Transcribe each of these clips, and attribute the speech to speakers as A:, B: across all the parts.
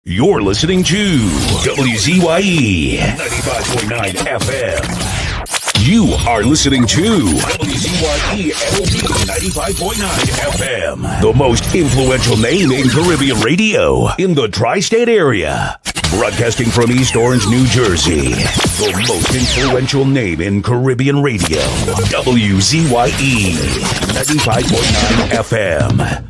A: You're listening to WZYE 95.9 FM. You are listening to WZYE 95.9 FM. The most influential name in Caribbean radio in the tri-state area. Broadcasting from East Orange, New Jersey. The most influential name in Caribbean radio. WZYE 95.9 FM.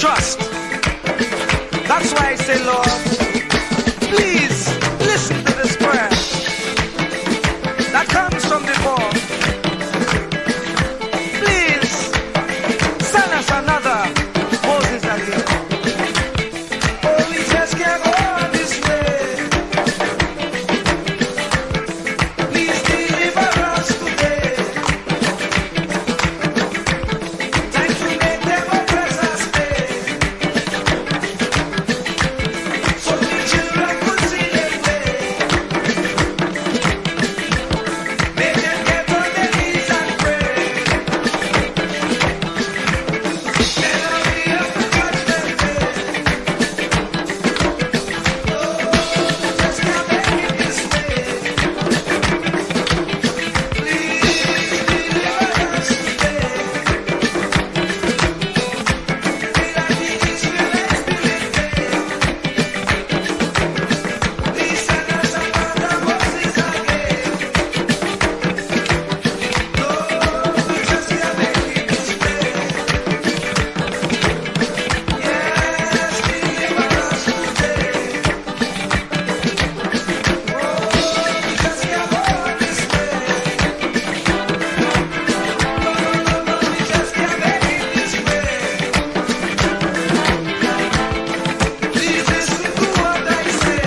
B: trust. That's why I say, Lord, please listen to this prayer that comes from the Lord. Please send us another Moses again. Oh, we just can't go on this way. Please deliver us today. Time to make them oppress us pay. So the children could see their way. Make them get on their knees and pray. Then I'll be up to judgment day. Oh, we just can't make it this way. Please deliver us today. Be like the Israelites believed they. Please send us another Moses again. Lord, we just can't make it this way. Yes, deliver us today. Oh, we just can't go on this way. No, we just can't make it this way. Please listen to what I say.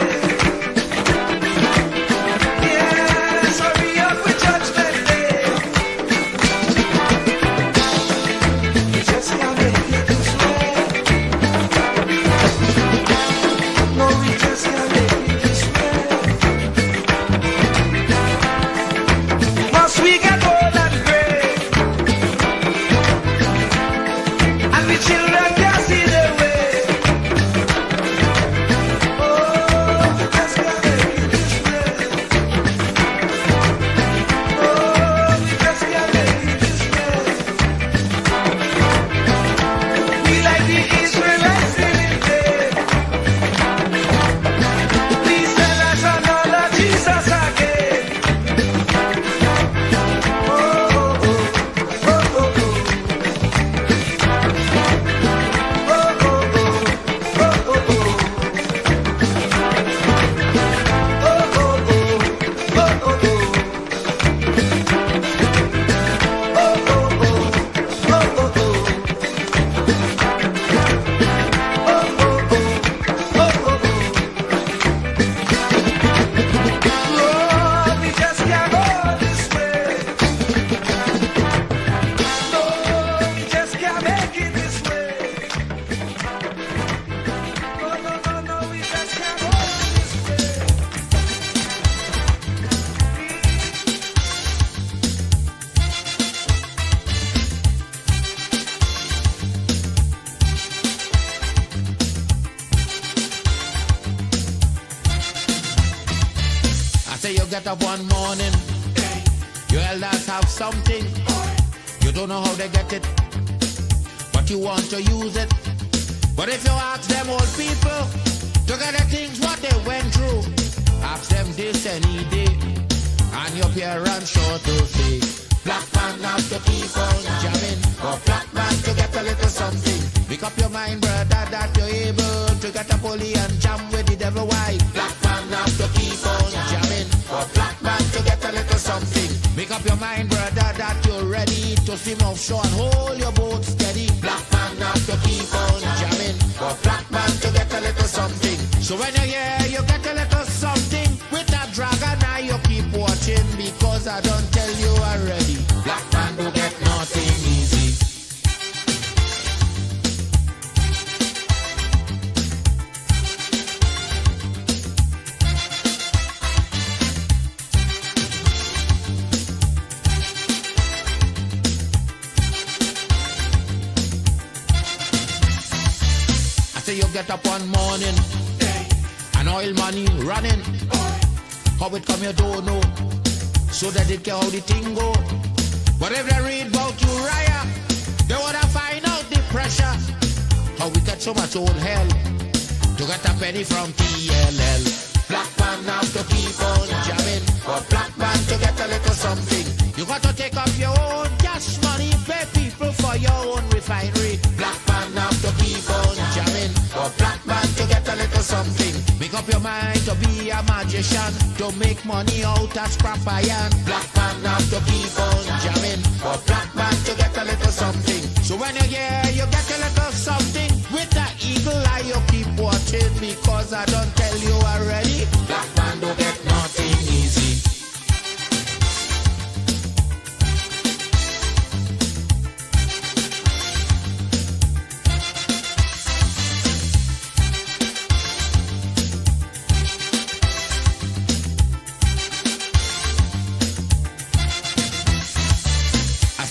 B: Yes, hurry up with judgment day. We just can't make it this way. No, we just can't make it this way. Must we get old and gray? And the children can't see their way. Oh, we just can't make it this way. Oh, we just can't make it this way. We like the Israelites living there. Please send us another Jesus again. Oh, oh, oh, oh, oh, oh. Oh, oh, oh, oh, oh, oh. Oh, oh, oh, oh, oh, oh. Lord, we just can't go this way. Lord, we just can't make it this way. No, no, no, no, we just can't go this way.
C: I say you get up one morning, your elders have something. You don't know how they get it, but you want to use it. But if you ask them old people to get the things what they went through, ask them this any day, and your parents sure to say, black man have to keep on jamming, or black man to get a little something. Make up your mind, brother, that you're able to get a pulley and jam with the devil. Why? Black man have to keep on jamming, or black man to get a little something. Make up your mind, brother, that you're ready to swim offshore and hold your boat steady. Black man have to keep on jamming, or black man to get a little something. So when you're here, you get a little something. With that dragon, now you keep watching, because I don't tell you already. Black man do get nothing easy. I say you get up one morning, and oil money running. How it come you don't know, so that it can how the thing go. But if they read about Uriah, they wanna find out the pressure. How we get so much old hell to get a penny from TLL. Black man have to keep on jamming, or black man to get a little something. You got to take up your own cash money, pay people for your own refinery. Black man have to keep on magician to make money out of scrap iron. Black man have to keep on jamming for black man to get a little something. So when you hear you get a little something, with that eagle eye you keep watching, because I don't tell you already, black man don't get nothing easy.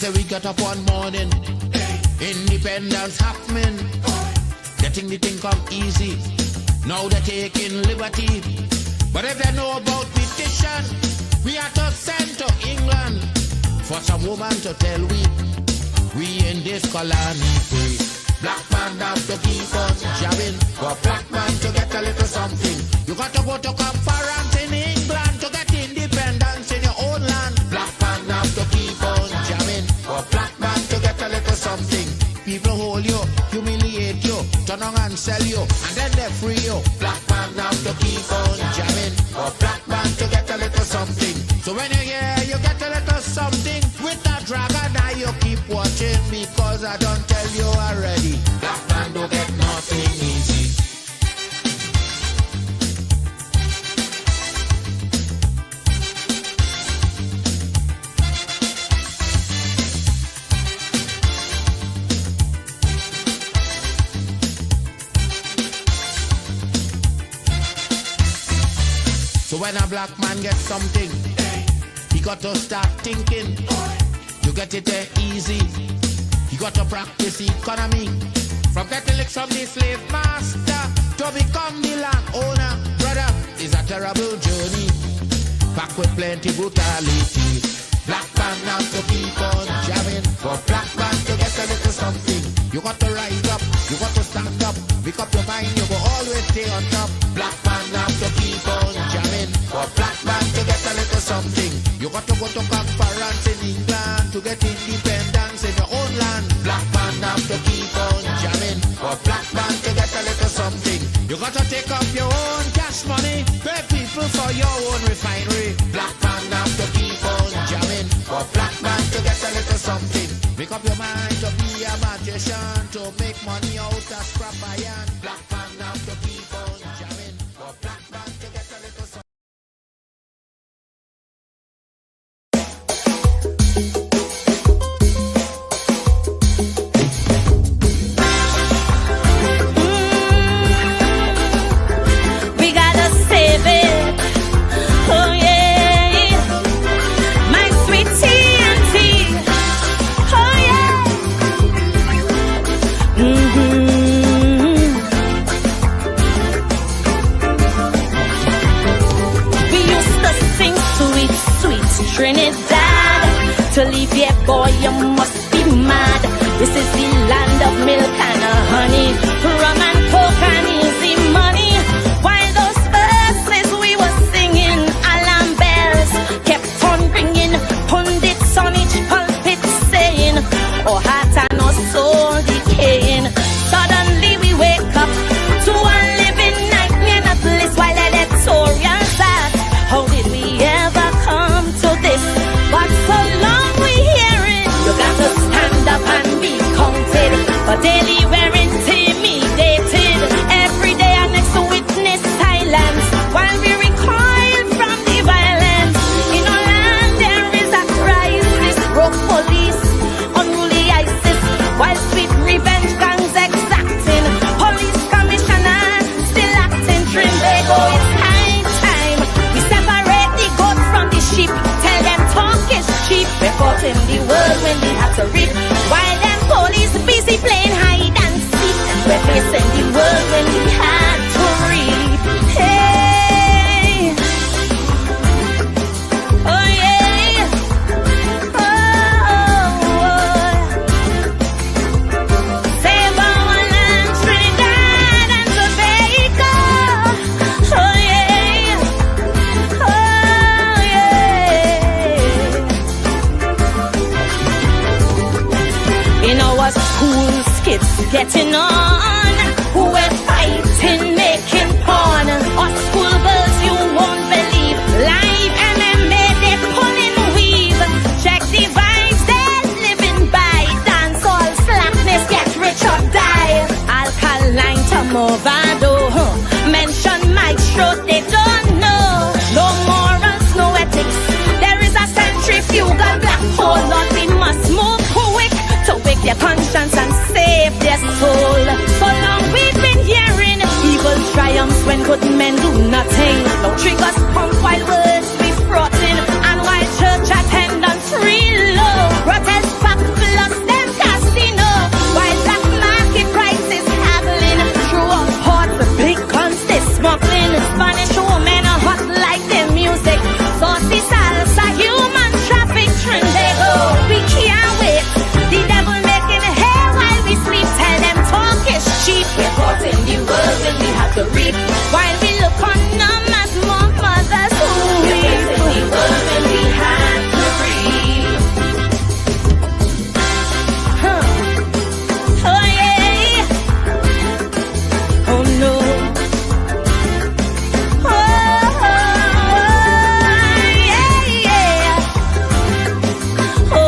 C: So we got up one morning, independence happening, getting the thing come easy. Now they're taking liberty, but if they know about petition, we are to send to England for some woman to tell we in this colony free. Black man have to keep on jamming, for black man to get a little something. You got to go to conference in England to get independence in your own land. Black man have to keep on jamming, for black man to get a little something. People hold you, humiliate you, turn on and sell you, and then they free you. Black man have to keep on jamming, for black man to get a little something. So when you hear you get a little something, with that dragon eye you keep watching, because I don't tell you already, black man don't get nothing easy. So when a black man gets something, he got to start thinking. You get it easy. He got to practice economy. From getting licks from the slave master to become the land owner. Brother, it's a terrible journey, packed with plenty brutality. Black man have to keep on jamming, for black man to get a little something. You got to rise up, you got to stand up, pick up your mind, you will always stay on top. Black man have to keep on jamming, for black man to get a little something. You got to go to conference in England to get independence in your own land. Black man have to keep on jamming, for black man to get a little something. You got to take up your own cash money, pay people for your own refinery. Black man have to keep on jamming, for black man to get a little something. Make up your mind to be a magician, to make money out of scrap iron. Black man have to keep on jamming, for black man to get a little something.
D: We gotta save it. Oh yeah, my sweet TNT. Oh yeah. We used to sing sweet, sweet Trinidad. To leave here, boy, you must be mad. This is the land of milk and honey, rum and coke and easy money. While those verses we were singing, alarm bells kept on ringing. Pundits on each pulpit saying, oh heart and our soul decaying. Suddenly we wake up to a living nightmare, not bliss while editorials ask, how did we ever come to this? But so long we hearing, you got to stand up and be counted. For daily we're intimidated. Every day our next witness silence, while we recoil from the violence. In our land there is a crisis, broke police, unruly ISIS, while sweet revenge gangs exacting. Police commissioners still acting trim. They go, it's high time we separate the goat from the sheep. Tell them talk is cheap, reporting the world when they have to read. While them police busy playing hide and seek, we're facing the world when we had to read. Hey, oh yeah, save our land, Trinidad and Tobago. Oh yeah, oh yeah. In our schools, kids getting on, we're fighting, making porn. Our school girls, you won't believe overdose. Mention maestro, they don't know. No morals, no ethics. There is a centrifugal black hole, Lord, we must move quick to wake their conscience and save their soul. So long we've been hearing evil triumphs when good men do nothing. No triggers pump while words be fraughting, and while church attendance real low. Protest pack plus them casino, while black market prices haggling. Through a port for big guns they smuggling. Spanish women are hot like their music. Saucy salsa, human traffic trend they go. We can't wait. The devil making hay while we sleep. Tell them talk is cheap. We're caught in the world when we have to reap. While we look on them as more mothers who weep. We're caught in the world when we have to reap. Oh yeah. Oh no. Oh yeah, yeah. Oh,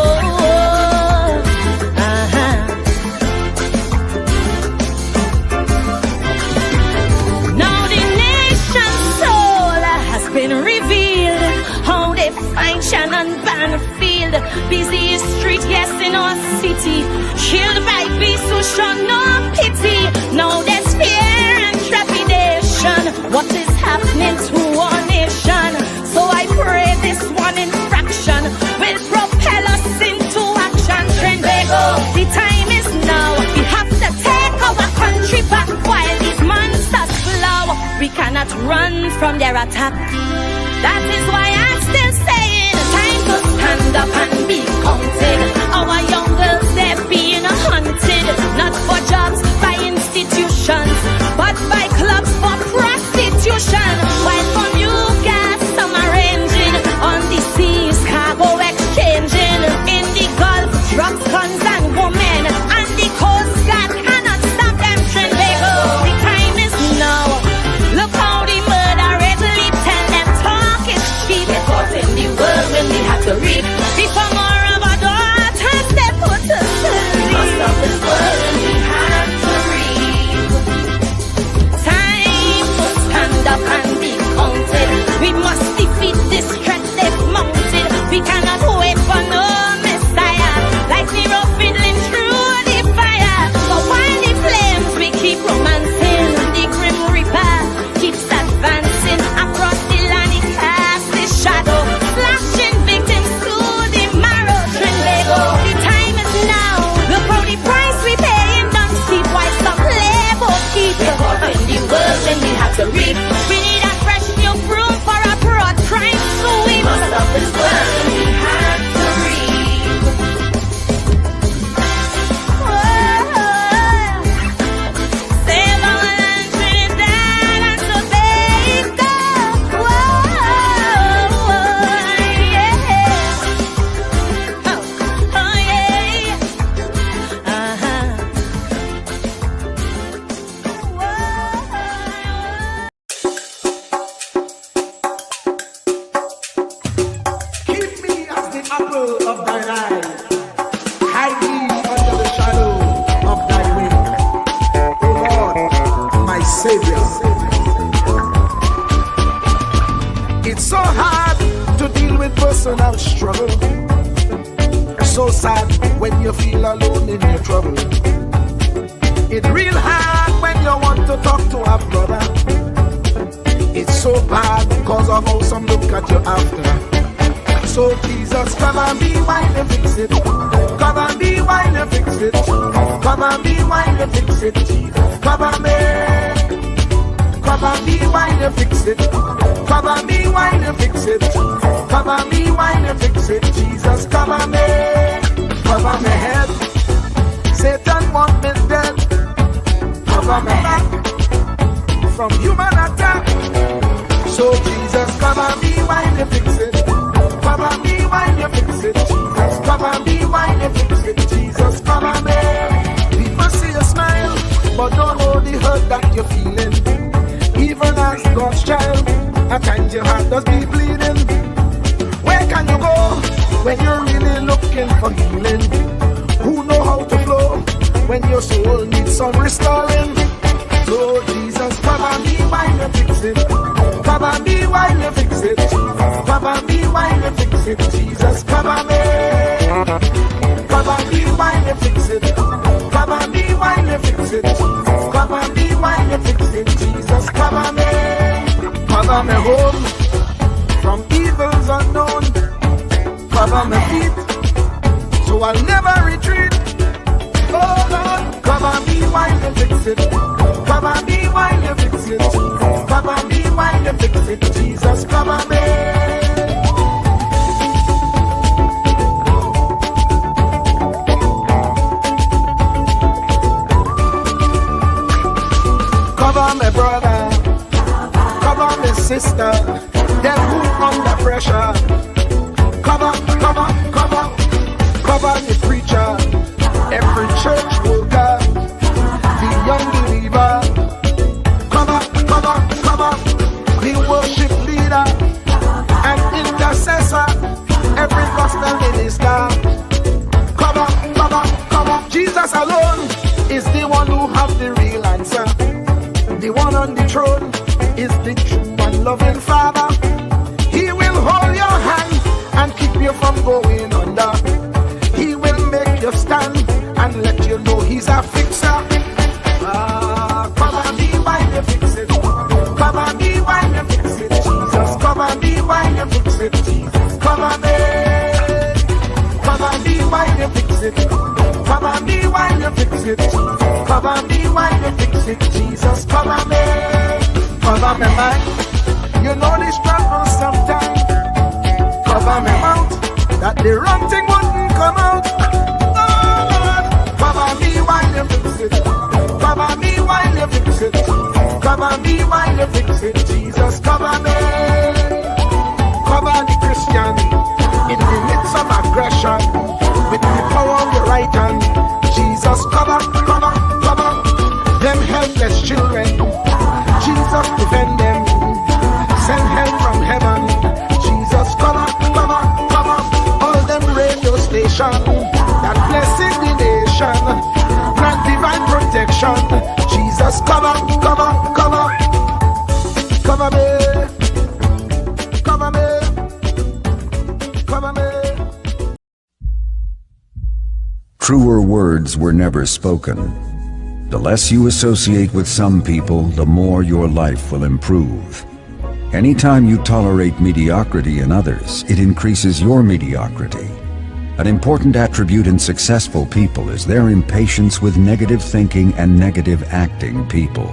D: Now the nation's soul has been revealed. How they find Shannon Banfield. Busy street, yes, in our city. Killed by beasts who show no pity. Now there's fear and trepidation. What is happening to our nation? So I pray this one infraction will propel us into action. Trend they go. The time is now. We have to take our country back while these monsters flow. We cannot run from their attack. That is why I'm still saying, time to stand up and be counted. Our young girls, they're being hunted, not for jobs by institutions, but by clubs for prostitution. While from you guys, some arranging on the seas, cargo exchanging in the Gulf, drugs, guns, and women, and the Coast Guard cannot stop them. Trend they go. The time is now. Look how the murder rate leap. Tell them talk is cheap. We're caught in the world when we have to reap. Before more of our daughters they put to sleep. We must stop this world when we have to reap. Time to stand up and be counted. We must defeat this threat they've mounted. We cannot wait for no messiah. Like Nero fiddling through the fire. So while the flames we keep romancing, the grim reaper keeps advancing across the land. He casts his shadow, flashing victims to the marrow. Trend they go. The time is now. Look how the price we paying don't steep. While some labor keep. We're caught in the world when we have to reap. We need a fresh new broom for a broad crime sweep. We must stop this world when we have to reap. Save our land, Trinidad and Tobago. Yeah. Oh yeah.
E: Keep me as the apple of thine eye. Hide me under the shadow of thy wing. O Lord, my Savior. It's so hard to deal with personal struggle. So sad when you feel alone in your trouble. It's real hard when you want to talk to a brother. It's so bad because of how some look at you after. So Jesus, cover me while you fix it. Cover me while you fix it. Cover me while you fix it. Jesus, cover me. Cover me while you fix it. Cover me while you fix it. Cover me while you fix it. Jesus, cover me. Cover my head. Satan want me dead. Cover my back from human attack. So Jesus, cover me while you fix it. Cover me while you fix it. Jesus, cover me while you fix it. Jesus, cover me. People see you smile, but don't hold the hurt that you're feeling. Even as God's child, at times your heart does be bleeding. Where can you go when you're really looking for healing? Who know how to flow when your soul needs some restoring? So it. Cover me while you fix it. Cover me while you fix it. Jesus, cover me. Cover me while you fix it. Cover me while you fix it. Cover me while you fix it. Jesus, cover me. Cover me home from evils unknown. Cover my feet so I'll never retreat. Oh Lord, cover me while you fix it. Cover me while you fix it. Cover me while you fix it. Jesus, cover me. Cover my brother, cover my sister, them who under pressure. Cover, cover, cover, cover the preacher, every church worker, the young believer. Cover, cover, cover, the worship leader and intercessor, every gospel minister. Cover, cover, cover. Jesus alone is the one who has the real answer. The one on the throne is the true and loving Father. He will hold your hand and keep you from going under. He will make you stand and let you know he's a fixer. Cover me while you fix it. Cover me while you fix it. Jesus, cover me while you fix it. Jesus, cover me. Cover me while you fix it. Cover me while you fix it. Cover me while you fix it. Jesus, cover me. Cover me mind. You know the struggle sometimes. Cover me mouth, that the wrong thing wouldn't come out. Oh Lord, cover me while you fix it. Cover me while you fix it. Cover me while you fix it. Jesus, cover me. Cover the Christian in the midst of aggression with the power of your right hand. Jesus, cover, cover, cover them helpless children. Jesus, defend them. Send help from heaven. Jesus, cover, cover, cover all them radio stations that blessing the nation. Grant divine protection. Jesus, cover, cover, cover. Cover me. Cover me. Cover me.
A: Truer words were never spoken. The less you associate with some people, the more your life will improve. Anytime you tolerate mediocrity in others, it increases your mediocrity. An important attribute in successful people is their impatience with negative thinking and negative acting people.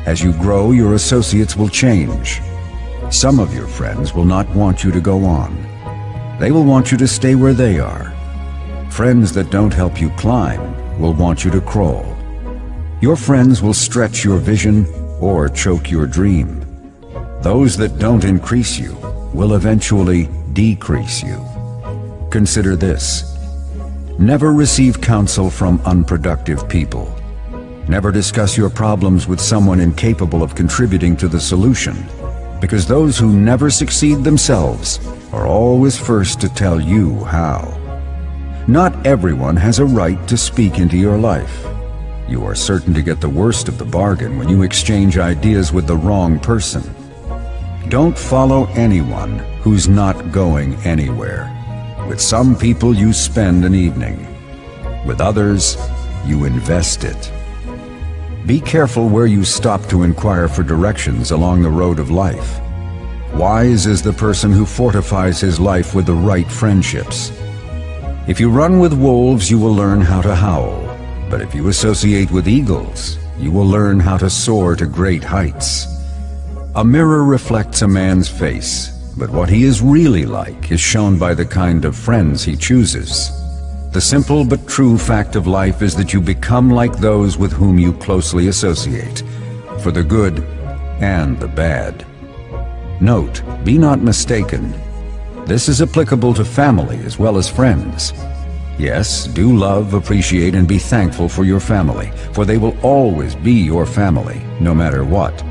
A: As you grow, your associates will change. Some of your friends will not want you to go on. They will want you to stay where they are. Friends that don't help you climb will want you to crawl. Your friends will stretch your vision or choke your dream. Those that don't increase you will eventually decrease you. Consider this. Never receive counsel from unproductive people. Never discuss your problems with someone incapable of contributing to the solution, because those who never succeed themselves are always first to tell you how. Not everyone has a right to speak into your life. You are certain to get the worst of the bargain when you exchange ideas with the wrong person. Don't follow anyone who's not going anywhere. With some people you spend an evening. With others, you invest it. Be careful where you stop to inquire for directions along the road of life. Wise is the person who fortifies his life with the right friendships. If you run with wolves, you will learn how to howl. But if you associate with eagles, you will learn how to soar to great heights. A mirror reflects a man's face, but what he is really like is shown by the kind of friends he chooses. The simple but true fact of life is that you become like those with whom you closely associate, for the good and the bad. Note, be not mistaken. This is applicable to family as well as friends. Yes, do love, appreciate, and be thankful for your family, for they will always be your family, no matter what.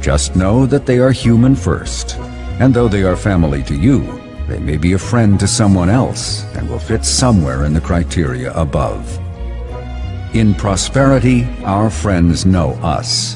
A: Just know that they are human first, and though they are family to you, they may be a friend to someone else and will fit somewhere in the criteria above. In prosperity, our friends know us.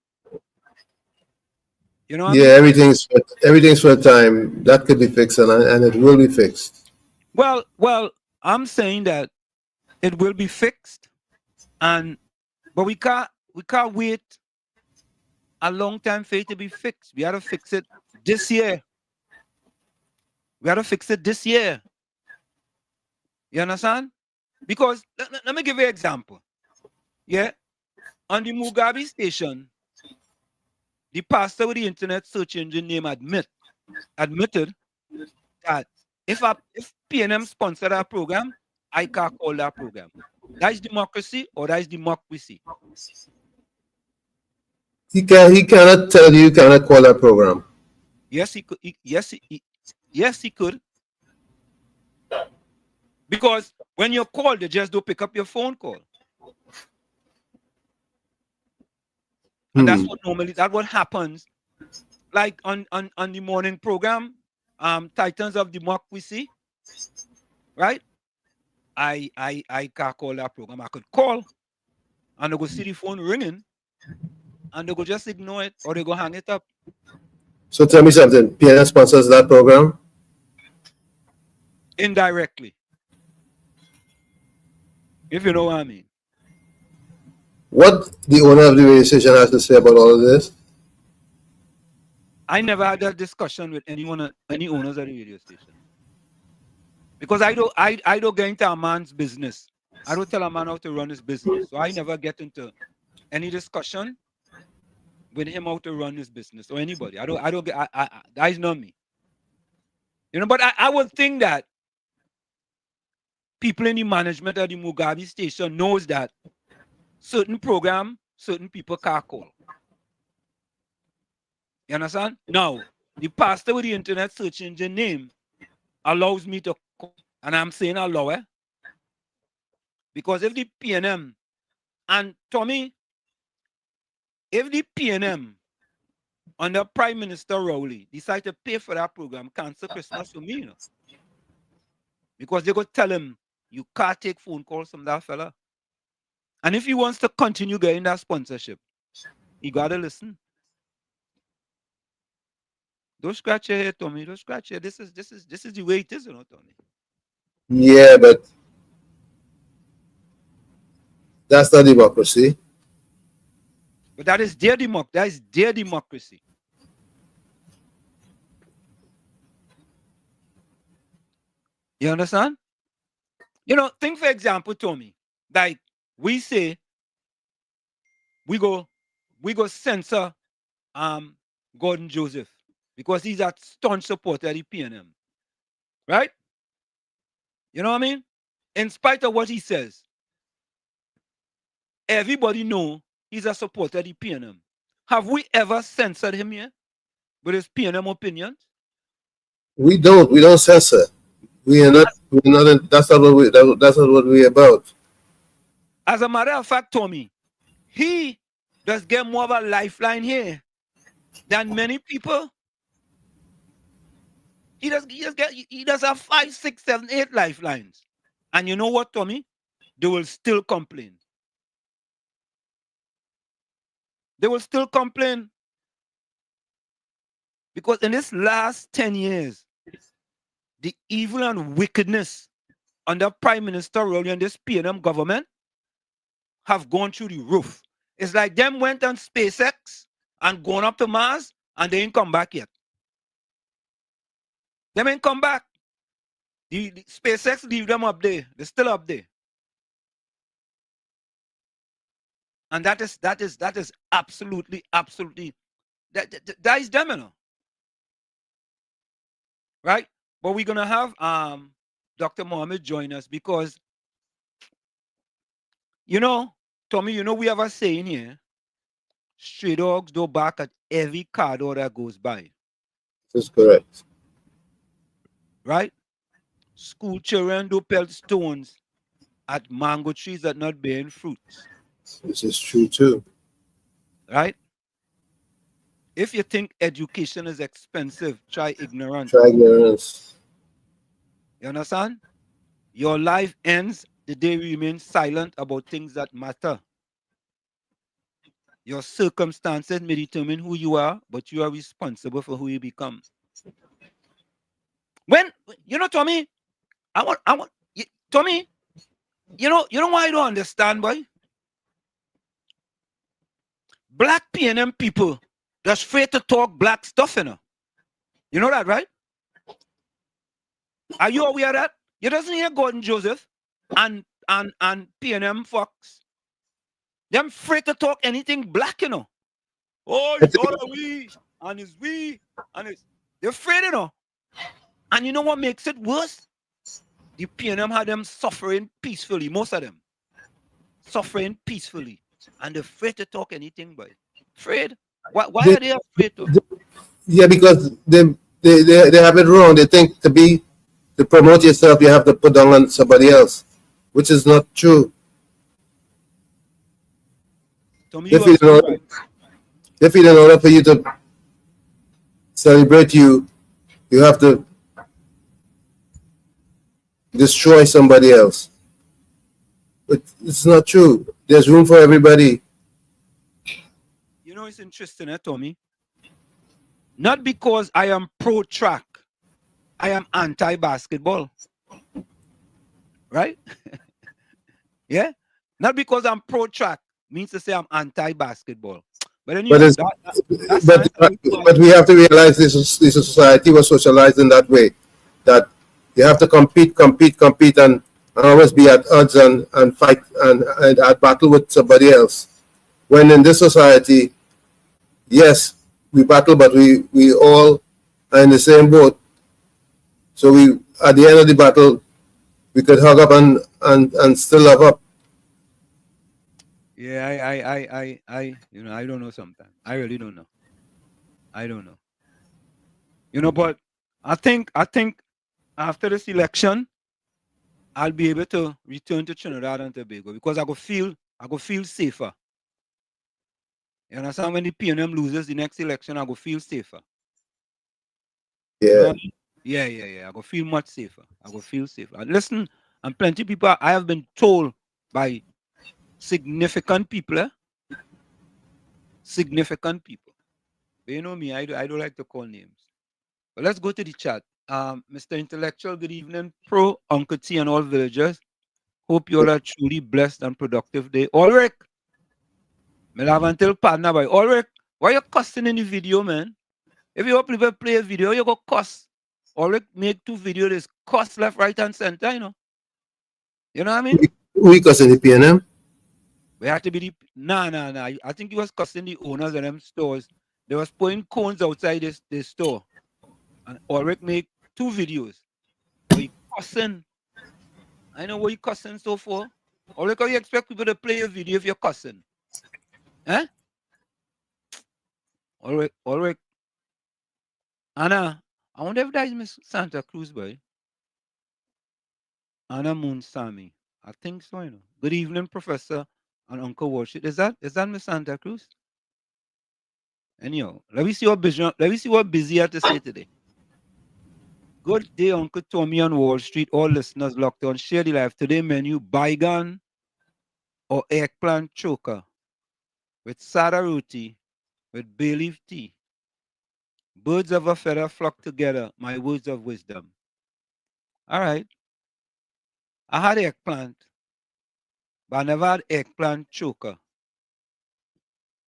B: You know what
F: Yeah,
B: I mean?
F: everything's for a time. That could be fixed, and it will be fixed.
B: Well, I'm saying that it will be fixed, but we can't wait a long time for it to be fixed. We have to fix it this year. We have to fix it this year. You understand? Because let me give you an example. Yeah, on the Mugabe station, the pastor with the internet search engine name admitted that if PNM sponsored our program, I can't call that program. That is democracy, or that is democracy.
F: He cannot tell you cannot call that program.
B: Yes, he could. Yes, he could. Because when you call, they just don't pick up your phone call. And that's what happens. Like on the morning program, Titans of Democracy, right? I can't call that program. I could call and they go see the phone ringing and they go just ignore it or they go hang it up.
F: So tell me something. PNM sponsors that program?
B: Indirectly. If you know what I mean.
F: What the owner of the radio station has to say about all of this?
B: I never had that discussion with any owners of the radio station. Because I don't get into a man's business. I don't tell a man how to run his business. So I never get into any discussion with him how to run his business or anybody. That is not me. You know, but I would think that people in the management of the Mugabe station knows that certain program, certain people can't call. You understand? Now, the pastor with the internet search engine name allows me to call, and I'm saying allow it. Because if the PNM, and Tommy, if the PNM under Prime Minister Rowley decide to pay for that program, cancel Christmas for me, you know. Because they go tell him, you can't take phone calls from that fella. And if he wants to continue getting that sponsorship, he gotta listen. Don't scratch your head, Tommy. Don't scratch your head. This is the way it is, you know, Tommy.
F: Yeah, but that's not democracy.
B: But that is their democracy. You understand? You know, think for example, Tommy, like we say we go censor Gordon Joseph because he's a staunch supporter of the PNM. Right? You know what I mean? In spite of what he says, everybody know he's a supporter of the PNM. Have we ever censored him here with his PNM opinions?
F: We don't censor. We're not that's not what we're about.
B: As a matter of fact, Tommy, he does get more of a lifeline here than many people. He does have 5, 6, 7, 8 lifelines. And you know what, Tommy? They will still complain. They will still complain. Because in this last 10 years, the evil and wickedness under Prime Minister Rowley and this PNM government have gone through the roof. It's like them went on SpaceX and gone up to Mars and they ain't come back yet. Them ain't come back. The SpaceX leave them up there. They're still up there. And that is absolutely that is them, you know. Right? But we're gonna have Dr. Mohammed join us because you know, Tommy, you know we have a saying here. Stray dogs don't bark at every car door that goes by.
F: That's correct.
B: Right? School children don't pelt stones at mango trees that not bearing fruit.
F: This is true too.
B: Right? If you think education is expensive, try ignorance.
F: Try ignorance.
B: You understand? Your life ends the day you remain silent about things that matter. Your circumstances may determine who you are, but you are responsible for who you become. When Tommy, Tommy, you know why I don't understand, boy? Black PNM people, they're afraid to talk black stuff, You know that, right? Are you aware of that? You doesn't hear Gordon Joseph and PNM Fox. They're afraid to talk anything black, Oh, it's all a we, and it's we, and it's they're afraid, And you know what makes it worse? The PNM had them suffering peacefully, most of them. Suffering peacefully. And they're afraid to talk anything, boy. Afraid? Why are they afraid to?
F: Yeah, because they have it wrong. They think to promote yourself, you have to put down on somebody else, which is not true.
B: Tommy,
F: They
B: you
F: feel in order for you to celebrate you, you have to destroy somebody else. But it's not true. There's room for everybody.
B: You know, it's interesting, Tommy? Not because I am pro-track, I am anti-basketball. Right? Yeah? Not because I'm pro-track means to say I'm anti-basketball. But anyway,
F: but we have to realize this society was socialized in that way, that you have to compete, and always be at odds and fight and at battle with somebody else. When in this society, yes, we battle, but we all are in the same boat. So we, at the end of the battle, we could hug up and still love up.
B: Yeah, I don't know sometimes. I really don't know. I don't know. But I think after this election, I'll be able to return to Trinidad and Tobago because I go feel safer. You understand? When the PNM loses the next election, I go feel safer.
F: Yeah.
B: Yeah. I go feel much safer. I go feel safer. And listen, and plenty of people I have been told by significant people, significant people. But you know me, I don't like to call names. But let's go to the chat. Mr. Intellectual, good evening. Pro, Uncle T, and all villagers. Hope you all are truly blessed and productive day. Ulrich, me love until partner by Ulrich. Why you cussing in the video, man? If you want play a video, you go cuss. Ulrich make 2 videos, this cuss left, right, and center, You know what I mean?
F: We cussing the PNM?
B: We have to be the nah. I think he was cussing the owners of them stores. They was putting cones outside this store. And Ulrich make 2 videos. But he cussing. I know what you cussing so for. Ulrich, how you expect people to play a video if you're cussing? Eh? Ulrich. Anna, I wonder if that is Miss Santa Cruz, boy. Anna Moonsami. I think so, Good evening, Professor and Uncle Worship. Is that Miss Santa Cruz? Anyhow, let me see what busy had to say today. Good day, Uncle Tommy on Wall Street. All listeners locked on. Share the live. Today menu, bygone or eggplant choker with sada roti with bay leaf tea. Birds of a feather flock together. My words of wisdom. All right. I had eggplant, but I never had eggplant choker.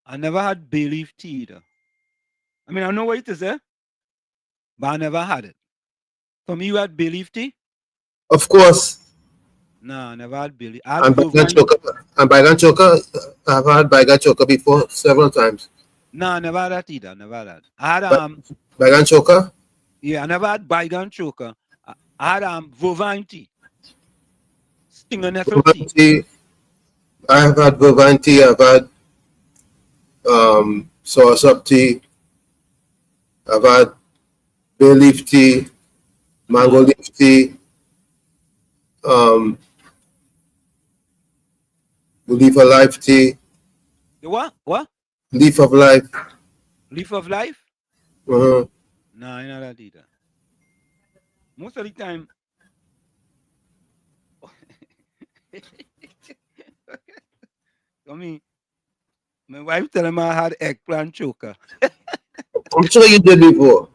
B: I never had bay leaf tea either. I mean, I know what it is, but I never had it. For me, you had bay leaf tea?
F: Of course.
B: No, I never had bay leaf.
F: And bygone choker, I've had bygone choker before several times.
B: No, I never had that either. Never had that. I had
F: bygone choker?
B: Yeah, I never had bygone choker. I had Vovine tea. Stinger nettle tea.
F: I have had Vovine tea. I've had sauce-up tea. I've had bay leaf tea, mango leaf tea, leaf of life tea.
B: The what? What?
F: Leaf of life.
B: Leaf of life?
F: Uh-huh.
B: No, I know that either. Most of the time. I mean, My wife tell him I had eggplant choker.
F: I'm sure you did before.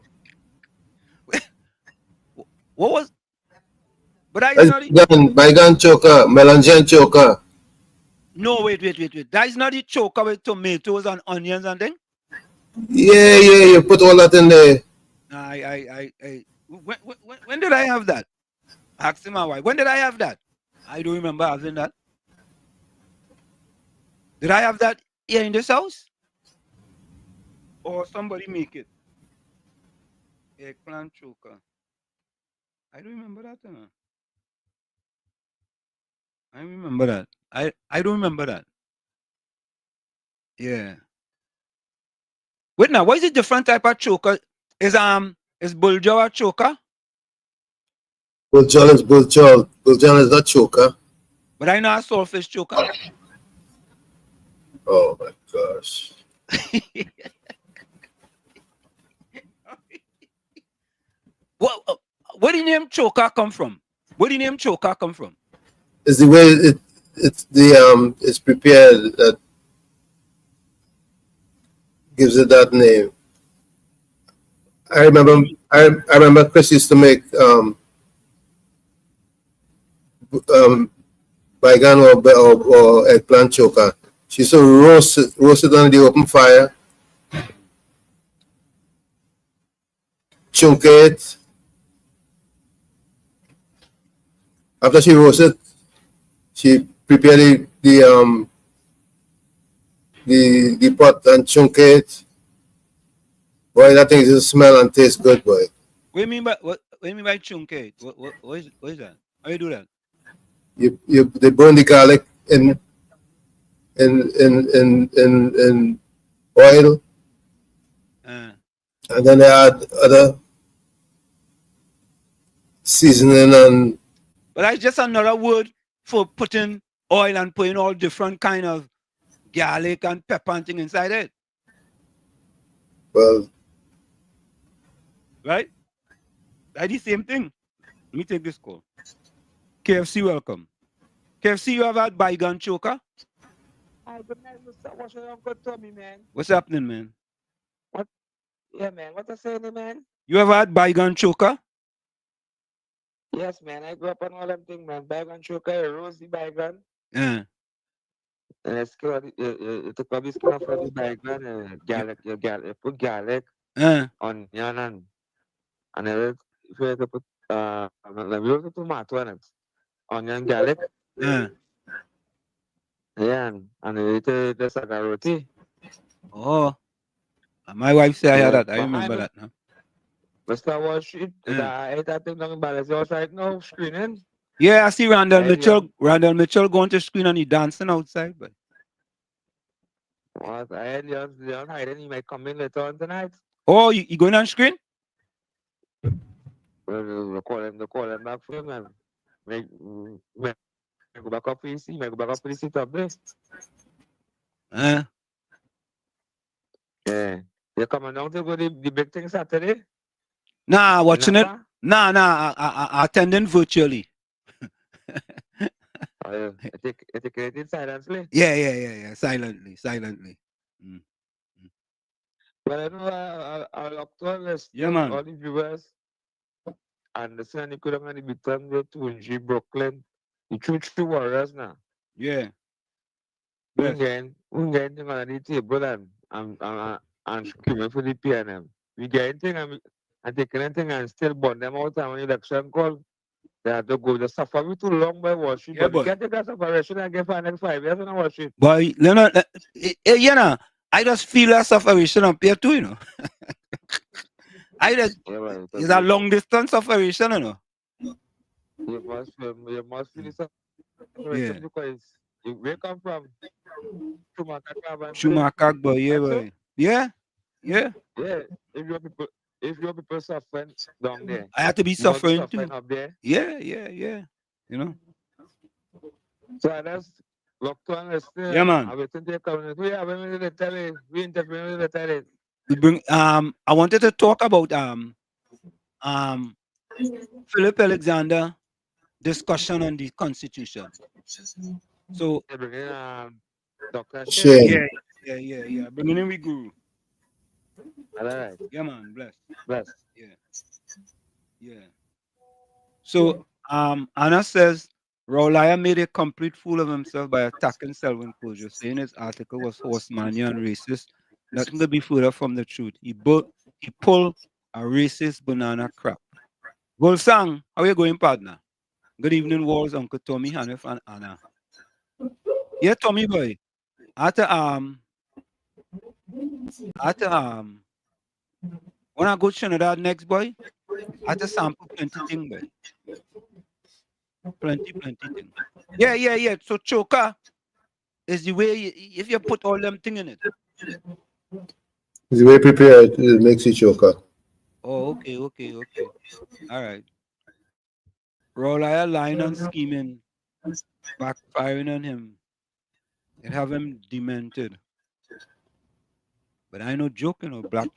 B: What was? But I
F: That's
B: not.
F: bygone choker, melangen choker.
B: No, wait. That is not the choker with tomatoes and onions and thing.
F: Yeah, you put all that in there.
B: When did I have that? Ask my wife. When did I have that? I don't remember having that. Did I have that here in this house? Or somebody make it? Eggplant choker. I don't remember that. I remember that. I don't remember that. Yeah. Wait now, what is the different type of choker? Is buljol a choker?
F: Buljol is buljol. Buljol is not choker.
B: But I know a saltfish choker.
F: Oh my gosh.
B: Where the name choker come from? Where the name choker come from?
F: It's the way it's prepared that gives it that name. I remember Chris used to make bygone or eggplant choker. She used to roast it on the open fire, chunk it. After she roasted, she prepared the pot and chunk it. Boy, that thing just smell and taste good, boy.
B: What do you mean by chunk it? What is that? How you do that?
F: They burn the garlic in oil, and then they add other seasoning and.
B: But that's just another word for putting oil and putting all different kind of garlic and pepper and thing inside it.
F: Well,
B: right? That's the same thing. Let me take this call. KFC, welcome. KFC, you have had bygone choker?
G: Hi, good night, Mr. What's your uncle Tommy, man?
B: What's happening, man?
G: What? Yeah, man. What I saying, man?
B: You ever had bygone choker?
G: Yes, man. I grew up on all them things, man. Bygone choker, roast the bygone.
B: Yeah.
G: And it's you took up the skin off of the bygone, garlic, you put garlic, onion, and then if you put you put tomato in it, onion, garlic.
B: Yeah.
G: Yeah, and you eat the saga roti.
B: Oh. My wife said I had that. I remember that now.
G: Mr. Wall Street, I ate that thing down in Balance House right now, screening.
B: Yeah, I see Randall Mitchell. Randall Mitchell going to screen and he dancing outside, but.
G: What? I had Leon hiding. He might come in later on tonight.
B: Oh, you going on screen?
G: We'll call him back for him, man. Make go back up for his seat. Make go back up for the seat up there. Yeah. You coming down to go the big thing Saturday?
B: Nah, watching it. Nah, I attending virtually.
G: You take it silently?
B: Yeah. Silently.
G: Well, I know I'll look to all the viewers and the son you could have only become the 2G Brooklyn. The true warriors now.
B: Yeah.
G: We getting on the table and screaming for the PNM. We getting thing and taking anything and still burn them out and when election call. They have to go to suffer me too long by Wall Street.
B: Yeah,
G: but we can't take that separation and get for the next 5 years on Wall Street.
B: Boy, I just feel that separation up here too, you know. It's a long distance separation, you know.
G: You must feel the separation because where come from?
B: Schumacher, boy, yeah.
G: If your people suffering down there,
B: I have to be suffering too.
G: Up there.
B: Yeah. You know.
G: So I just locked on the still.
B: Yeah, man.
G: I waiting to come. We have to tell it. We interview to tell it.
B: We bring I wanted to talk about Philip Alexander discussion on the Constitution. So
G: Dr.
F: Shane.
B: Yeah. Bringing in with Guru.
G: All right.
B: Yeah, man. Bless.
G: Bless.
B: Yeah. So, Anna says Rowlaya made a complete fool of himself by attacking Selwyn Kojo, saying his article was horsemania and racist. Nothing could be further from the truth. He pulled a racist banana crap. Golsang, how you going, partner? Good evening, Walls, Uncle Tommy, Hanif, and Anna. Yeah, Tommy boy. After when I go to Trinidad next, boy, after sample plenty thing, boy. Plenty thing. Yeah. So choker is the way if you put all them thing in it.
F: The way prepared, it makes you choker.
B: Oh, okay. All right. Rolaya lying and scheming, backfiring on him. It have him demented. But I know joking or black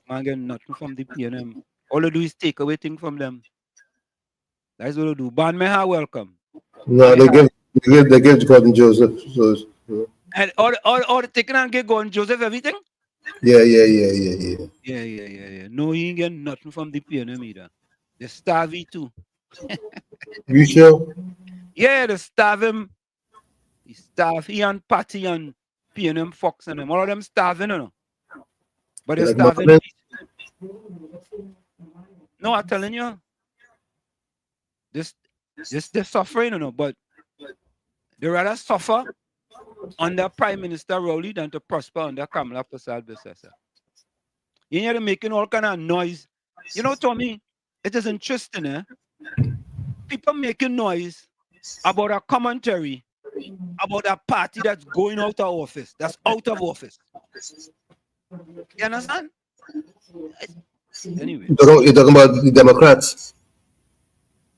B: man get nothing from the PNM. All they do is take away things from them. That's what they do. Ban Meha, welcome.
F: No, they give Gordon Joseph. So,
B: and all taking and get Gordon Joseph everything?
F: Yeah.
B: Yeah. No, he ain't getting nothing from the PNM either. They starve him too.
F: You sure?
B: Yeah, they starve him. He starve. He and Patty and PNM Fox and them. All of them starving, you know. But they're starving. No, I'm telling you. They're suffering, you know, but they rather suffer under Prime Minister Rowley than to prosper under Kamala Prasad Besesa. You know, they're making all kind of noise. You know, Tommy, it is interesting, eh? People making noise about a commentary about a party that's going out of office, that's out of office. You understand? Anyway.
F: You're talking about the Democrats?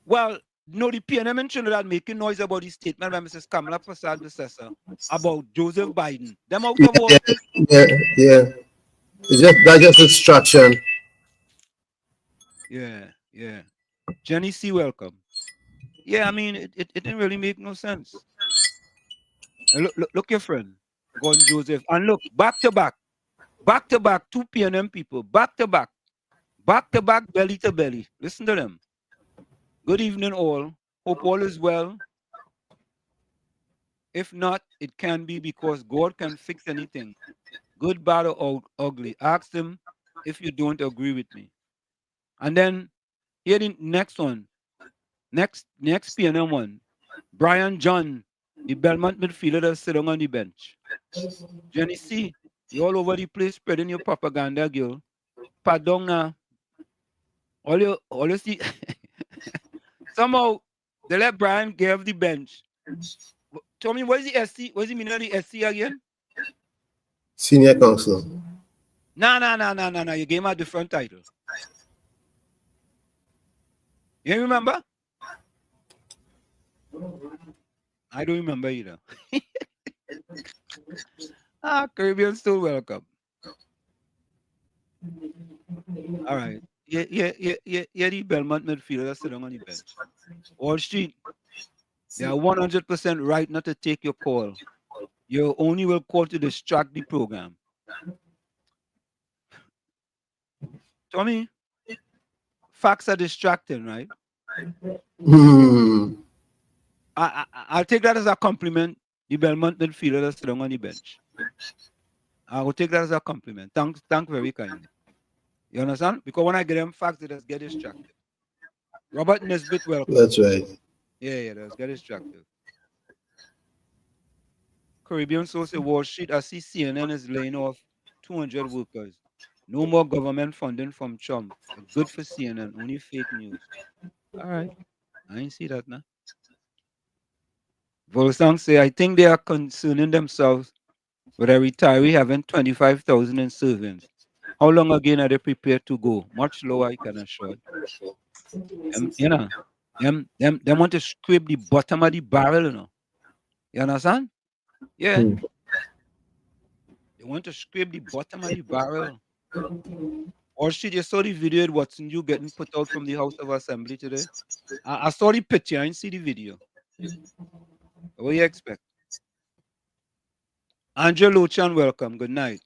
B: Well, no, the PNM in Trinidad making noise about the statement by Mrs. Kamala Prasad Besesa about Joseph Biden. Them out of office.
F: Yeah. That's just distraction.
B: Yeah. Jenny C, welcome. Yeah, I mean, it didn't really make no sense. Look, your friend, Gordon Joseph, and look, back to back, two PNM people, back to back, belly to belly. Listen to them. Good evening, all. Hope all is well. If not, it can be because God can fix anything, good, bad, or ugly. Ask him if you don't agree with me. And then here the next one, next PNM one, Brian John, the Belmont midfielder that's sitting on the bench. Jenny C, you all over the place spreading your propaganda, girl. Pardon, all you see. Somehow they let Brian give the bench. Tell me, what is the SC? What is the meaning of the SC again?
F: Senior counsel.
B: No. You gave him a different title. You remember? I don't remember either. Caribbean still welcome. All right. Yeah, the Belmont midfielder that's sitting on the bench. Wall Street, they are 100% right not to take your call. You only will call to distract the program. Tommy, facts are distracting, right? I'll take that as a compliment. The Belmont midfielder that's sitting on the bench. I will take that as a compliment. Thank very kindly. You understand? Because when I get them facts, they just get distracted. Robert Nesbitt, welcome.
F: That's right.
B: Yeah, they just get distracted. Caribbean Source Wall Street, I see CNN is laying off 200 workers. No more government funding from Trump. Good for CNN, only fake news. All right. I ain't see that now. Volsang say, I think they are concerning themselves with a retiree having 25,000 in servants. How long again are they prepared to go? Much lower, I can assure. You know, them want to scrape the bottom of the barrel, you know. You understand? Yeah. They want to scrape the bottom of the barrel. Or should you saw the video of Watson you getting put out from the House of Assembly today? I saw the picture, I didn't see the video. What do you expect? Andrew Lochan, welcome. Good night.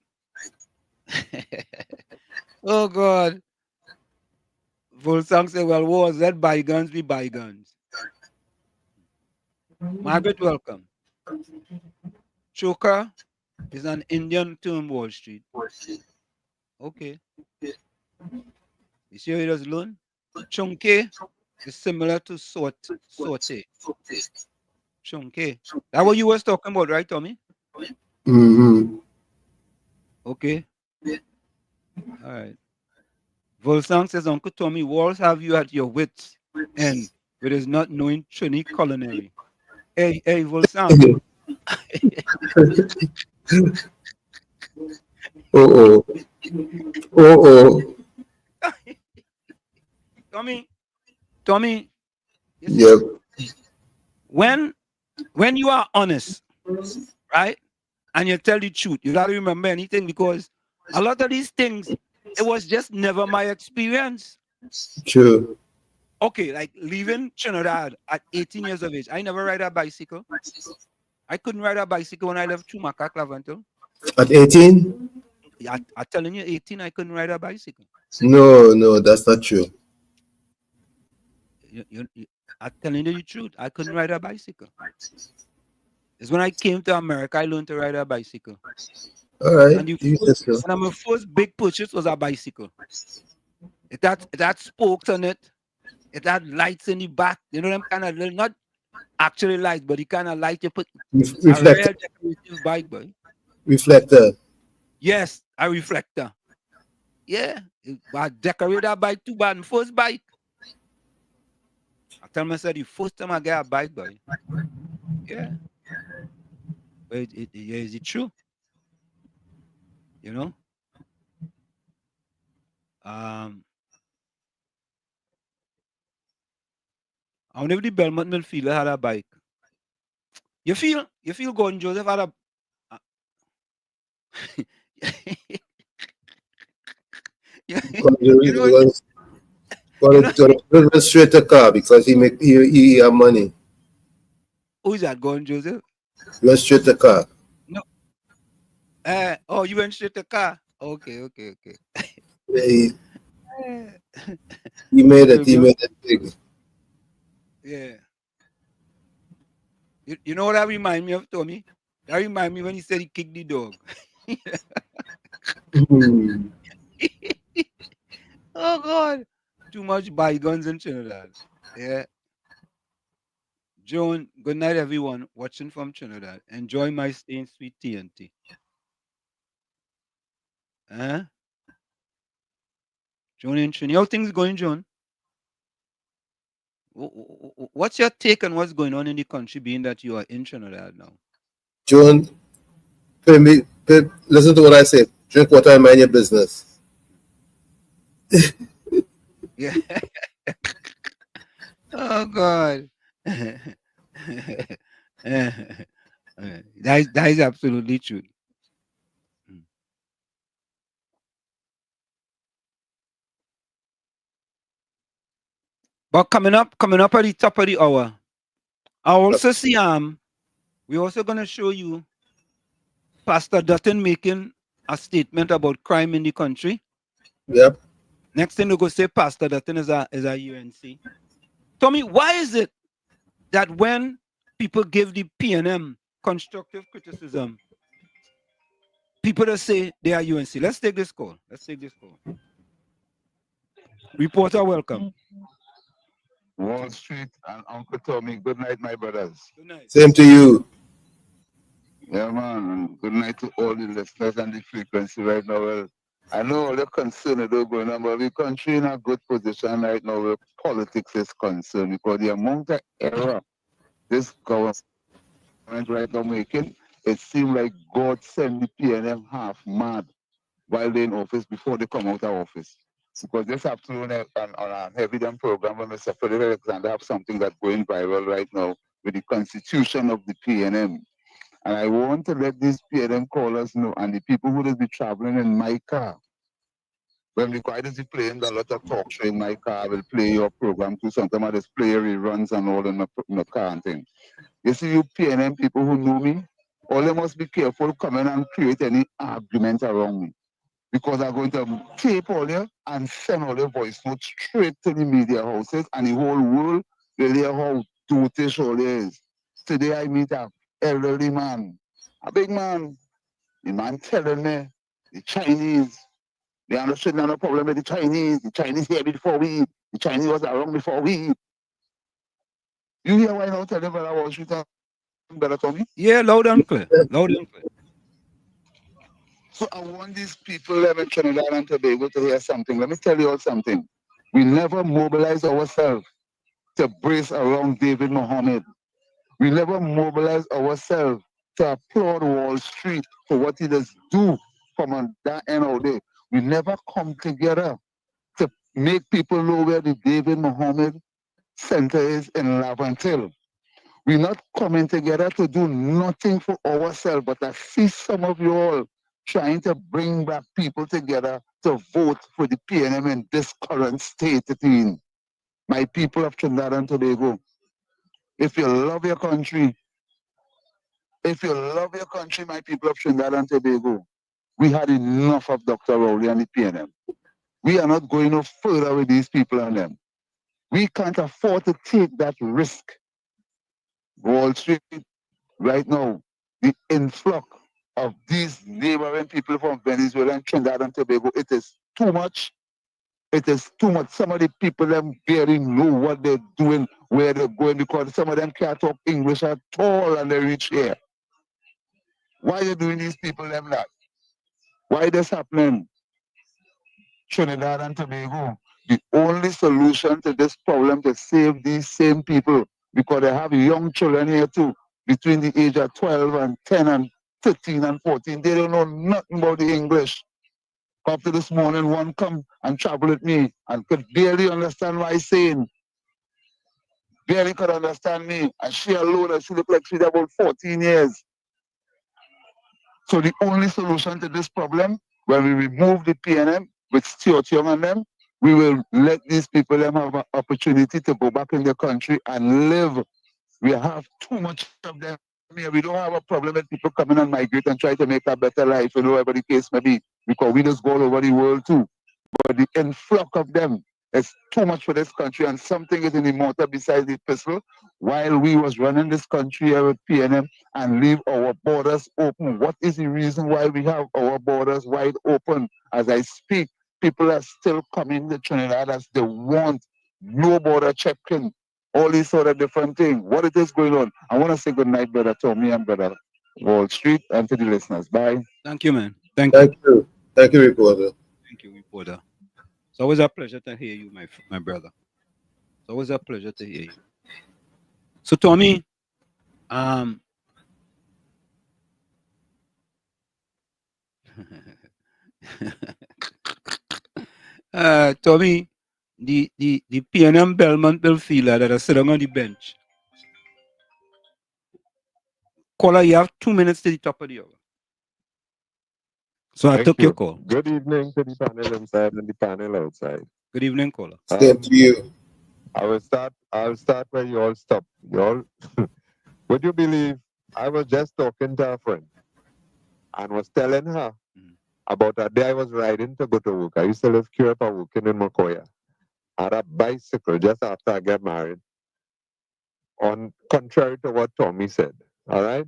B: Oh, God. Volsang say, well, wars, let bygones be bygones. Margaret, welcome. Choker is an Indian term, Wall Street. Okay. You see how he does learn? Chunke is similar to saute. Chunke. That what you was talking about, right, Tommy?
F: Mm-hmm.
B: Okay. All right. Volsang says, Uncle Tommy, walls have you at your wits and it is not knowing Trini culinary. Hey, Volsang.
F: Oh.
B: Tommy, you see,
F: Yep.
B: when you are honest, right, and you tell the truth, you gotta remember anything because a lot of these things, it was just never my experience.
F: True.
B: Okay, like leaving Trinidad at 18 years of age, I never ride a bicycle. I couldn't ride a bicycle when I left Chumaka, Clavantel.
F: At 18?
B: I'm telling you, 18, I couldn't ride a bicycle.
F: No, that's not true.
B: I'm telling you the truth. I couldn't ride a bicycle. It's when I came to America, I learned to ride a bicycle.
F: All right.
B: And my first big purchase was a bicycle. It had spokes on it. It had lights in the back. You know them kind of, not actually lights, but the kind of light you put.
F: Reflector.
B: A real decorative bike, boy.
F: Reflector.
B: Yes, a reflector. Yeah, I decorate that bike too bad. My first bike. I tell myself the first time I get a bike, boy. Yeah. But is it true? You know? I wonder if the Belmont Millfielder had a bike. You feel Gordon Joseph had a
F: Gordon straight to car because he have money.
B: Who is that, Gordon Joseph?
F: He went straight to car.
B: No. Oh, you went straight to car. Okay.
F: Yeah, he made it. He made it big.
B: Yeah. You know what that remind me of, Tommy? That remind me when he said he kicked the dog. Oh, God. Too much bygones in Trinidad. Yeah. Joan, good night, everyone watching from Trinidad. Enjoy my stay in sweet TNT. Joan and Trini, how things going, Joan? What's your take on what's going on in the country, being that you are in Trinidad now?
F: Joan, listen to what I say. Drink water and mind your business.
B: Yeah. Oh, God. That is absolutely true. But coming up at the top of the hour, I also see we're also gonna show you Pastor Dutton making a statement about crime in the country.
F: Yep.
B: Next thing we're gonna say Pastor Dutton is a UNC. Tommy, why is it that when people give the PNM constructive criticism, people just say they are UNC? Let's take this call. Reporter, welcome.
H: Wall Street and Uncle Tommy, good night, my brothers.
B: Good night.
F: Same to you.
H: Yeah, man, and good night to all the listeners and the frequency right now. Well, I know all the concern that are going on, but the country in a good position right now where politics is concerned because the amount of error this government right now making, it seems like God sent the PNM half mad while they're in office before they come out of office. Because this afternoon on a heavy damn program with Mr. Frederick Alexander have something that's going viral right now with the constitution of the PNM. And I want to let these PNM callers know and the people who will be traveling in my car. When we quite is playing a lot of talk show in my car, I will play your program too. Sometimes I just play reruns and all in my car and things. You see, you PNM people who know me, All they must be careful coming and create any argument around me. Because I'm going to tape all you and send all your voice notes straight to the media houses and the whole world will hear how dotish all is. Today I meet a elderly man, a big man. The man telling me the Chinese, they understood no problem with the Chinese. The Chinese here before we eat. The Chinese was around before we eat. You hear why I tell them when I was shooting better Tommy?
B: Yeah, loud and clear. Loud and clear.
H: So I want these people living in Trinidad and Tobago to hear something. Let me tell you all something. We never mobilize ourselves to brace around David Mohammed. We never mobilize ourselves to applaud Wall Street for what he does do from on that end of the day. We never come together to make people know where the David Mohammed Center is in Lavantil. We're not coming together to do nothing for ourselves, but I see some of you all trying to bring back people together to vote for the PNM in this current state it's in. My people of Trinidad and Tobago, if you love your country, my people of Trinidad and Tobago, we had enough of Dr. Rowley and the PNM. We are not going no further with these people and them. We can't afford to take that risk. Wall Street, right now, the influx of these neighboring people from Venezuela and Trinidad and Tobago, it is too much. It is too much. Some of the people them barely know what they're doing, where they're going, because some of them can't talk English at all and they reach here. Why are you doing these people them that? Why this happening? Trinidad and Tobago, the only solution to this problem to save these same people, because they have young children here too, between the age of 12 and 10 and 13 and 14. They don't know nothing about the English. After this morning, one come and travel with me and could barely understand what I'm saying. Barely could understand me. And she alone, she looked like she's about 14 years. So the only solution to this problem, when we remove the PNM with Stuart Young and them, we will let these people them have an opportunity to go back in the country and live. We have too much of them here. We don't have a problem with people coming and migrate and try to make a better life, whatever the case may be, because we just go all over the world too. But the influx of them is too much for this country, and something is in the motor besides the pistol. While we was running this country here with PNM and leave our borders open, what is the reason why we have our borders wide open? As I speak, people are still coming to Trinidad as they want, no border checking, all these sort of different things. What it is going on? I want to say good night, brother Tommy and brother Wall Street, and to the listeners. Bye.
B: Thank you, man. Thank you.
F: Thank you, reporter.
B: Thank you, reporter. It's always a pleasure to hear you, my brother. It's always a pleasure to hear you. So, Tommy, Tommy, the PNM Belmont bill feeler that are sitting on the bench. Caller, you have 2 minutes to the top of the hour. So I took your call.
I: Good evening to the panel inside and the panel outside.
B: Good evening, caller.
F: Same to you.
I: I'll start where you all stop. You all would you believe I was just talking to a friend and was telling her about a day I was riding to go to work. I used to live Curapa working in Macoya. I had a bicycle just after I got married. On contrary to what Tommy said. All right?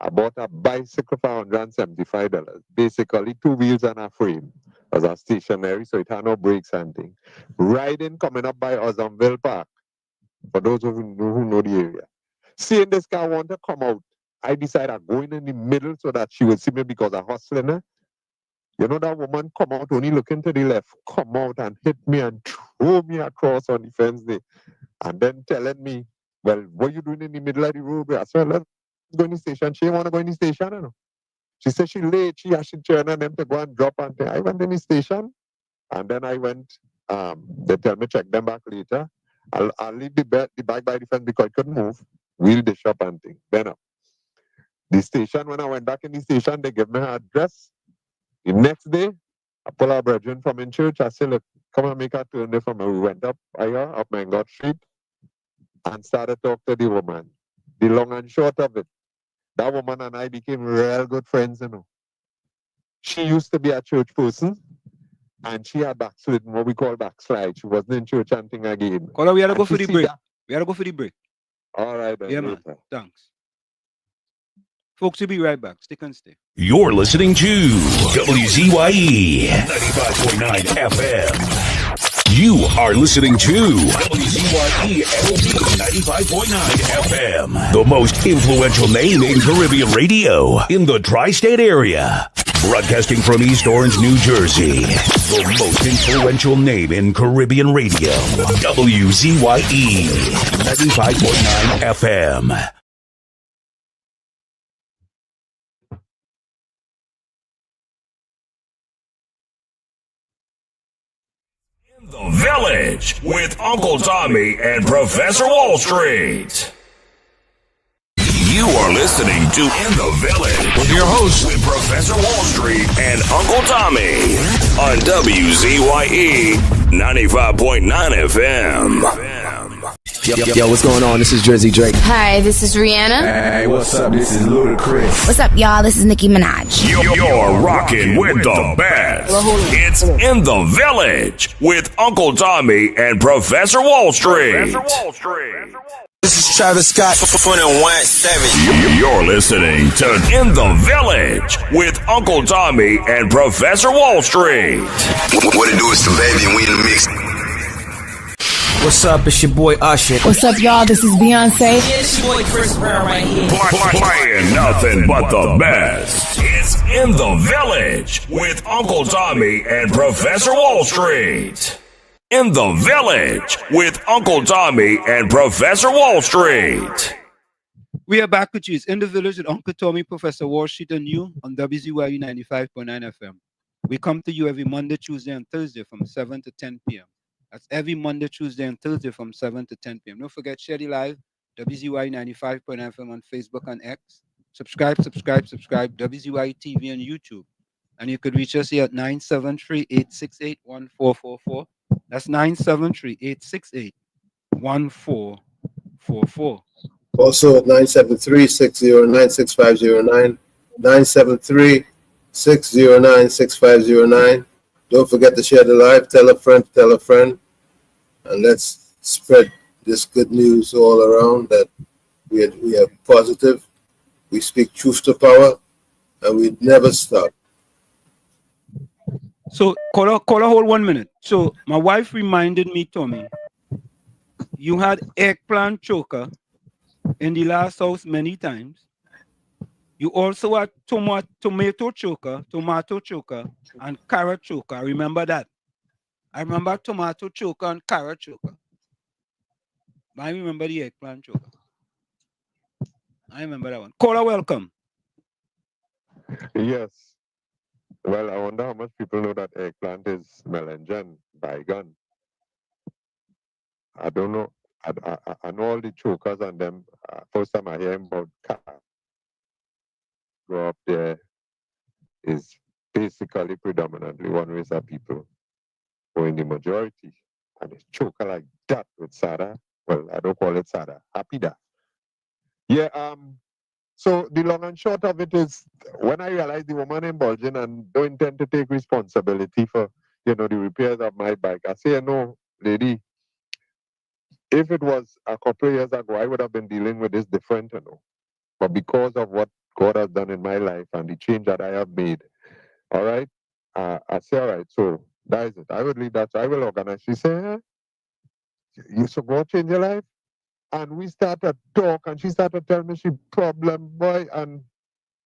I: I bought a bicycle for $175. Basically 2 wheels and a frame. It was a stationary, so it had no brakes and things. Riding coming up by Ozamville Park. For those who know the area. Seeing this car want to come out, I decided I'm going in the middle so that she would see me because I'm hustling her. You know that woman come out only looking to the left, come out and hit me and throw me across on the fence there. And then telling me, well, what are you doing in the middle of the road? I said, let's go in the station. She didn't want to go in the station, you know. She said she late, she turned on them to go and drop and I went in the station. And then I went, they tell me check them back later. I'll leave the bag by the fence because I couldn't move. Wheel the shop and thing. Then the station, when I went back in the station, they gave me her address. The next day, I pull our brethren from in church. I said, look, come and make a turn there from me. We went up Mangot Street and started to talk to the woman. The long and short of it, That woman and I became real good friends, you know. She used to be a church person, and she had backslidden, what we call backslide. She wasn't in church and thing again.
B: Caller, we gotta go for the break. We gotta go for the break.
I: All right, then.
B: Yeah, man. Thanks. Folks, we'll be right back. Stick and stay.
A: You're listening to WZYE 95.9 FM. You are listening to WZYE 95.9 FM, the most influential name in Caribbean radio in the tri-state area. Broadcasting from East Orange, New Jersey, the most influential name in Caribbean radio. WZYE 95.9 FM. The Village with Uncle Tommy and Professor Wall Street. You are listening to In the Village with your host, with Professor Wall Street and Uncle Tommy on WZYE 95.9 FM.
J: Yo, what's going on? This is Drizzy Drake.
K: Hi, this is Rihanna.
L: Hey, what's up? This is Ludacris.
K: What's up, y'all? This is Nicki Minaj.
A: You're rocking with the best. It's In the Village with Uncle Tommy and Professor Wall Street.
J: This is Travis Scott for 21-7.
A: You're listening to In the Village with Uncle Tommy and Professor Wall Street.
M: What it do is the baby and we in the mix.
J: What's up? It's your boy Usher.
K: What's up, y'all? This is Beyonce.
N: Yeah, it's your boy Chris Brown right here.
A: Playing nothing but the best. It's In the Village with Uncle Tommy and Professor Wall Street. In the Village with Uncle Tommy and Professor Wall Street.
B: We are back with you. It's In the Village with Uncle Tommy, Professor Wall Street, and you on WZYE 95.9 FM. We come to you every Monday, Tuesday, and Thursday from 7 to 10 p.m. That's every Monday, Tuesday, and Thursday from 7 to 10 p.m. Don't forget, share the live, WZYE 95.9 FM on Facebook and X. Subscribe, WZYE TV on YouTube. And you could reach us here at 973-868-1444. That's 973-868-1444.
F: Also at 973-609-6509, 973-609-6509. Don't forget to share the live, tell a friend, and let's spread this good news all around that we are positive, we speak truth to power, and we never stop.
B: So, caller, hold 1 minute. So, my wife reminded me, Tommy, you had eggplant choker in the last house many times. You also had tomato choker, and carrot choker. I remember that. I remember tomato choker and carrot choker. I remember the eggplant choker. I remember that one. Caller, welcome.
I: Yes. Well, I wonder how much people know that eggplant is melanjan, bygone. I don't know. I know all the chokers and them. First time I hear about carrot. Grow up there is basically predominantly one race of people who in the majority. And it's choker like that with sada. Well, I don't call it sada. Happy that. Yeah, so the long and short of it is when I realized the woman indulging and don't intend to take responsibility for, the repairs of my bike, I say, no, lady, if it was a couple of years ago, I would have been dealing with this different, But because of what God has done in my life and the change that I have made, all right, I say, all right, so that is it. I would leave that. So I will organize. She said, you should go change your life? And we started to talk, and she started to tell me she problem, boy, and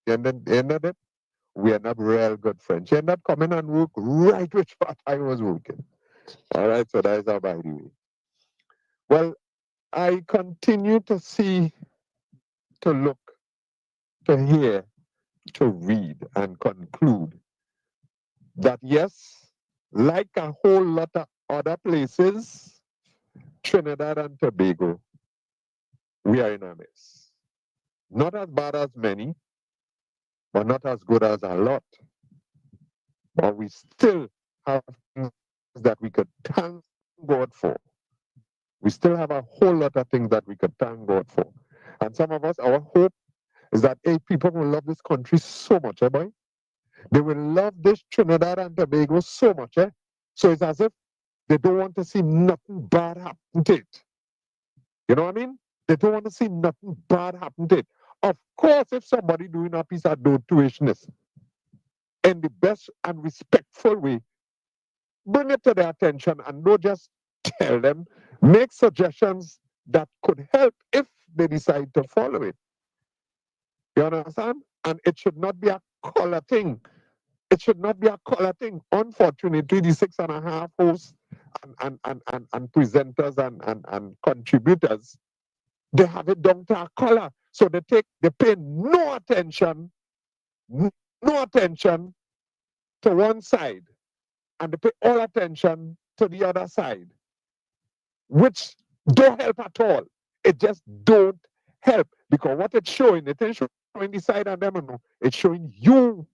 I: then the end of it, we ended up real good friends. She ended up coming and work right which part I was working. All right, so that is how by the way. Well, I continue to see, to look, to hear, to read, and conclude that yes, like a whole lot of other places, Trinidad and Tobago, we are in a mess. Not as bad as many, but not as good as a lot. But we still have things that we could thank God for. We still have a whole lot of things that we could thank God for. And some of us, our hope is is that people will love this country so much, boy. They will love this Trinidad and Tobago so much, So it's as if they don't want to see nothing bad happen to it. You know what I mean? They don't want to see nothing bad happen to it. Of course, if somebody doing a piece of tuitionist in the best and respectful way, bring it to their attention and don't just tell them, make suggestions that could help if they decide to follow it. You understand? And it should not be a color thing. It should not be a color thing. Unfortunately, the 6.5 hosts and presenters and contributors, they have it down to a color. So they pay no attention to one side, and they pay all attention to the other side, which don't help at all. It just don't help, because what it's showing, it ain't showing the side of them, no. It's showing you.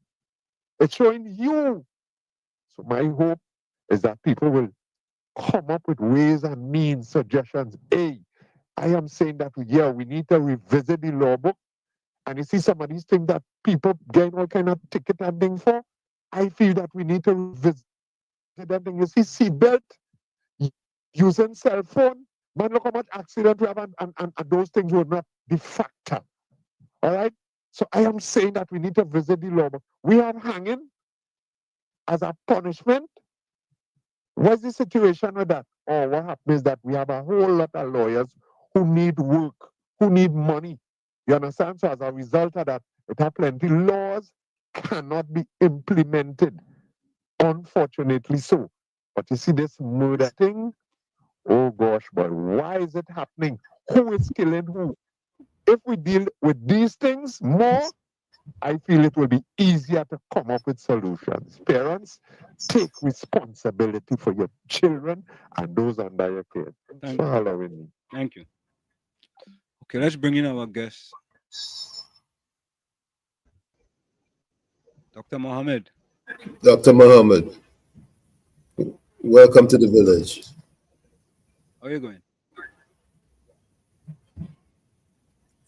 I: It's showing you. So my hope is that people will come up with ways and means, suggestions. Hey, I am saying that, yeah, we need to revisit the law book. And you see some of these things that people gain all kind of ticket and thing for. I feel that we need to revisit that thing. You see, seatbelt, using cell phone, man, look how much accident we have, and those things were not the factor. All right? So I am saying that we need to visit the law book. We have hanging as a punishment. What's the situation with that? Oh, what happens is that we have a whole lot of lawyers who need work, who need money. You understand? So as a result of that, it have plenty laws cannot be implemented. Unfortunately so. But you see this murder thing? Oh gosh, but why is it happening? Who is killing who? If we deal with these things more, I feel it will be easier to come up with solutions. Parents, take responsibility for your children and those under your care. Thanks for allowing me.
B: Thank you. Okay, let's bring in our guest, Dr. Mohammed.
F: Dr. Mohammed, welcome to the village.
B: How are you going?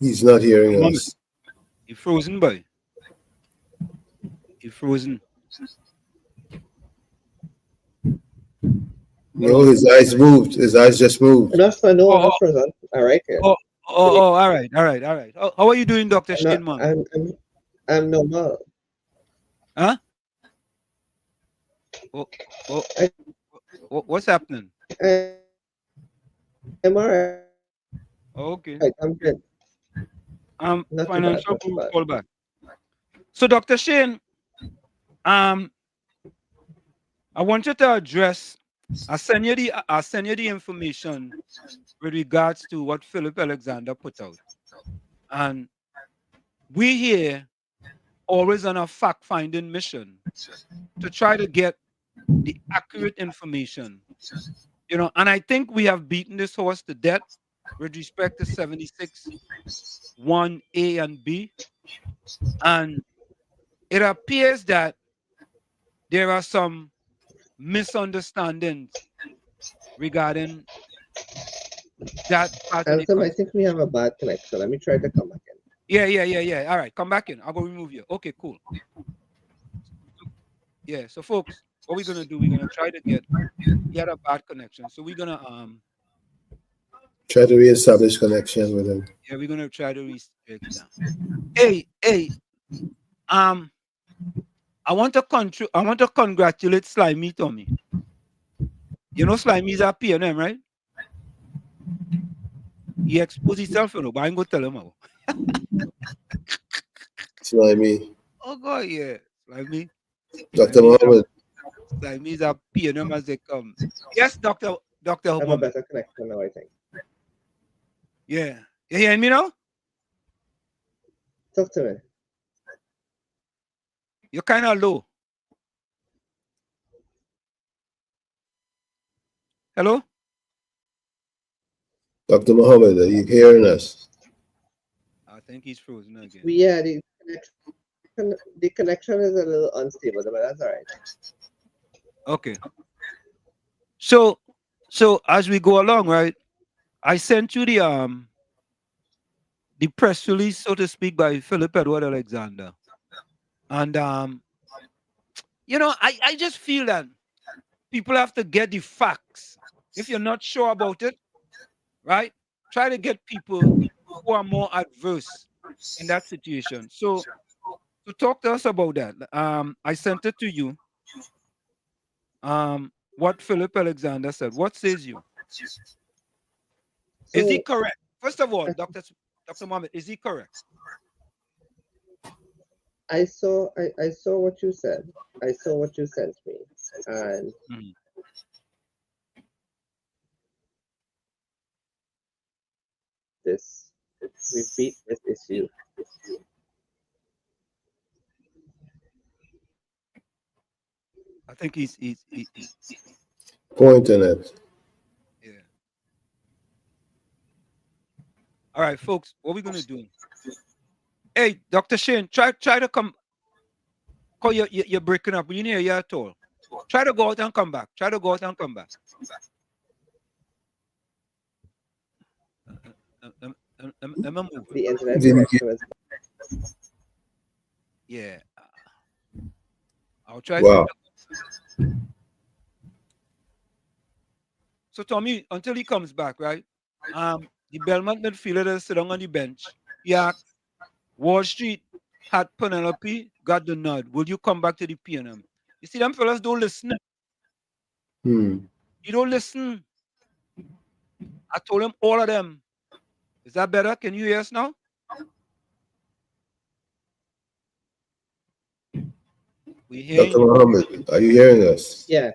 F: He's not hearing us.
B: You frozen, boy? You frozen?
F: No, his eyes moved. His eyes just moved.
O: Enough, no, I'm not frozen. All right, here.
B: All right. How are you doing, Dr. Shane, man?
O: I'm normal.
B: Huh? What's happening?
O: I'm all right.
B: Okay.
O: I'm good.
B: Financial call back. So, Dr. Shane, I want you to address. I'll send you the information with regards to what Philip Alexander put out, and we here always on a fact-finding mission to try to get the accurate information, and I think we have beaten this horse to death with respect to 76 1A and B, and it appears that there are some misunderstandings regarding that part of the
O: I think we have a bad connection. Let me try to come back in.
B: Yeah. All right, come back in. I'll go remove you. Okay, cool. Yeah, so folks, what we're gonna do, we're gonna try to get a bad connection. So we're gonna
F: try to reestablish connection with him.
B: Yeah, we're gonna try to break it down. Hey, I want to congratulate Slimy Tommy. You know Slimy's a PNM, right? He exposed himself, but I'm gonna tell him how.
F: Slimy.
B: Oh God, yeah. Slimy.
F: Dr. Mohammed.
B: Slimy's a PNM as they come. Yes, Dr.
O: I have
B: Mohammed.
O: a better connection now, I think.
B: Yeah. You hearing me now?
O: Talk to me.
B: You're kind of low. Hello?
F: Dr. Mohammed, are you hearing us?
B: I think he's frozen again.
O: Yeah, the connection is a little unstable, but that's all right.
B: Okay. So as we go along, right? I sent you the the press release, so to speak, by Philip Edward Alexander. And I just feel that people have to get the facts. If you're not sure about it, right? Try to get people who are more adverse in that situation. So talk to us about that. I sent it to you. What Philip Alexander said. What says you? Is he correct? First of all, Dr. Mohammed, is he correct?
O: I saw what you said. I saw what you sent me, and we beat this issue.
B: I think he's
F: pointing it.
B: Yeah. All right, folks, what we're gonna do? Hey, Dr. Shane, try to come. Call you're breaking up. You hear you at all? Try to go out and come back. Try to go out and come back.
O: The internet connection is.
B: Yeah. I'll try.
F: Wow.
B: So Tommy, until he comes back, right? The Belmont midfielder that sit on the bench. Yeah. Wall Street had Penelope, got the nod. Will you come back to the PNM? You see, them fellas don't listen. You don't listen. I told them, all of them. Is that better? Can you hear us now? We hear
F: Dr. Mohammed, are you hearing us?
O: Yeah.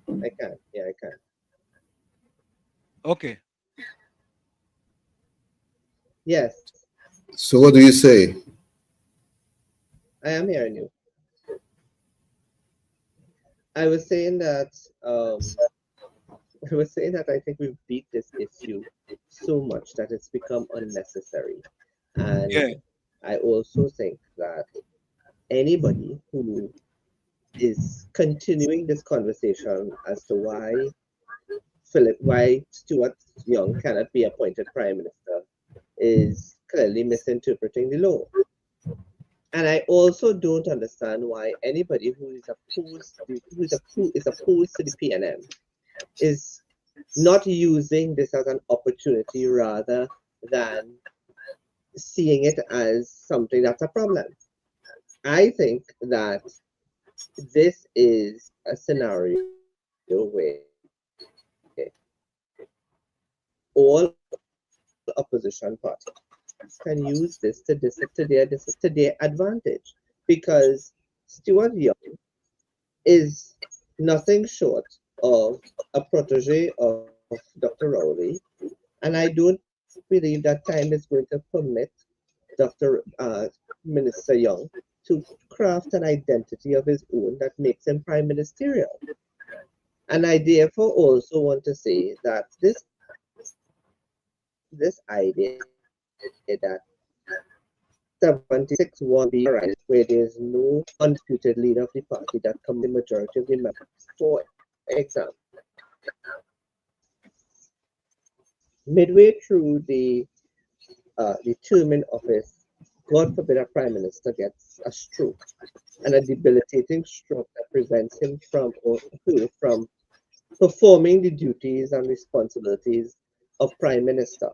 O: I can. Yeah, I can.
B: Okay.
O: Yes.
F: So what do you say?
O: I am hearing you. I was saying that I think we've beat this issue so much that it's become unnecessary. And I also think that anybody who is continuing this conversation as to why Stuart Young cannot be appointed Prime Minister is clearly misinterpreting the law. And I also don't understand why anybody who is opposed to the PNM is not using this as an opportunity rather than seeing it as something that's a problem. I think that this is a scenario where all opposition parties can use this to their advantage, because Stuart Young is nothing short of a protege of Dr. Rowley, and I don't believe that time is going to permit Minister Young to craft an identity of his own that makes him prime ministerial. And I therefore also want to say that this idea that 76 won't be right, where there's no undisputed leader of the party that comes the majority of the members. For example, midway through the term in office, God forbid a prime minister gets a stroke, and a debilitating stroke that prevents him from performing the duties and responsibilities of prime minister.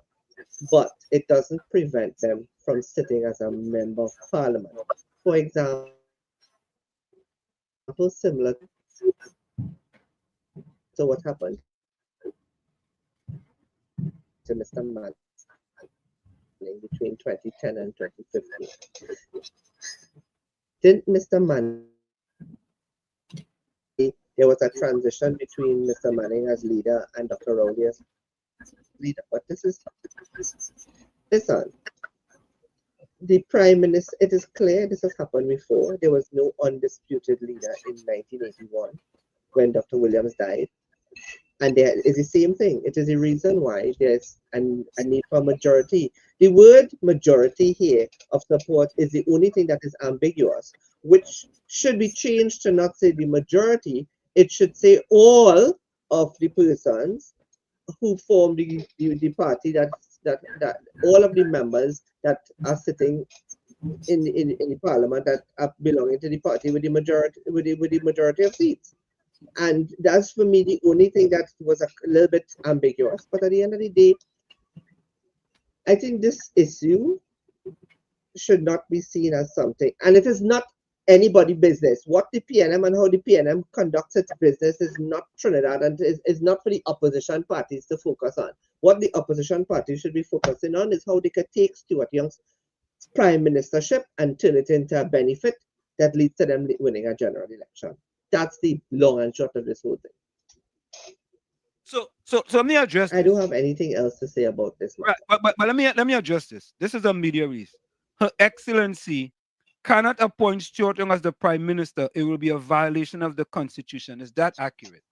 O: But it doesn't prevent them from sitting as a member of parliament. For example, similar to what happened to Mr. Manning between 2010 and 2015. Didn't Mr. Manning, there was a transition between Mr. Manning as leader and Dr. Rowley as leader, but listen, the prime minister, it is clear this has happened before. There was no undisputed leader in 1981 when Dr. Williams died, and there is the same thing. It is the reason why there's a need for a majority. The word majority here of support is the only thing that is ambiguous, which should be changed to not say the majority. It should say all of the persons who form the party that all of the members that are sitting in the parliament that are belonging to the party with the majority of seats. And that's for me the only thing that was a little bit ambiguous. But at the end of the day, I think this issue should not be seen as something, and it is not anybody's business. What the PNM and how the PNM conducts its business is not Trinidad, and is not for the opposition parties to focus on. What the opposition parties should be focusing on is how they could take Stuart Young's prime ministership and turn it into a benefit that leads to them winning a general election. That's the long and short of this whole thing.
B: So let me address.
O: I don't have anything else to say about this.
B: Right, but let me address this. This is a media release. Her Excellency cannot appoint Stuart Young as the Prime Minister. It will be a violation of the Constitution. Is that accurate?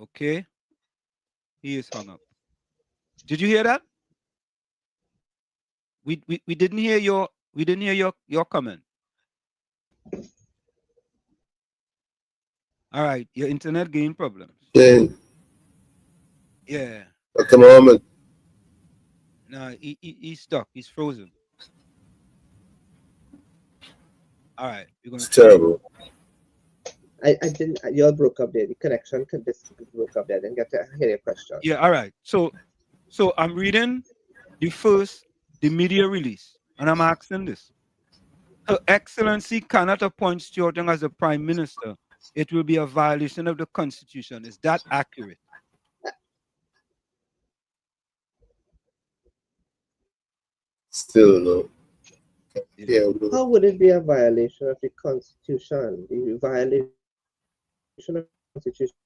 B: Okay. He is hung up. Did you hear that? We didn't hear your comment. All right, your internet gain problems. Yeah.
F: Dr. Mohammed.
B: No, he's stuck. He's frozen. All right, you're gonna.
F: It's terrible.
O: I didn't. You all broke up there. The connection broke up there. I didn't get to hear your question.
B: Yeah. All right. So I'm reading the media release, and I'm asking this: Her Excellency cannot appoint Stuart Young as the Prime Minister. It will be a violation of the Constitution. Is that accurate?
F: Still no. Yeah.
O: How would it be a violation of the Constitution? The violation of the Constitution.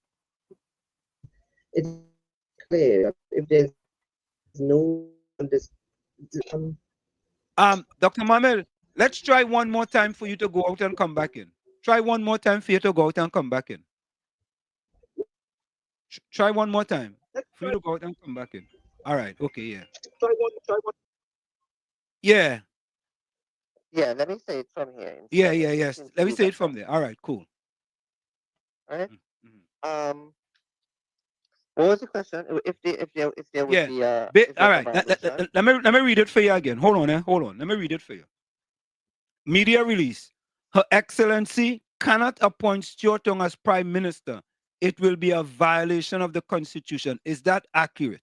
O: It's clear if there's no
B: Dr. Mamel, let's try one more time for you to go out and come back in. Try one more time for you to go out and come back in. Try one more time for you to go out and come back in. All right. Okay. Yeah.
G: Try one.
B: Yeah.
G: Yeah. Let me say it from here.
B: Yes. Let me say it from there. All right. Cool.
G: All right. What was the question? If there would be
B: all right. Let me read it for you again. Hold on. Let me read it for you. Media release. Her Excellency cannot appoint Stuart Young as Prime Minister. It will be a violation of the Constitution. Is that accurate?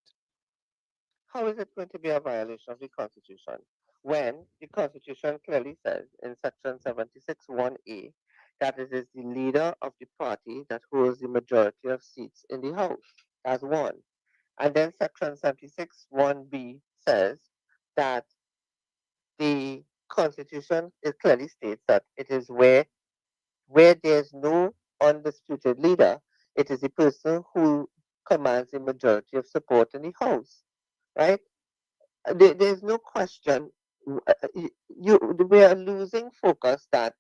G: How is it going to be a violation of the Constitution when the Constitution clearly says in Section 76(1)(a) that it is the leader of the party that holds the majority of seats in the House? That's one. And then Section 76(1)(b) says that the Constitution, it clearly states that it is where there's no undisputed leader, it is the person who commands the majority of support in the House, right? There's no question. We are losing focus that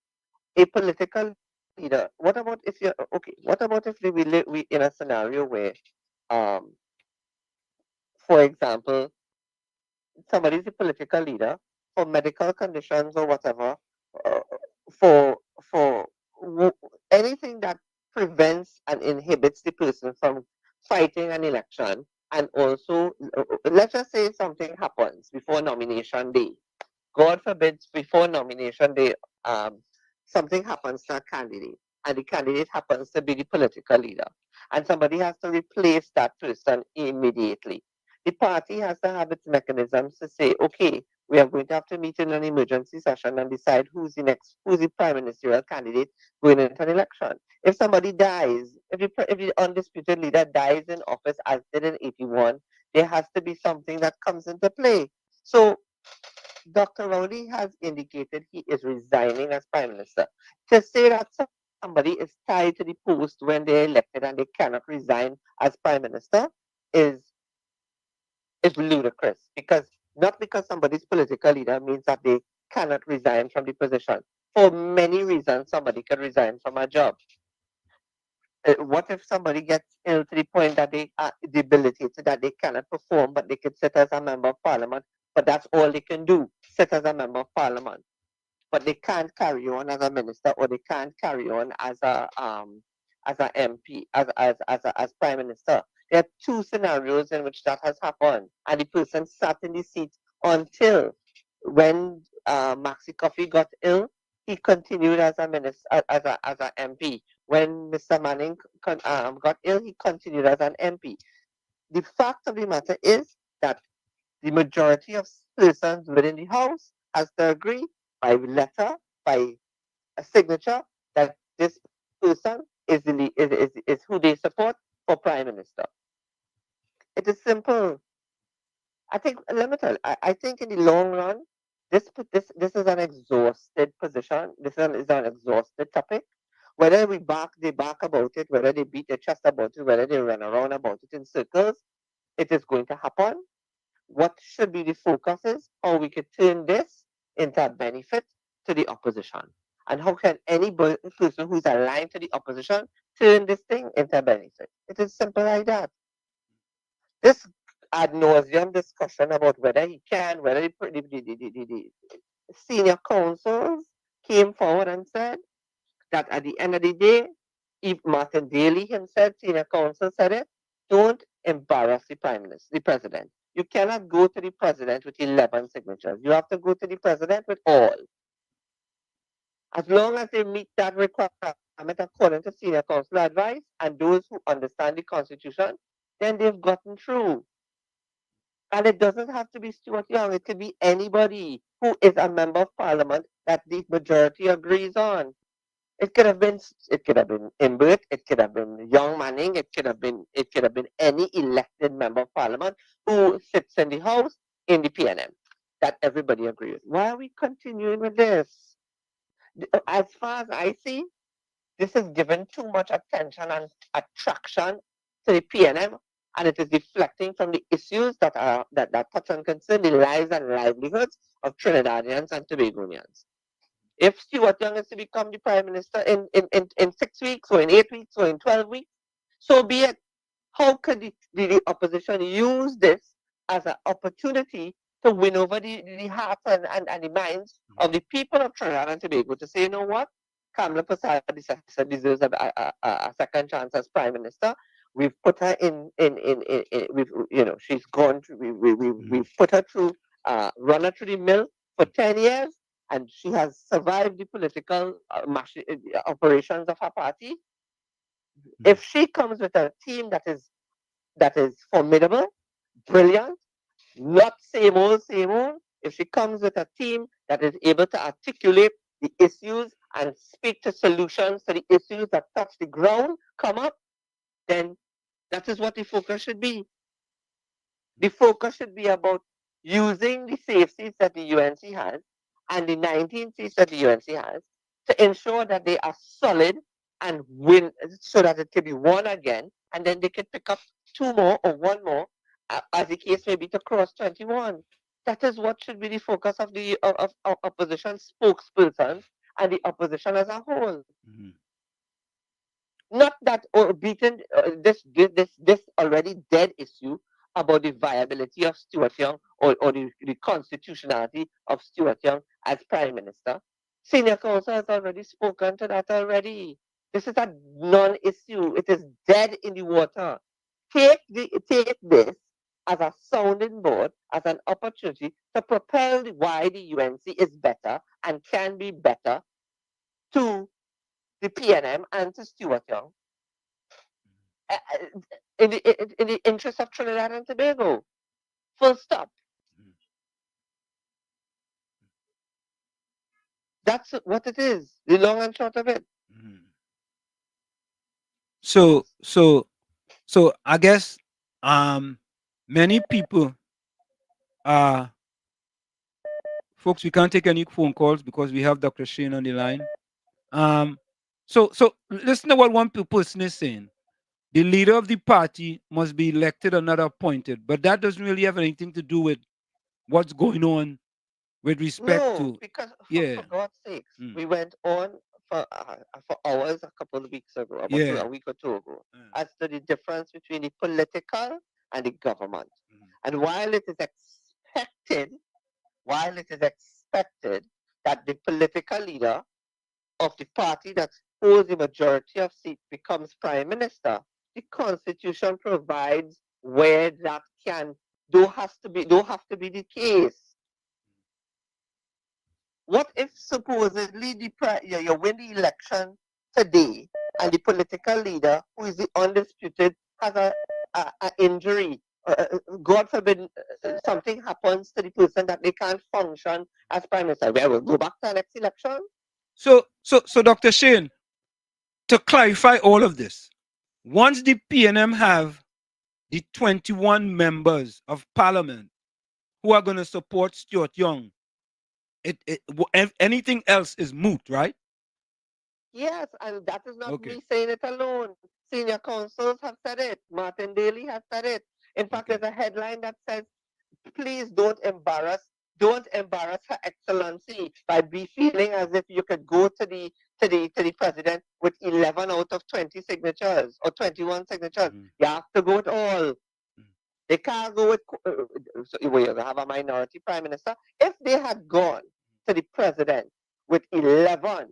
G: a political leader. What about if you're okay? What about if we in a scenario where, for example, somebody is a political leader for medical conditions or whatever, for anything that prevents and inhibits the person from fighting an election, and also let's just say something happens before nomination day. God forbid, before nomination day, something happens to a candidate, and the candidate happens to be the political leader, and somebody has to replace that person immediately. The party has to have its mechanisms to say, okay, we are going to have to meet in an emergency session and decide who's the prime ministerial candidate going into an election. If somebody dies, if the undisputed leader dies in office as did in 81, there has to be something that comes into play. So Dr. Rowley has indicated he is resigning as prime minister. To say that somebody is tied to the post when they're elected and they cannot resign as prime minister is ludicrous, not because somebody's political leader means that they cannot resign from the position. For many reasons, somebody can resign from a job. What if somebody gets ill to the point that they are debilitated, that they cannot perform, but they could sit as a member of parliament, but that's all they can do, sit as a member of parliament?
P: but they can't carry on as a minister, or they can't carry on as a MP, as prime minister. There are two scenarios in which that has happened, and the person sat in the seat until when Maxi Coffee got ill. He continued as a minister, as a MP. When Mr. Manning got ill, he continued as an MP. The fact of the matter is that the majority of persons within the House has to agree by letter, by a signature, that this person is who they support for Prime Minister. It is simple. I think, let me tell you, I think in the long run, this is an exhausted position. This is an exhausted topic. Whether they bark about it, whether they beat their chest about it, whether they run around about it in circles, it is going to happen. What should be the focus is how we could turn this into a benefit to the opposition. And how can any person who's aligned to the opposition turn this thing into a benefit? It is simple like that. This ad nauseum discussion about whether he can, whether the senior councils came forward and said that at the end of the day, if Martin Daly himself, senior counsel, said it, don't embarrass the Prime Minister, the President. You cannot go to the President with 11 signatures. You have to go to the President with all. As long as they meet that requirement according to senior counsel advice and those who understand the Constitution, then they've gotten through. And it doesn't have to be Stuart Young. It could be anybody who is a member of Parliament that the majority agrees on. It could have been Imbert, it could have been Young Manning, it could have been any elected member of Parliament who sits in the House in the PNM that everybody agrees. Why are we continuing with this? As far as I see, this is given too much attention and attraction to the PNM, and it is deflecting from the issues that touch and concern the lives and livelihoods of Trinidadians and Tobagonians. If Stuart Young is to become the Prime Minister in 6 weeks, or in 8 weeks, or in 12 weeks, so be it. How could the opposition use this as an opportunity to win over the hearts and the minds of the people of Trinidad and Tobago to say, you know what, Kamala Prasad deserves a second chance as Prime Minister. We've put her she's gone through, we've put her through, run her through the mill for 10 years, and she has survived the political operations of her party. If she comes with a team that is formidable, brilliant, not same old, if she comes with a team that is able to articulate the issues and speak to solutions to the issues that touch the ground, come up, then that is what the focus should be. The focus should be about using the safe seats that the UNC has and the 19 seats that the UNC has to ensure that they are solid and win, so that it can be won again, and then they can pick up 2 more or 1 more, as the case may be, to cross 21. That is what should be the focus of the opposition spokespersons and the opposition as a whole. Not that beaten this already dead issue about the viability of Stuart Young or the constitutionality of Stuart Young as Prime Minister. Senior Counsel has already spoken to that already. This is a non-issue. It is dead in the water. Take this as a sounding board, as an opportunity to propel why the UNC is better and can be better to the PNM and to Stuart Young. In the interest of Trinidad and Tobago. Full stop. That's what it is, the long and short of it.
B: So I guess many people folks, we can't take any phone calls because we have Dr. Shane on the line. So listen to what one person is saying. The leader of the party must be elected or not appointed, but that doesn't really have anything to do with what's going on with respect to.
P: Because for God's sakes, we went on for hours a couple of weeks ago, about a week or 2 ago, as to the difference between the political and the government. And while it is expected that the political leader of the party that holds the majority of seats becomes prime minister, the constitution provides where that don't have to be the case. What if supposedly you win the election today and the political leader who is the undisputed has a injury? God forbid something happens to the person that they can't function as prime minister. We will go back to the next election.
B: So Dr. Shane, to clarify all of this, once the PNM have the 21 members of parliament who are going to support Stuart Young, anything else is moot, right?
P: Yes, and that is not me saying it alone. Senior counsels have said it. Martin Daly has said it. In fact, there's a headline that says, please don't embarrass Her Excellency by feeling as if you could go to the president with 11 out of 20 signatures or 21 signatures. You have to go with all. They can't go with we have a minority prime minister. If they had gone to the president with 11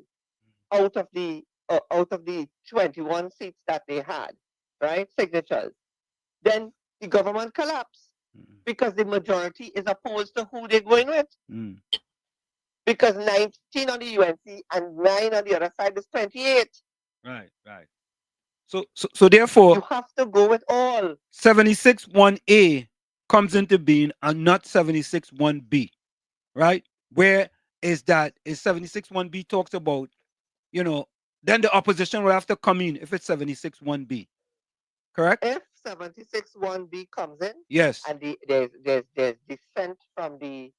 P: out of the 21 seats that they had, right, signatures, then the government collapsed because the majority is opposed to who they're going with. Because 19 on the UNC and 9 on the other side is 28.
B: Right. So therefore,
P: you have to go with all.
B: 76(1)(a) comes into being and not 76(1)(b), right? Where is that? Is 76(1)(b) talks about, then the opposition will have to come in if it's 76(1)(b). Correct?
P: If 76(1)(b) comes in,
B: yes,
P: and there's dissent from the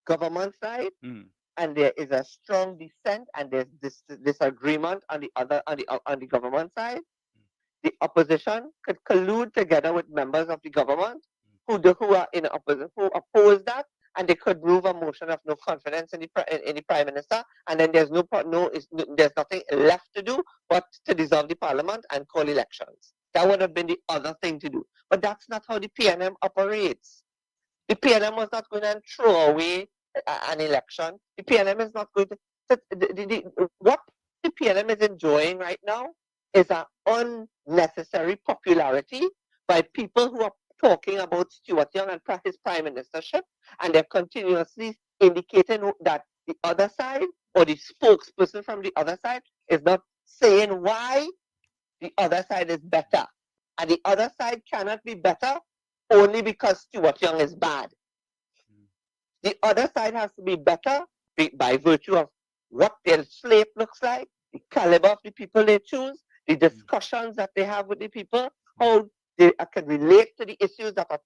P: government side, and there is a strong dissent, and there's disagreement on the government side, the opposition could collude together with members of the government who are in opposition, who oppose that, and they could move a motion of no confidence in the prime minister, and then there's there's nothing left to do but to dissolve the parliament and call elections. That would have been the other thing to do, but that's not how the PNM operates. The PNM was not going to throw away an election. The PNM is not going to. What the PNM is enjoying right now is an unnecessary popularity by people who are talking about Stuart Young and his prime ministership, and they're continuously indicating that the other side or the spokesperson from the other side is not saying why the other side is better. And the other side cannot be better only because Stuart Young is bad. The other side has to be better by virtue of what their slate looks like, the caliber of the people they choose, the discussions that they have with the people, how they can relate to the issues that are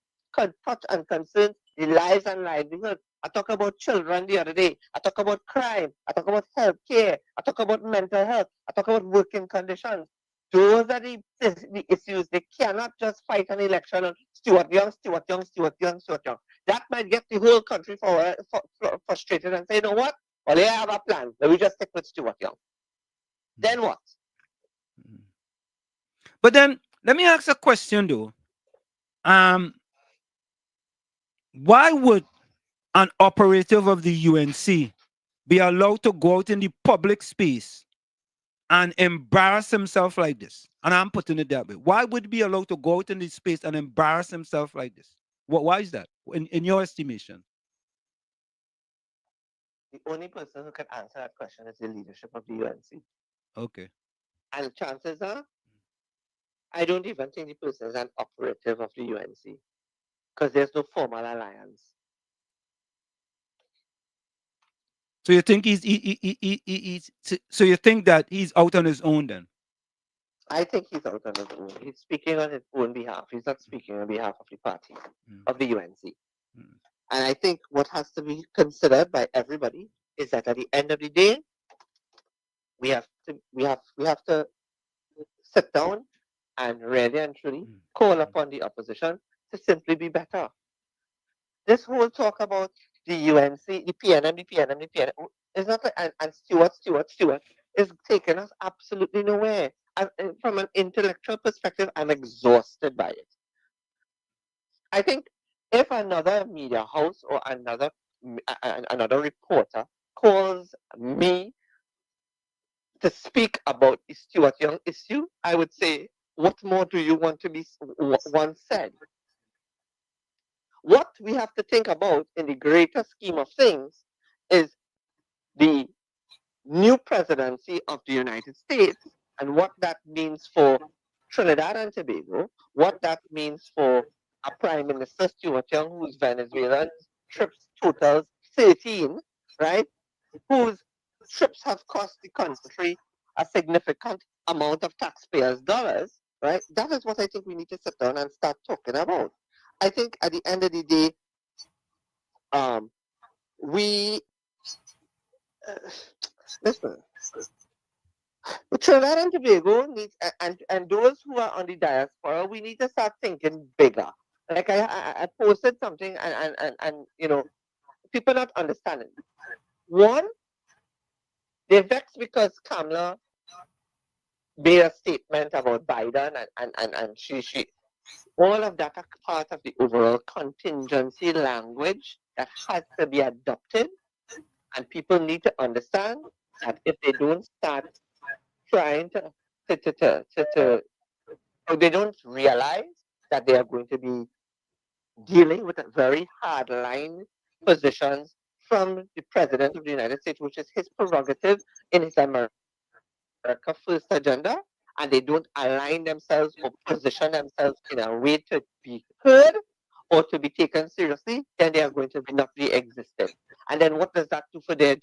P: touch and concern the lives and livelihood. I talk about children the other day. I talk about crime. I talk about health care. I talk about mental health. I talk about working conditions. Those are the issues. They cannot just fight an election on Stuart Young. That might get the whole country frustrated and say, you know what? Well, they have a plan. Let me just stick with Stuart Young. Then what?
B: But then, let me ask a question though. Why would an operative of the UNC be allowed to go out in the public space and embarrass himself like this? And I'm putting it that way. Why would he be allowed to go out in this space and embarrass himself like this? Why is that, in your estimation?
P: The only person who can answer that question is the leadership of the UNC.
B: Okay.
P: And chances are, I don't even think the person is an operative of the UNC because there's no formal alliance.
B: So you think so you think that he's out on his own then?
P: I think he's out on his own. He's speaking on his own behalf. He's not speaking on behalf of the party, of the UNC. And I think what has to be considered by everybody is that at the end of the day, we have to sit down and really and truly call upon the opposition to simply be better. This whole talk about the UNC, the PNM is not and Stuart is taking us absolutely nowhere. And from an intellectual perspective, I'm exhausted by it. I think if another media house or another another reporter calls me to speak about the Stuart Young issue, I would say, what more do you want to be once said? What we have to think about in the greater scheme of things is the new presidency of the United States and what that means for Trinidad and Tobago, what that means for a Prime Minister, Stuart Young, who's Venezuelan, trips totals 13, right? Whose trips have cost the country a significant amount of taxpayers' dollars, right? That is what I think we need to sit down and start talking about. I think at the end of the day, we listen. Trinidad and Tobago needs, and those who are on the diaspora, we need to start thinking bigger. Like I posted something, and you know, people not understanding. One, they're vexed because Kamala made a statement about Biden, and she all of that are part of the overall contingency language that has to be adopted, and people need to understand that if they don't start trying to or they don't realize that they are going to be dealing with a very hard line positions from the President of the United States, which is his prerogative in his America First agenda, and they don't align themselves or position themselves in a way to be heard or to be taken seriously, then they are going to be not be existent. And then what does that do for their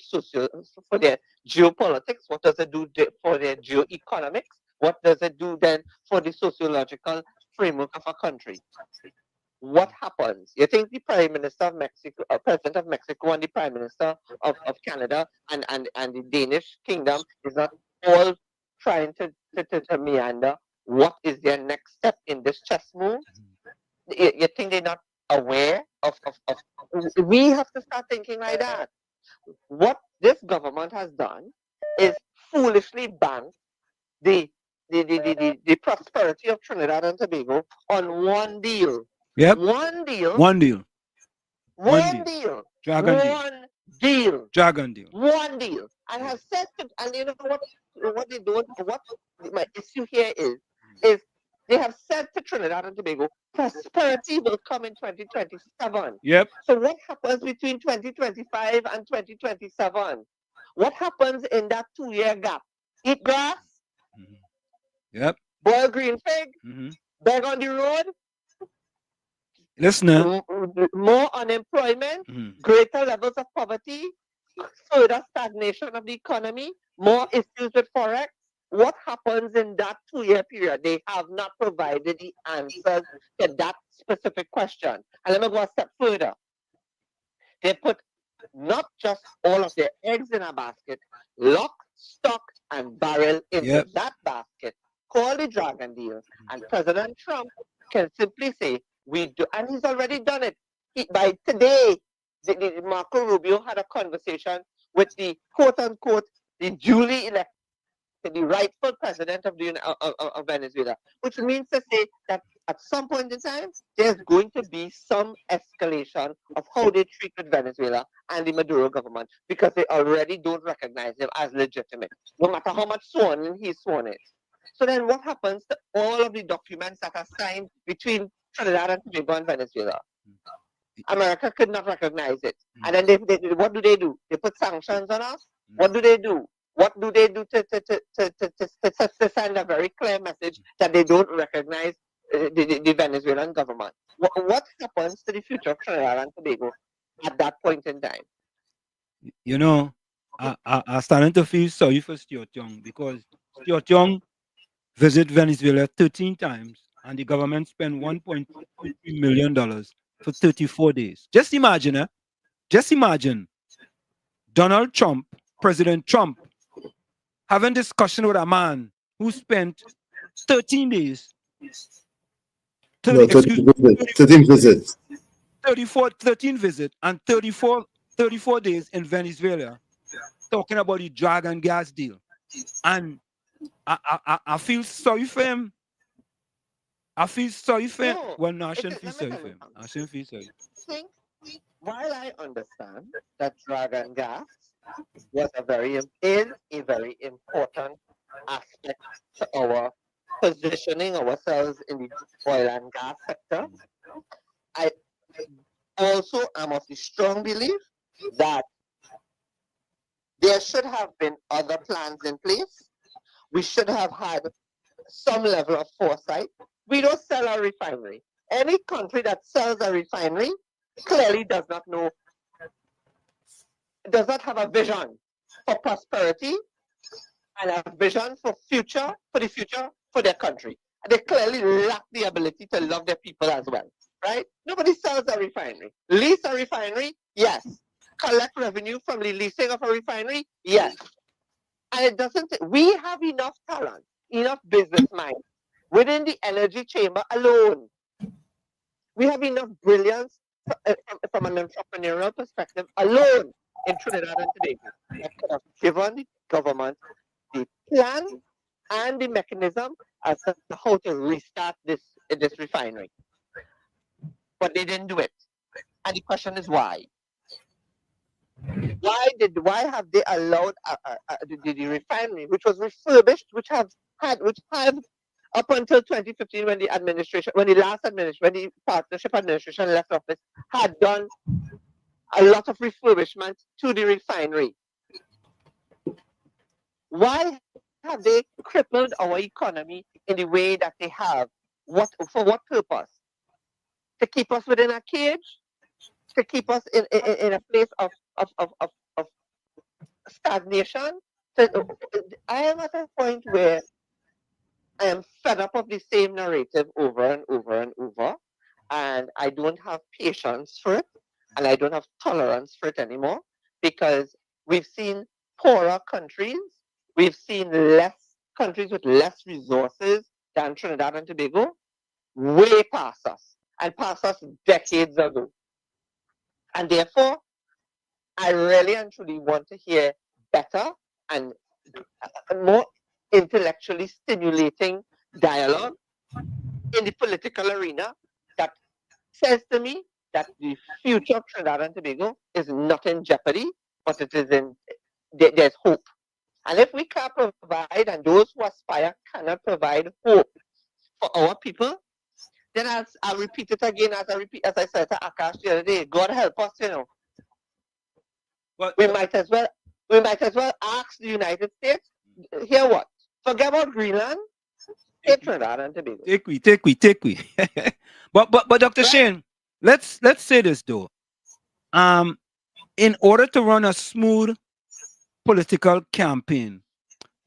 P: for their geopolitics? What does it do for their geoeconomics? What does it do then for the sociological framework of a country? What happens? You think the Prime Minister of Mexico, President of Mexico, and the Prime Minister of Canada and the Danish Kingdom is not all trying to meander what is their next step in this chess move? You think they're not aware of we have to start thinking like that. What this government has done is foolishly bank the prosperity of Trinidad and Tobago on one deal.
B: Yep.
P: One deal.
B: One deal.
P: One deal.
B: Dragon deal.
P: One deal.
B: Dragon deal.
P: One deal. And have said to, and you know what they don't, what my issue here is they have said to Trinidad and Tobago, prosperity will come in 2027.
B: Yep.
P: So what happens between 2025 and 2027? What happens in that 2-year gap? Eat grass?
B: Yep.
P: Boil green fig? Beg on the road?
B: Listen,
P: more unemployment, greater levels of poverty, further stagnation of the economy, more issues with forex. What happens in that 2-year period? They have not provided the answers to that specific question. And let me go a step further. They put not just all of their eggs in a basket, lock, stock, and barrel into that basket, call the Dragon deal. And President Trump can simply say, we do, and he's already done it. By today, Marco Rubio had a conversation with the quote-unquote, the duly elected, the rightful president of Venezuela, which means to say that at some point in time, there's going to be some escalation of how they treated Venezuela and the Maduro government because they already don't recognize him as legitimate, no matter how much sworn in he's sworn in. So then what happens to all of the documents that are signed between Trinidad and Tobago and Venezuela? America could not recognize it. And then they what do? They put sanctions on us? What do they do? What do they do to send a very clear message that they don't recognize the Venezuelan government? What happens to the future of Trinidad and Tobago at that point in time?
B: You know, I'm starting to feel sorry for Stuart Young because Stuart Young visited Venezuela 13 times and the government spent $1.3 million for 34 days. Just imagine, Just imagine Donald Trump, President Trump, having discussion with a man who spent 13 days.
F: 13 visits.
B: 13 visits and 34 days in Venezuela talking about the Dragon gas deal. And I feel sorry for him. I feel sorry for him. Well, no, I shouldn't feel sorry for him. I shouldn't feel sorry.
P: while I understand that dragon gas is a very important aspect to our positioning ourselves in the oil and gas sector, I also am of the strong belief that there should have been other plans in place. We should have had some level of foresight. We don't sell a refinery. Any country that sells a refinery clearly does not have a vision for prosperity and a vision for the future for their country. And they clearly lack the ability to love their people as well, right? Nobody sells a refinery. Lease a refinery? Yes. Collect revenue from the leasing of a refinery? Yes. And it doesn't, we have enough talent, enough business mind within the energy chamber alone. We have enough brilliance from an entrepreneurial perspective alone in Trinidad and Tobago that could have given the government the plan and the mechanism as to how to restart this refinery. But they didn't do it. And the question is why? Why have they allowed the refinery, which was refurbished, which have up until 2015 when the partnership administration left office, had done a lot of refurbishment to the refinery. Why have they crippled our economy in the way that they have? For what purpose? To keep us within a cage? To keep us in a place of stagnation? I am at a point where I am fed up of the same narrative over and over and over, and I don't have patience for it, and I don't have tolerance for it anymore, because we've seen poorer countries, we've seen less countries with less resources than Trinidad and Tobago way past us, and past us decades ago. And therefore, I really and truly want to hear better and more intellectually stimulating dialogue in the political arena that says to me that the future of Trinidad and Tobago is not in jeopardy, but it is there's hope. And if we can't provide, and those who aspire cannot provide hope for our people, then I'll repeat it again as I said to Akash the other day. God help us, we might as well ask the United States, hear what? Forget about Greenland, take Trinidad and Tobago.
B: Take we. But Dr. Shane, let's say this though. In order to run a smooth political campaign,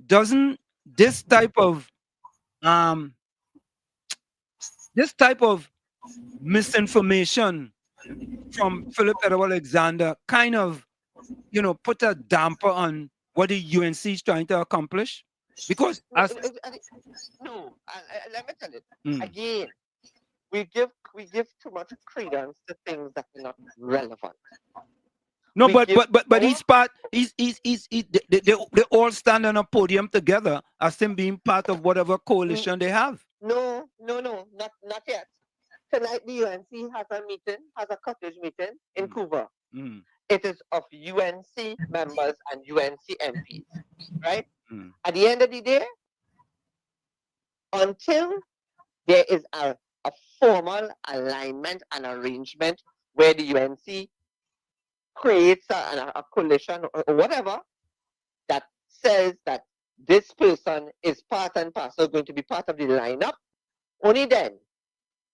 B: doesn't this type of misinformation from Philip Edward Alexander kind of put a damper on what the UNC is trying to accomplish? Because
P: let me tell you again, we give too much credence to things that are not relevant.
B: No, but he's part. They all stand on a podium together as him being part of whatever coalition they have.
P: No, not yet. Tonight the UNC has a cottage meeting in Couva. It is of UNC members and UNC MPs, right? At the end of the day, until there is a formal alignment and arrangement where the UNC creates a coalition or whatever that says that this person is part and parcel going to be part of the lineup, only then.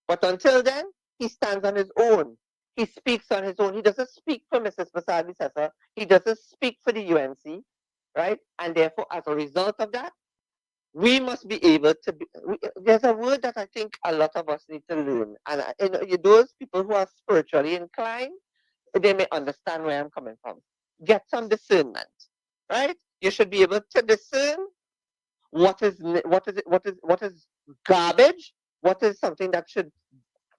P: But until then, he stands on his own. He speaks on his own. He doesn't speak for Mrs. Prasad Visesa. He doesn't speak for the UNC, right? And therefore, as a result of that, we must be able to be. There's a word that I think a lot of us need to learn. And those people who are spiritually inclined, they may understand where I'm coming from. Get some discernment, right? You should be able to discern what is garbage, what is something that should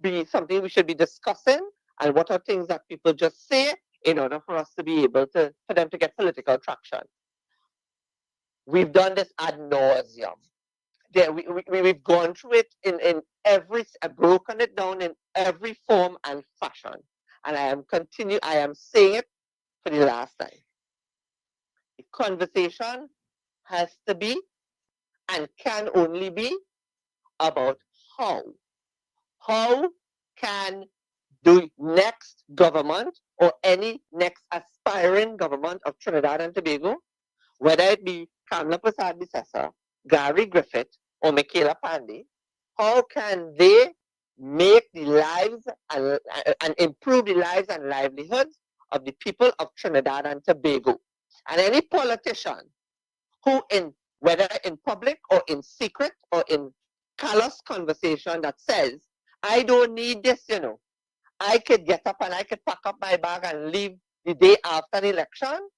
P: be something we should be discussing, and what are things that people just say in order for us to be able to, for them to get political traction. We've done this ad nauseum. We've gone through it in every, broken it down in every form and fashion. and I am saying it for the last time. The conversation has to be and can only be about how. How can the next government or any next aspiring government of Trinidad and Tobago, whether it be Kamla Prasad Bisesa, Gary Griffith, or Michaela Pandey, how can they make the lives and improve the lives and livelihoods of the people of Trinidad and Tobago? And any politician who, whether in public or in secret or in callous conversation, that says, I don't need this, I could get up and I could pack up my bag and leave the day after the election,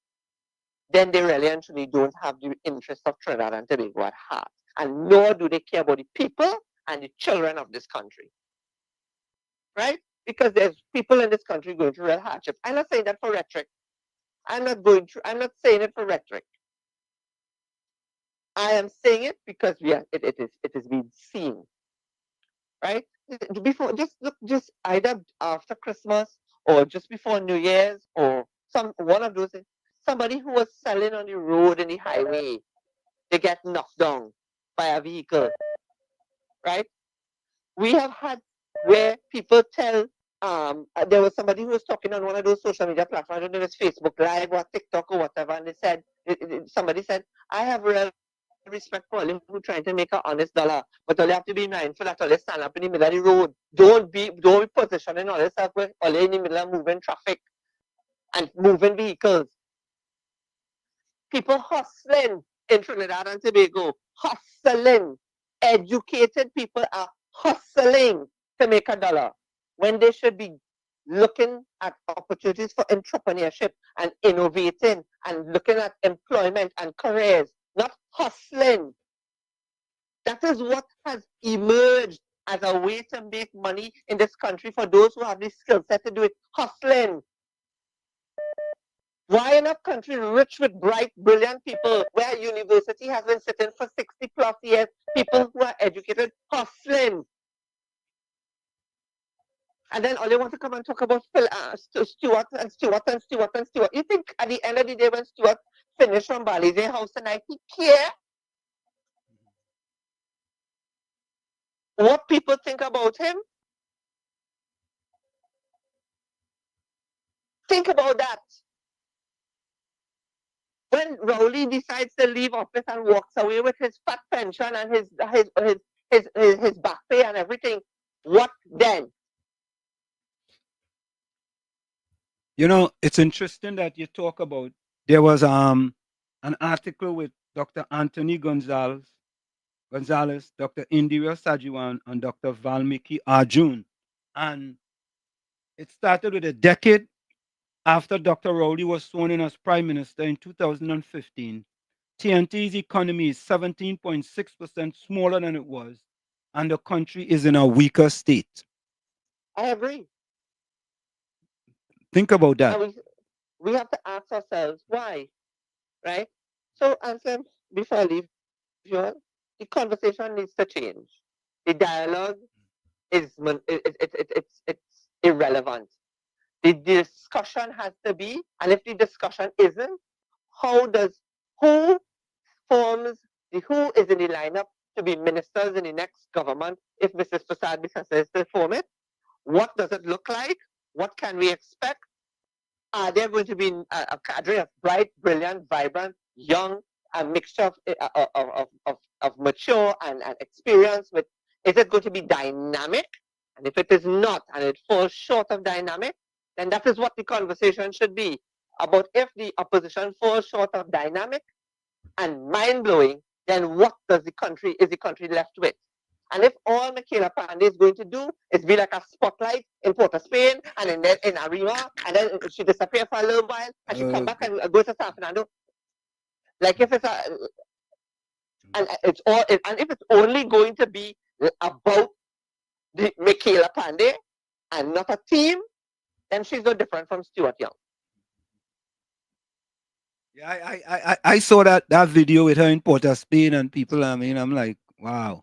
P: then they really and truly don't have the interest of Trinidad and Tobago at heart. And nor do they care about the people and the children of this country. Right? Because there's people in this country going through real hardships. I'm not saying that for rhetoric. I'm not saying it for rhetoric. I am saying it because it is being seen. Right? Before, just either after Christmas or just before New Year's or one of those things, somebody who was selling on the road in the highway, they get knocked down by a vehicle. Right? We have had where people tell, there was somebody who was talking on one of those social media platforms, I don't know if it's Facebook Live or TikTok or whatever, and they said, somebody said, I have real respect for all who trying to make an honest dollar, but all you have to be mindful that all you stand up in the middle of the road. Don't be positioning all yourself with all in the middle of moving traffic and moving vehicles. People hustling in Trinidad and Tobago, hustling. Educated people are hustling to make a dollar when they should be looking at opportunities for entrepreneurship and innovating and looking at employment and careers, not hustling. That is what has emerged as a way to make money in this country for those who have the skill set to do it, hustling. Why in a country rich with bright, brilliant people, where university has been sitting for 60 plus years, people who are educated, hustling? And then all they want to come and talk about Stuart and Stuart and Stuart and Stuart. You think at the end of the day when Stuart finished from Bali's house tonight, he care what people think about him? Think about that. When Rowley decides to leave office and walks away with his fat pension and his back pay and everything, what then?
B: It's interesting that you talk about, there was an article with Dr. Anthony Gonzalez, Dr. Indira Sajiwan, and Dr. Valmiki Arjun. And it started with a decade after Dr. Rowley was sworn in as Prime Minister in 2015. TNT's economy is 17.6% smaller than it was, and the country is in a weaker state.
P: I agree.
B: Think about that.
P: And we have to ask ourselves why, right? So, Anselm, before I leave, the conversation needs to change. The dialogue is it's irrelevant. The discussion has to be, and if the discussion isn't, who is in the lineup to be ministers in the next government if Mrs. Prasad Bisasa is to form it? What does it look like? What can we expect? Are there going to be a cadre of bright, brilliant, vibrant, young, a mixture of mature and experience? Is it going to be dynamic? And if it is not, and it falls short of dynamic, then that is what the conversation should be about. If the opposition falls short of dynamic and mind-blowing, then what is the country left with? And if all Michaela Pandey is going to do is be like a spotlight in Port of Spain and in Arima, and then she disappear for a little while, and she come back and go to San Fernando, like if it's and if it's only going to be about the Michaela Pandey and not a team, then she's no different from Stuart Young.
B: Yeah, I saw that video with her in Port of Spain, and people, I'm like, wow.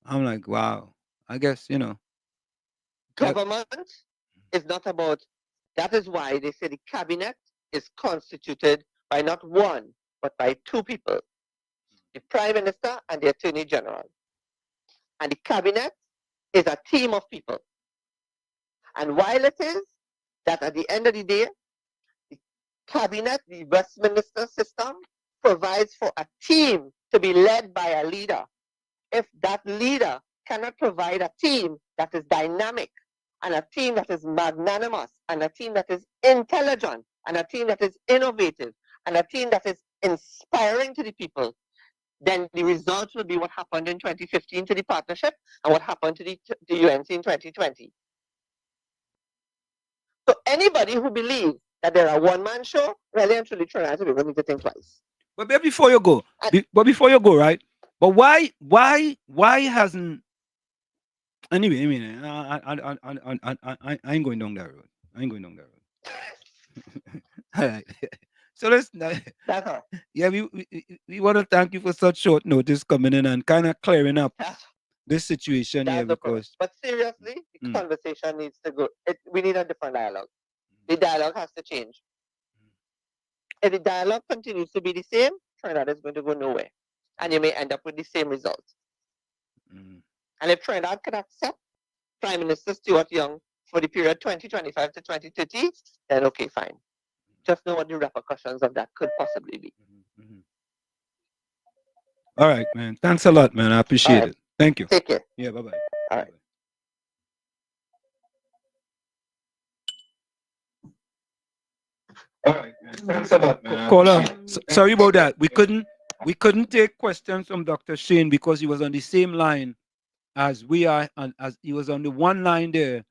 B: I guess,
P: Government is not about That is why they say the cabinet is constituted by not one, but by two people, the Prime Minister and the Attorney General. And the cabinet is a team of people. And while it is that at the end of the day, the cabinet, the Westminster system, provides for a team to be led by a leader. If that leader cannot provide a team that is dynamic, and a team that is magnanimous, and a team that is intelligent, and a team that is innovative, and a team that is inspiring to the people, then the result will be what happened in 2015 to the partnership and what happened to the UNC in 2020. So anybody who believes that they're a one-man show, really and truly trying to be willing to think twice.
B: But before you go, right? But why hasn't? Anyway, I mean, I ain't going down that road. All right. So let's.
P: That's all.
B: Yeah, we want to thank you for such short notice coming in and kind of clearing up this situation here because.
P: But seriously, the conversation needs to go. We need a different dialogue. The dialogue has to change. If the dialogue continues to be the same, Trinidad is going to go nowhere, and you may end up with the same result. And if Trinidad can accept Prime Minister Stuart Young for the period 2025 to 2030, then okay, fine. Just know what the repercussions of that could possibly be.
B: All right, man. Thanks a lot, man. I appreciate it. Thank you.
P: Take care.
B: Yeah, bye-bye.
P: All right.
B: All right, man. Thanks a lot, man. Caller, sorry about that. We couldn't take questions from Dr. Shane because he was on the same line as we are, and as he was on the one line there.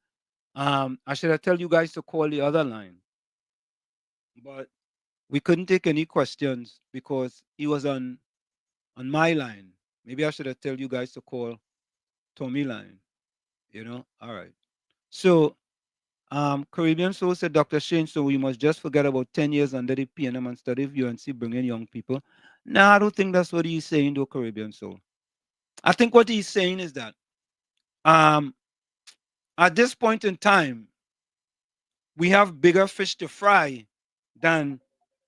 B: I should have tell you guys to call the other line, but we couldn't take any questions because he was on my line. Maybe I should have tell you guys to call Tommy line. All right. So, Caribbean Soul said, Dr. Shane, so we must just forget about 10 years under the PNM and study UNC bringing young people. No, I don't think that's what he's saying, though, Caribbean Soul. I think what he's saying is that at this point in time, we have bigger fish to fry than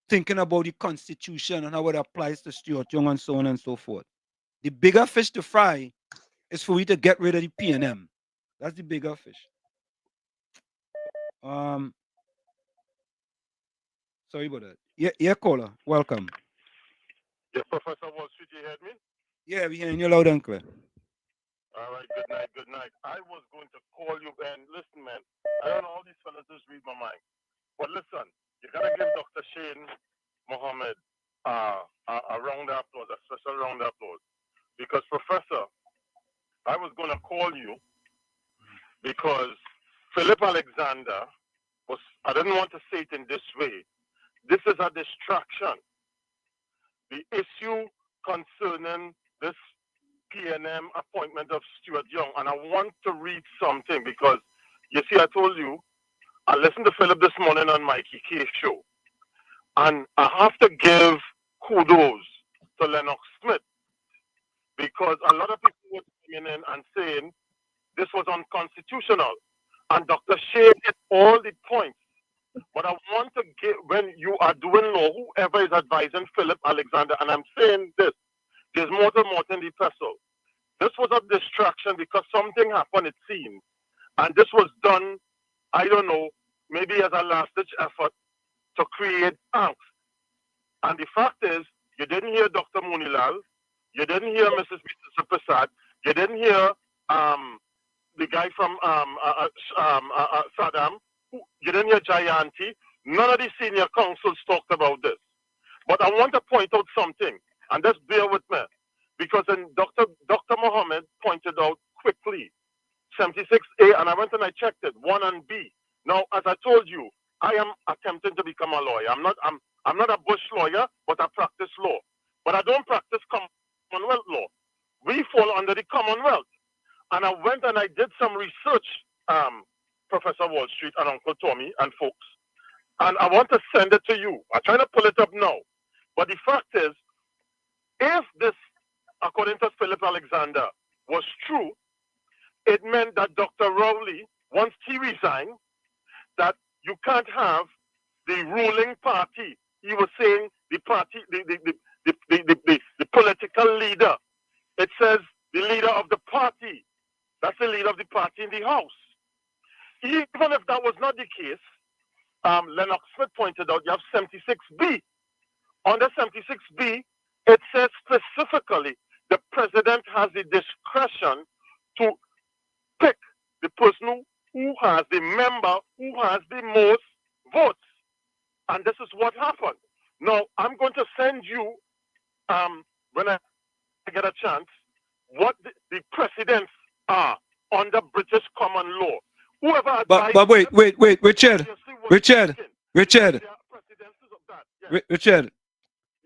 B: thinking about the Constitution and how it applies to Stuart Young and so on and so forth. The bigger fish to fry is for we to get rid of the PNM. That's the bigger fish. Sorry about that. Yeah, caller. Welcome.
Q: Yeah, Professor Wall Street, you heard me?
B: Yeah, we hearing you loud and clear.
Q: All right, good night. I was going to call you, and listen, man, I don't know, all these fellas just read my mind. But listen, you got to give Dr. Shane Mohammed a round of applause, a special round of applause. Because, Professor, I was going to call you because Philip Alexander was, I didn't want to say it in this way. This is a distraction. The issue concerning this PNM appointment of Stuart Young, and I want to read something because, you see, I told you, I listened to Philip this morning on Mikey K show, and I have to give kudos to Lennox Smith because a lot of people were coming in and saying this was unconstitutional, and Dr. Shane hit all the points. But I want to give, when you are doing law, whoever is advising Philip Alexander, and I'm saying this, there's more in the pestle. This was a distraction because something happened, it seems. And this was done, I don't know, maybe as a last-ditch effort to create angst. And the fact is, you didn't hear Dr. Munilal, you didn't hear Mrs. Prasad, you didn't hear the guy from Saddam, you didn't hear Jayanti. None of the senior counsels talked about this. But I want to point out something, and just bear with me, because then Dr. Mohammed pointed out quickly 76A, and I went and I checked it, 1 and B. Now, as I told you, I am attempting to become a lawyer. I'm not a bush lawyer, but I practice law. But I don't practice Commonwealth law. We fall under the Commonwealth. And I went and I did some research, Professor Wall Street and Uncle Tommy and folks. And I want to send it to you. I'm trying to pull it up now. But the fact is, if this, according to Philip Alexander, was true, it meant that Dr. Rowley, once he resigned, that you can't have the ruling party. He was saying the party, the political leader. It says the leader of the party. That's the leader of the party in the House. Even if that was not the case, Lennox Smith pointed out you have 76B. Under 76B, it says specifically the president has the discretion to pick the person who has the member who has the most votes. And this is what happened. Now, I'm going to send you, when I get a chance, what the precedents are under British common law. Whoever
B: but wait, Richard.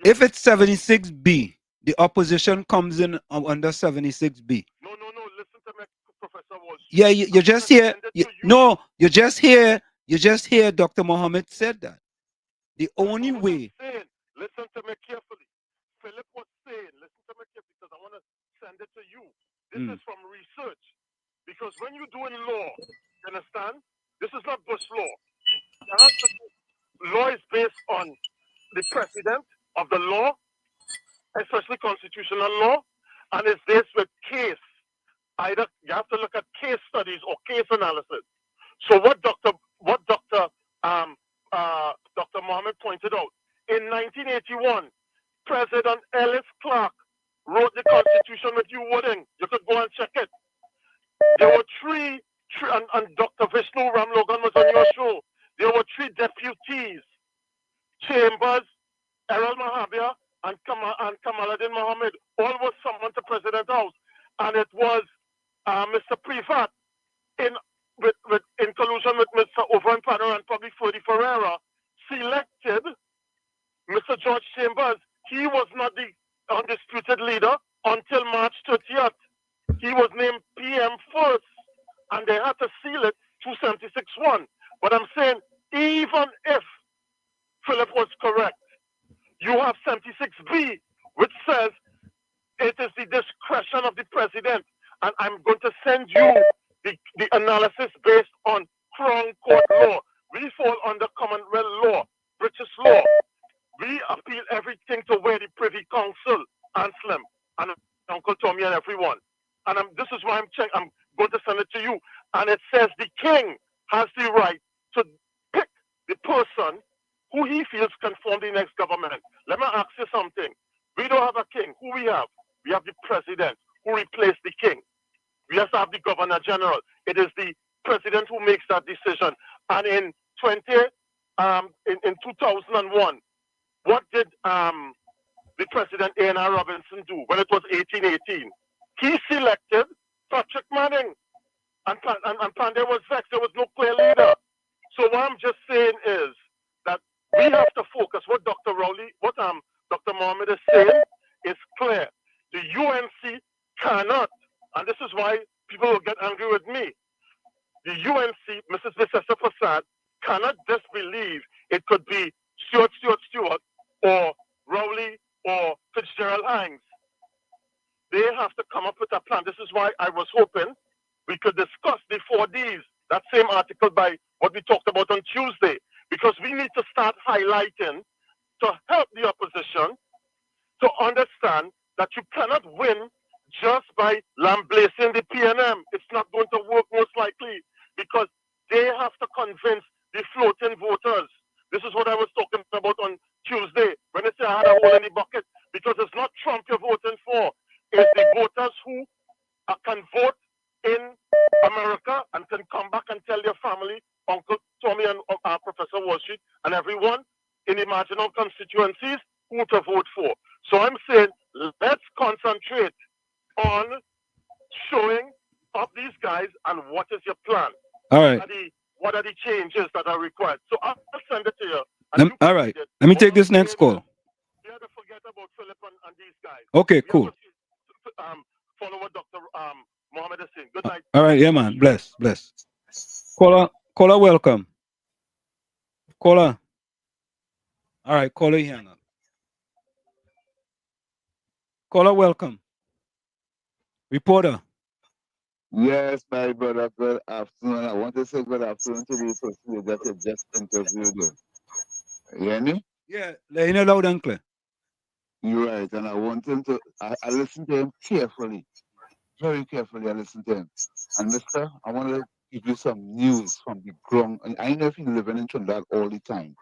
B: If it's 76B, the opposition comes in under 76B.
Q: No, listen to me, Professor Walsh.
B: Yeah, you just hear. You just hear Dr. Mohammed said that. The only way.
Q: Listen to me carefully. Philip was saying, listen to me carefully because I want to send it to you. This is from research. Because when you're doing law, you understand? This is not Bush law. Law is based on the precedent of the law, especially constitutional law, and it's based with case. Either you have to look at case studies or case analysis. So what Dr. Mohammed pointed out, in 1981, President Ellis Clark wrote the Constitution with you wouldn't. You could go and check it. There were three and Dr. Vishnu Ramlogan was on your show. There were three deputies, Chambers, Errol Mahabir, and Kamaluddin Mohammed. All was summoned to President House. And it was Mr. Privat in collusion with Mr. Overton Panner and probably Ferdy Ferreira selected Mr. George Chambers. He was not the undisputed leader until March 30th. He was named PM first, and they had to seal it 276-1. But I'm saying, even if Philip was correct, you have 76B, which says it is the discretion of the president. And I'm going to send you the analysis based on Crown Court law. We fall under Commonwealth law, British law. We appeal everything to where the Privy Council, Anselm, and Uncle Tommy and everyone. And this is why I'm going to send it to you. And it says the king has the right to pick the person who he feels can form the next government. Let me ask you something. We don't have a king. Who we have? We have the president who replaced the king. We also have the governor general. It is the president who makes that decision. And in 2001, what did the president A.N.R. Robinson do when it was 1818? He selected Patrick Manning, and Pandey was vexed. There was no clear leader. So what I'm just saying is that we have to focus. What Dr. Dr. Mohammed is saying is clear. The UNC cannot, and this is why people will get angry with me. The UNC, Mrs. Vicessa Prasad, cannot disbelieve it could be Stuart or Rowley or Fitzgerald Hines. They have to come up with a plan. This is why I was hoping we could discuss the 4Ds, that same article by what we talked about on Tuesday, because we need to start highlighting to help the opposition to understand that you cannot win just by lambasting the PNM. It's not going to work most likely because they have to convince the floating voters. This is what I was talking about on Tuesday when they say I had a hole in the bucket, because it's not Trump you're voting for. It's the voters who can vote in America and can come back and tell their family, Uncle Tommy and Professor Wall Street and everyone in the marginal constituencies who to vote for. So I'm saying let's concentrate on showing up these guys and what is your plan.
B: All right.
Q: What are the changes that are required? So I'll send it to you.
B: All right. Let me take this next call.
Q: You have to forget about Philip and these guys.
B: Okay, cool.
Q: Follow what Dr. Mohammed is saying. Good night.
B: All right, yeah, man. Bless. Caller, welcome. Caller. All right, caller, hang up. Caller, welcome. Reporter.
H: Yes, my brother, good afternoon. I want to say good afternoon to the person that you just interviewed. You hear me?
B: Yeah, laying it loud and clear.
H: You're right, and I want him to, I listen to him carefully, very carefully. I listen to him. And mister, I want to give you some news from the ground. And I know if you're living in Trinidad all the time,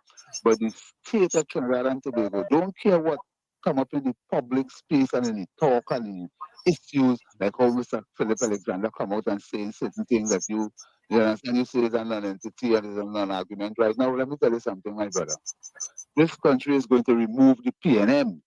H: but the state of Trinidad and Tobago don't care what come up in the public space and in the talk and in the issues, like how Mr. Philip Alexander come out and saying certain things that you understand, you say it's a non-entity and it's a non-argument. Right now, let me tell you something, my brother. This country is going to remove the PNM.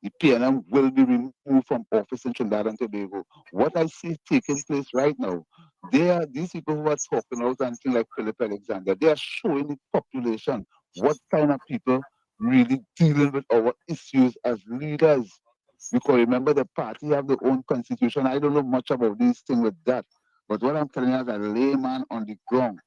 H: The PNM will be removed from office in Trinidad and Tobago. What I see taking place right now, these people who are talking out and things like Philip Alexander, they are showing the population what kind of people really dealing with our issues as leaders. Because remember, the party have their own constitution. I don't know much about this thing with that. But what I'm telling you as a layman on the ground,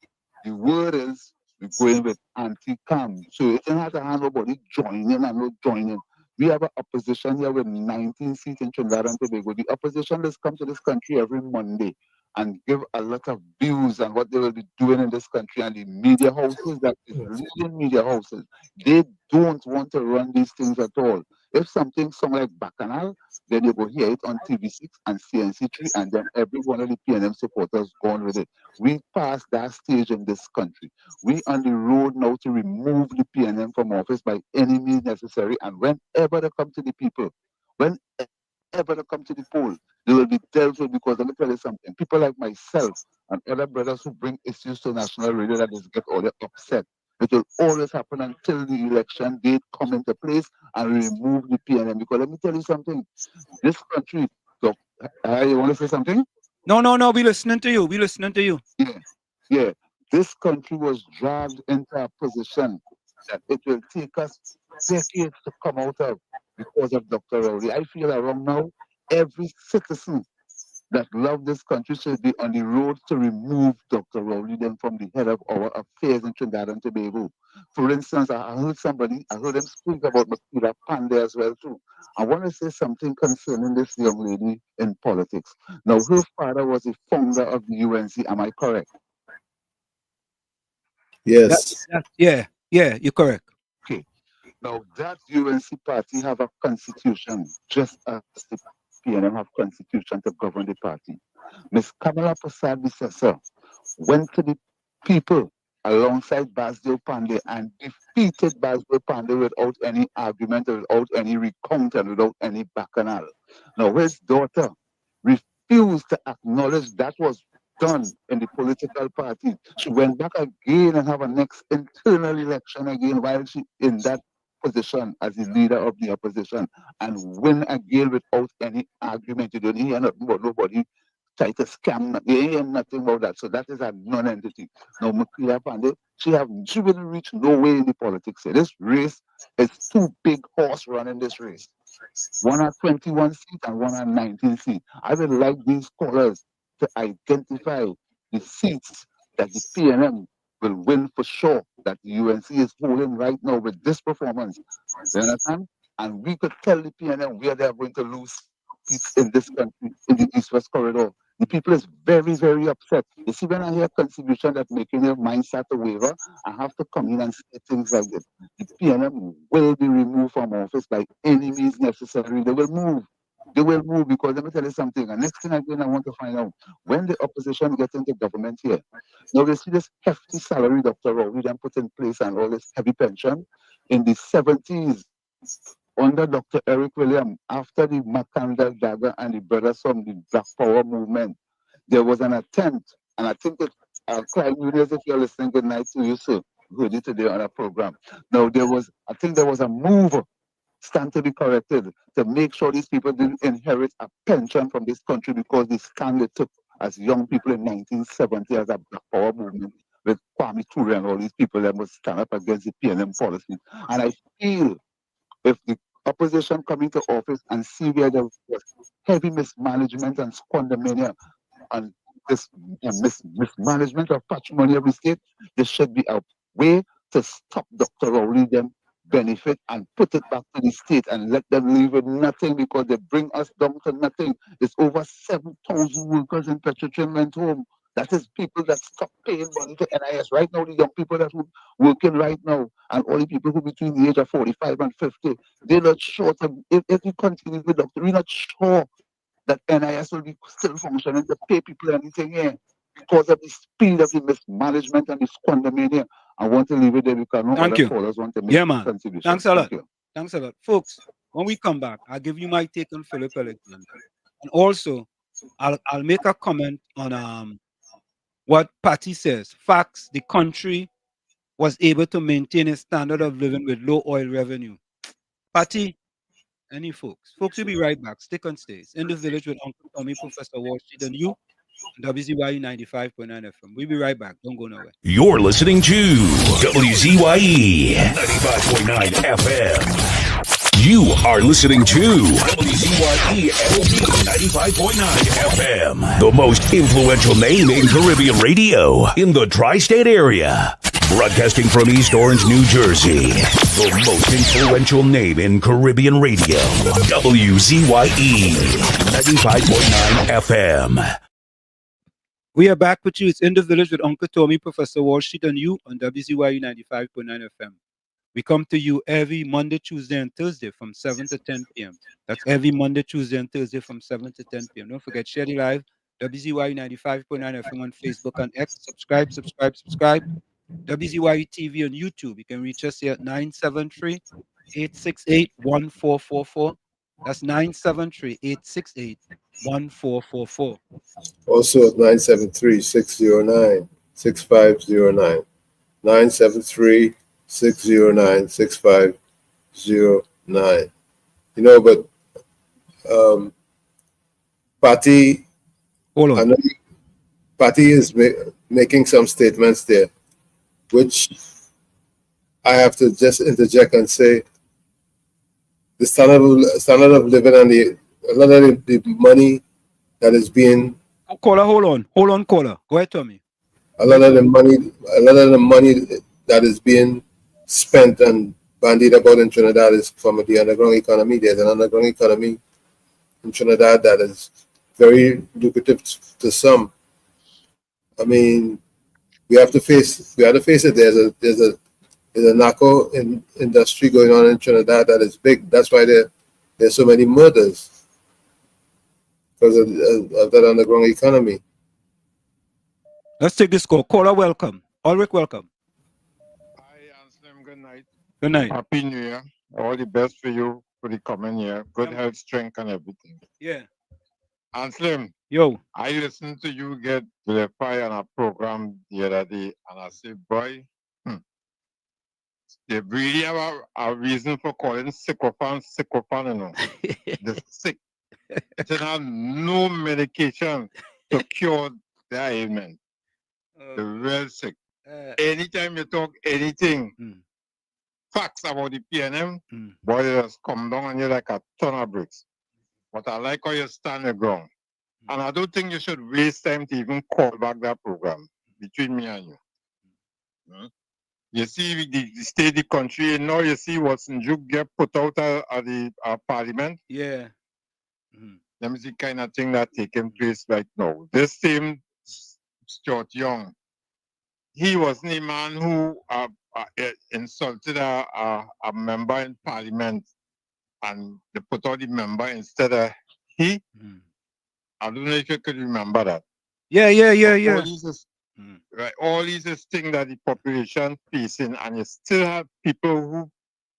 H: the word is we're going with anti-cam. So it doesn't have to have nobody joining and not joining. We have an opposition here with 19 seats in Trinidad and Tobago. The opposition has come to this country every Monday and give a lot of views on what they will be doing in this country. And the media houses, that is leading media houses, they don't want to run these things at all. If something sounds like Bacchanal, then you go hear it on TV6 and CNC3, and then every one of the PNM supporters gone with it. We passed that stage in this country. We on the road now to remove the PNM from office by any means necessary. And whenever they come to the people, whenever they come to the poll, they will be dealt with, because let me tell you something. People like myself and other brothers who bring issues to national radio that is get all upset. It will always happen until the election date come into place and remove the PNM. Because let me tell you something. This country, so, you want to say something?
B: No. We listening to you. We listening to you.
H: Yeah. This country was dragged into a position that it will take us decades to come out of because of Dr. Rowley. I feel around now, every citizen that love this country should be on the road to remove Dr. Rowley then from the head of our affairs in Trinidad and Tobago. For instance, I heard them speak about Makila Pandey as well too. I want to say something concerning this young lady in politics. Now, her father was the founder of the UNC, am I correct?
F: Yes.
B: Yeah, you're correct.
H: Okay. Now, that UNC party have a constitution, just as the PNM have constitution to govern the party. Ms. Kamala Prasad Bissessa went to the people alongside Basdeo Pandey and defeated Basdeo Pandey without any argument, without any recount, and without any bacchanal. Now, his daughter refused to acknowledge that was done in the political party. She went back again and have a next internal election again while she in that position as the leader of the opposition and win again without any argument. You don't hear nothing about nobody try to scam. They hear nothing about that. So that is a non-entity. Now, Makila Pandey, she will reach nowhere in the politics here. This race is two big horse running this race. One at 21 seats and one at 19 seats. I would like these callers to identify the seats that the PNM will win for sure, that the UNC is holding right now with this performance. You understand? And we could tell the PNM where they are going to lose seats in this country, in the East-West corridor. The people is very, very upset. You see, when I hear contribution that making their mind start to waver, I have to come in and say things like this. The PNM will be removed from office by any means necessary. They will move. They will move, because let me tell you something. And next thing again, I want to find out, when the opposition gets into government here, now we see this hefty salary Dr. Rowley then put in place and all this heavy pension. In the 70s, under Dr. Eric William, after the Macandal Dagger and the brothers from the Black Power movement, there was an attempt, and I think that Clyde Nunez, if you're listening, good night to you, sir. Heard it today on a program. Now I think there was a move, stand to be corrected, to make sure these people didn't inherit a pension from this country, because the stand they took as young people in 1970 as a Black Power movement with Kwame Ture and all these people that must stand up against the PNM policy. And I feel if the opposition come into office and see where there was heavy mismanagement and squandermania and this mismanagement of patrimony of the state, there should be a way to stop Dr. Rowley them benefit and put it back to the state and let them leave with nothing because they bring us down to nothing. It's over 7,000 workers in Petrotrim went home. That is people that stop paying money to NIS. Right now, the young people that are working right now and all the people who between the age of 45 and 50, they're not sure. If we continue with that, we're not sure that NIS will be still functioning to pay people anything here because of the speed of the mismanagement and the squanderment here. I want to leave it there because no
B: Thank
H: other
B: you.
H: callers want to make
B: Yeah, man.
H: contribution.
B: Thanks a lot.
H: Thank you.
B: Thanks a lot. Folks, when we come back, I'll give you my take on Philip Alexander. And also, I'll make a comment on what Patty says. Facts, the country was able to maintain a standard of living with low oil revenue. Patty, any folks? Folks, we'll be right back. Stick on stays. In the village with Uncle Tommy, Professor Wall Street, and you, WZYE 95.9 FM. We'll be right back. Don't go nowhere.
A: You're listening to WZYE 95.9 FM. You are listening to WZYE 95.9 FM, the most influential name in Caribbean radio in the tri-state area. Broadcasting from East Orange, New Jersey, the most influential name in Caribbean radio, WZYE 95.9 FM.
B: We are back with you. It's In the Village with Uncle Tommy, Professor Wall Street, and you on WZYE 95.9 FM. We come to you every Monday, Tuesday, and Thursday from 7 to 10 p.m. That's every Monday, Tuesday, and Thursday from 7 to 10 p.m. Don't forget, share the live, WZYE 95.9 FM on Facebook and X. Subscribe. WZYE TV on YouTube. You can reach us here at 973-868-1444. That's 973-868-1444.
F: Also at 973-609-6509. 973-609-6509. You know, but Patty, I know Patty is making some statements there, which I have to just interject and say the standard of living and a lot of the money that is being
B: caller, hold on, caller. Go ahead, Tommy.
F: A lot of the money that is being spent and bandied about in Trinidad is from the underground economy. There's an underground economy in Trinidad that is very lucrative to some. I mean, we have to face it. There's a narco industry going on in Trinidad that is big. That's why there's so many murders because of that underground economy.
B: Let's take this call. Caller, welcome. Ulrich, welcome.
I: Hi, Anselm. Good night.
B: Good night.
I: Happy New Year. All the best for you for the coming year. Good health, strength, and everything.
B: Yeah.
I: Anselm.
B: Yo.
I: I listened to you get vilified on a program the other day, and I said, boy, they really have a reason for calling sycophant, you know. The sick. They have no medication to cure their ailment. The real sick. Anytime you talk anything, facts about the PNM, boy, they just come down on you like a ton of bricks. But I like how you stand your ground. And I don't think you should waste time to even call back that program between me and you. You see the state of the country, and now you see what's in Juk get put out at the parliament.
B: Yeah.
I: Let me see the kind of thing that's taking place right now. This same Stuart Young, he wasn't a man who insulted a member in parliament and they put out the member instead of he. I don't know if you could remember that.
B: Yeah.
I: Right, all these is things that the population facing, and you still have people who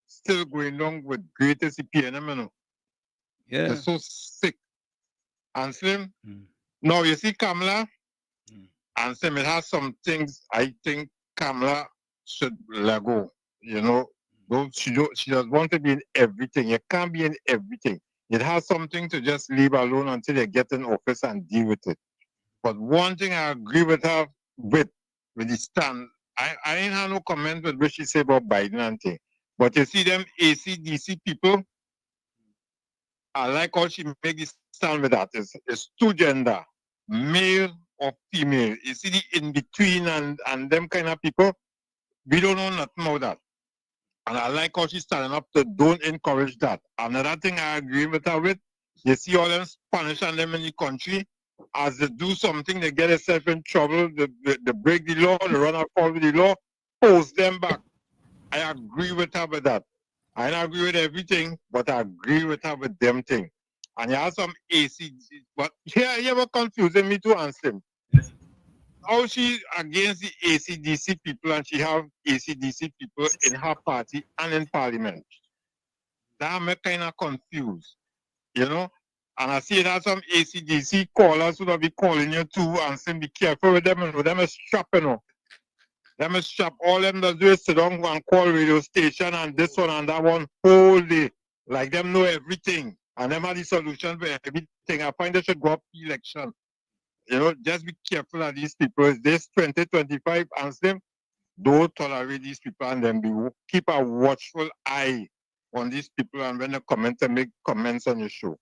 I: still going along with greatest PNM, you know.
B: Yeah.
I: They're so sick. And Slim, now you see Kamala, and Slim, it has some things I think Kamala should let go. You know, she does want to be in everything. You can't be in everything. It has something to just leave alone until you get in office and deal with it. But one thing I agree with her with the stand, I ain't have no comment with what she say about Biden and thing. But you see them ACDC people, I like how she make this stand with that. It's two gender, male or female. You see the in between and them kind of people, we don't know nothing about that.
H: And I like how she's standing up to don't encourage that. Another thing I agree with her with, you see all them Spanish and them in the country, as they do something, they get themselves in trouble, they break the law, they run afoul with the law, post them back. I agree with her with that. I don't agree with everything, but I agree with her with them thing. And you have some ACD, but here you were confusing me to answer him. How she against the ACDC people and she have ACDC people in her party and in parliament. That me kind of confused, you know. And I see that some ACDC callers would be calling you too and saying be careful with them and with them is strap, you know. Them is strap. All them that do is sit down and call radio station and this one and that one whole day. Like them know everything. And them have the solution for everything. I find they should go up election. You know, just be careful of these people. This 2025 and them, don't tolerate these people and then keep a watchful eye on these people and when they comment and make comments on your show.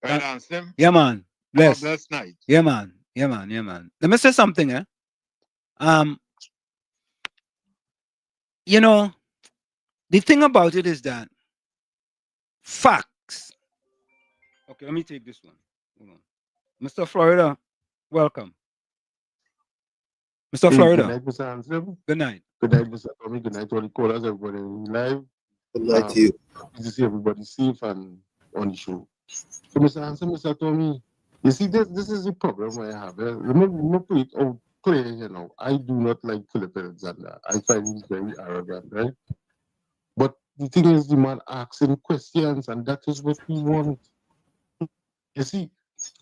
H: Right, Ansem?
B: Yeah, man. Bless.
H: Bless night.
B: Yeah, man. Yeah, man. Yeah, man. Let me say something, you know, the thing about it is that facts. Okay, let me take this one. Hold on. Mr. Florida, welcome. Mr. Florida.
R: Good night, Mr. Ansem.
B: Good night.
R: Good night, Mr. Tommy. Good night to all the callers, everybody live.
F: Good night to you.
R: Good to see everybody safe and on the show. So, Mr. Ansem, Mr. Tommy, you see, this is the problem I have. Let me put it out clear, you know. I do not like Philip Alexander. I find him very arrogant, right? But the thing is, the man asking questions, and that is what we want. You see,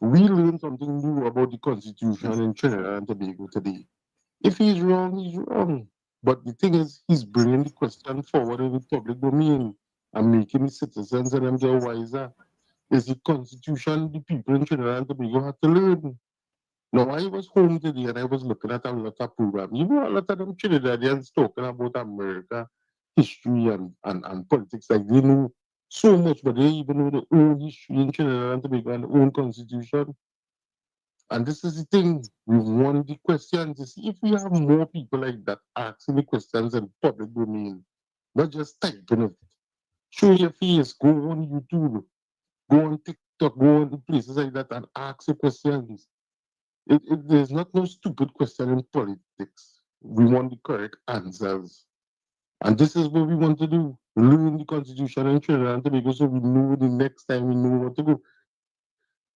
R: we learned something new about the Constitution in Trinidad and Tobago today. If he's wrong, he's wrong. But the thing is, he's bringing the question forward in the public domain and making the citizens and them get wiser. Is the Constitution the people in Trinidad and Tobago have to learn? Now, I was home today and I was looking at a lot of programs. You know, a lot of them Trinidadians talking about America, history and politics. Like they know so much, but they even know their own history in Trinidad and Tobago and their own constitution. And this is the thing, we want the questions. You see, if we have more people like that asking the questions in public domain, not just typing it, show your face, go on YouTube, go on TikTok, go on the places like that and ask the questions. There's not no stupid question in politics. We want the correct answers. And this is what we want to do. Learn the Constitution in Trinidad and Tobago so we know the next time we know what to go.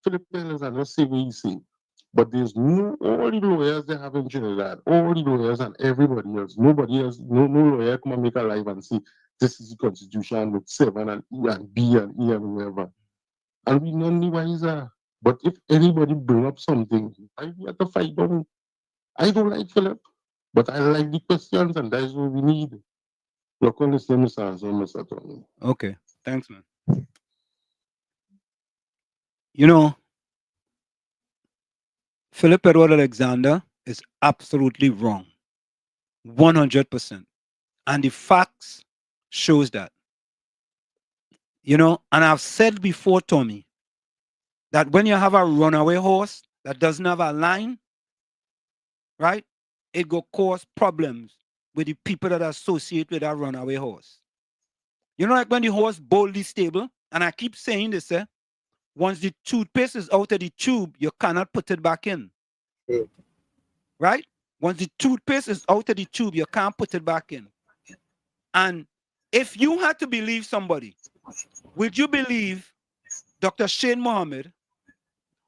R: Philip Alexander say what he say. But there's no, all the lawyers they have in Trinidad, all the lawyers and everybody else, nobody else, no lawyer come and make a live and say, this is the Constitution with 7 and E and B and E and whatever. And we none the wiser. But if anybody bring up something, I have to fight down. I don't like Philip, but I like the questions and that's what we need. Look on the same answer, Mr. Tony.
B: Okay, thanks, man. You know, Philip Edward Alexander is absolutely wrong. 100%. And the facts shows that. You know, and I've said before, Tommy, that when you have a runaway horse that doesn't have a line, right, it will cause problems with the people that associate with that runaway horse. You know, like when the horse boldly stable, and I keep saying this, once the toothpaste is out of the tube, you cannot put it back in. Right? Once the toothpaste is out of the tube, you can't put it back in. And if you had to believe somebody, would you believe Dr. Shane Mohammed,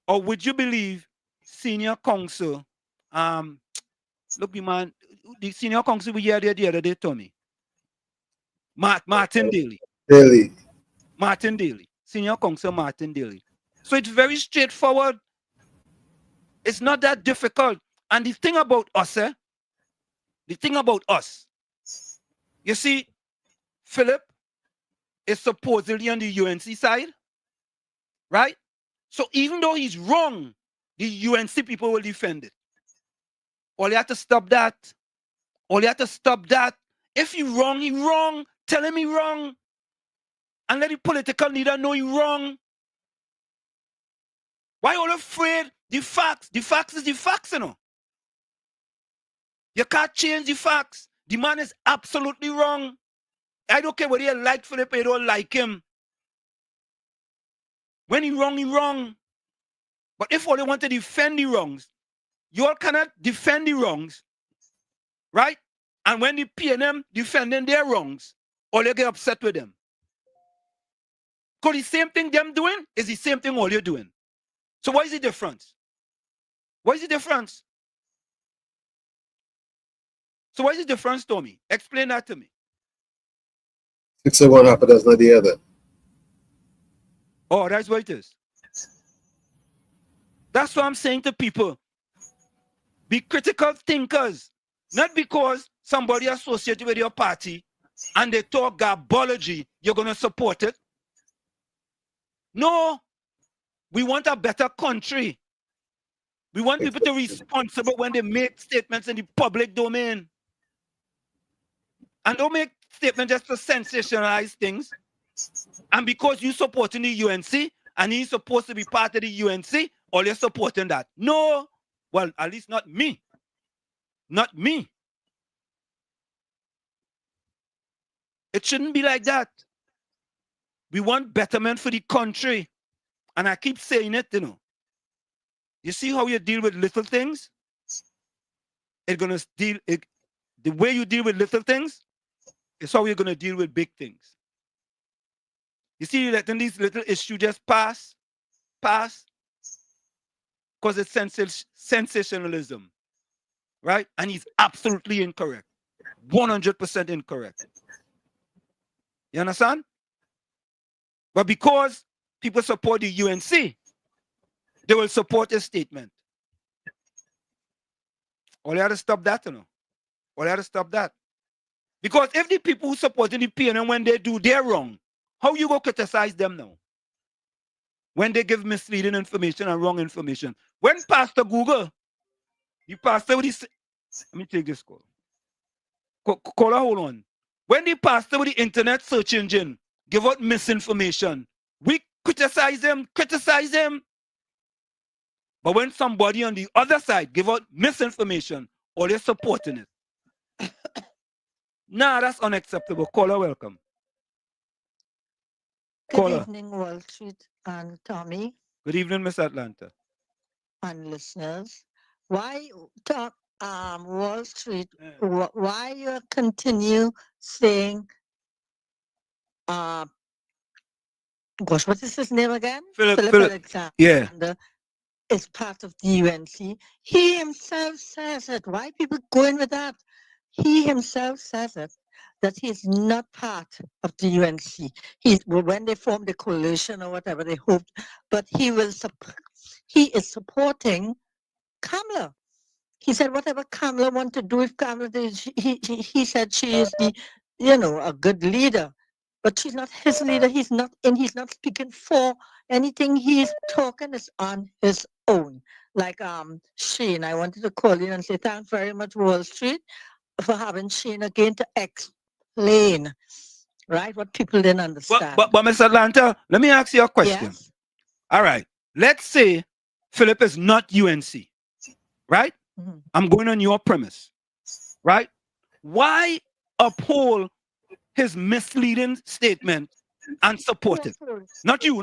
B: or would you believe senior counsel? Look, man, the senior counsel we had there the other day, Tommy. Martin Daly. Martin Daly. Senior counsel Martin Daly. So it's very straightforward. It's not that difficult. And the thing about us, the thing about us, you see, Philip is supposedly on the UNC side, right? So even though he's wrong, the UNC people will defend it. All you have to stop that. All you have to stop that. If he's wrong, he's wrong. Tell him he's wrong. And let the political leader know he's wrong. Why are you afraid? The facts is the facts, you know. You can't change the facts. The man is absolutely wrong. I don't care whether you like Philip or you don't like him. When he wrong. But if all they want to defend the wrongs, you all cannot defend the wrongs, right? And when the PNM defending their wrongs, all you get upset with them. Because the same thing them doing is the same thing all you're doing. So what is the difference? What is the difference? So what is the difference, Tommy? Explain that to me.
F: 6 of one, half a dozen of the other.
B: Oh, that's what it is. That's what I'm saying to people. Be critical thinkers. Not because somebody associated with your party and they talk garbology, you're going to support it. No. We want a better country. We want people to be responsible when they make statements in the public domain. And don't make statements just to sensationalize things. And because you're supporting the UNC and he's supposed to be part of the UNC, all you're supporting that. No. Well, at least not me. Not me. It shouldn't be like that. We want betterment for the country. And I keep saying it, you know. You see how you deal with little things? The way you deal with little things is how you're going to deal with big things. You see, letting these little issues just pass, because it's sensationalism, right? And he's absolutely incorrect, 100% incorrect. You understand? But because people support the UNC, they will support his statement. All you have to stop that, you know. All you have to stop that. Because if the people who support the PNM, when they do, they're wrong, how you go criticize them now? When they give misleading information and wrong information. When Pastor Google, the pastor with the... Let me take this call. Caller, hold on. When the pastor with the internet search engine give out misinformation, we criticize them. But when somebody on the other side give out misinformation, all they're supporting it. Nah, that's unacceptable. Caller, welcome.
C: Good evening, Wall Street and Tommy.
B: Good evening, Miss Atlanta.
C: And listeners. Why talk Wall Street? Why you continue saying gosh, what is his name again? Philip Alexander.
B: Yeah.
C: Is part of the UNC. He himself says it. Why people going with that? He himself says it, that he's not part of the UNC. When they formed the coalition or whatever, they hoped, but he is supporting Kamala. He said whatever Kamala want to do with Kamala, he said she is a good leader. But she's not his leader. He's not speaking for anything. He's talking is on his own. Like Shane, I wanted to call you and say thanks very much, Wall Street, for having Shane again to explain, right, what people didn't understand.
B: But Miss Atlanta, let me ask you a question.
C: Yes?
B: All right. Let's say Philip is not UNC, right? Mm-hmm. I'm going on your premise, right? Why uphold his misleading statement and support it? Not you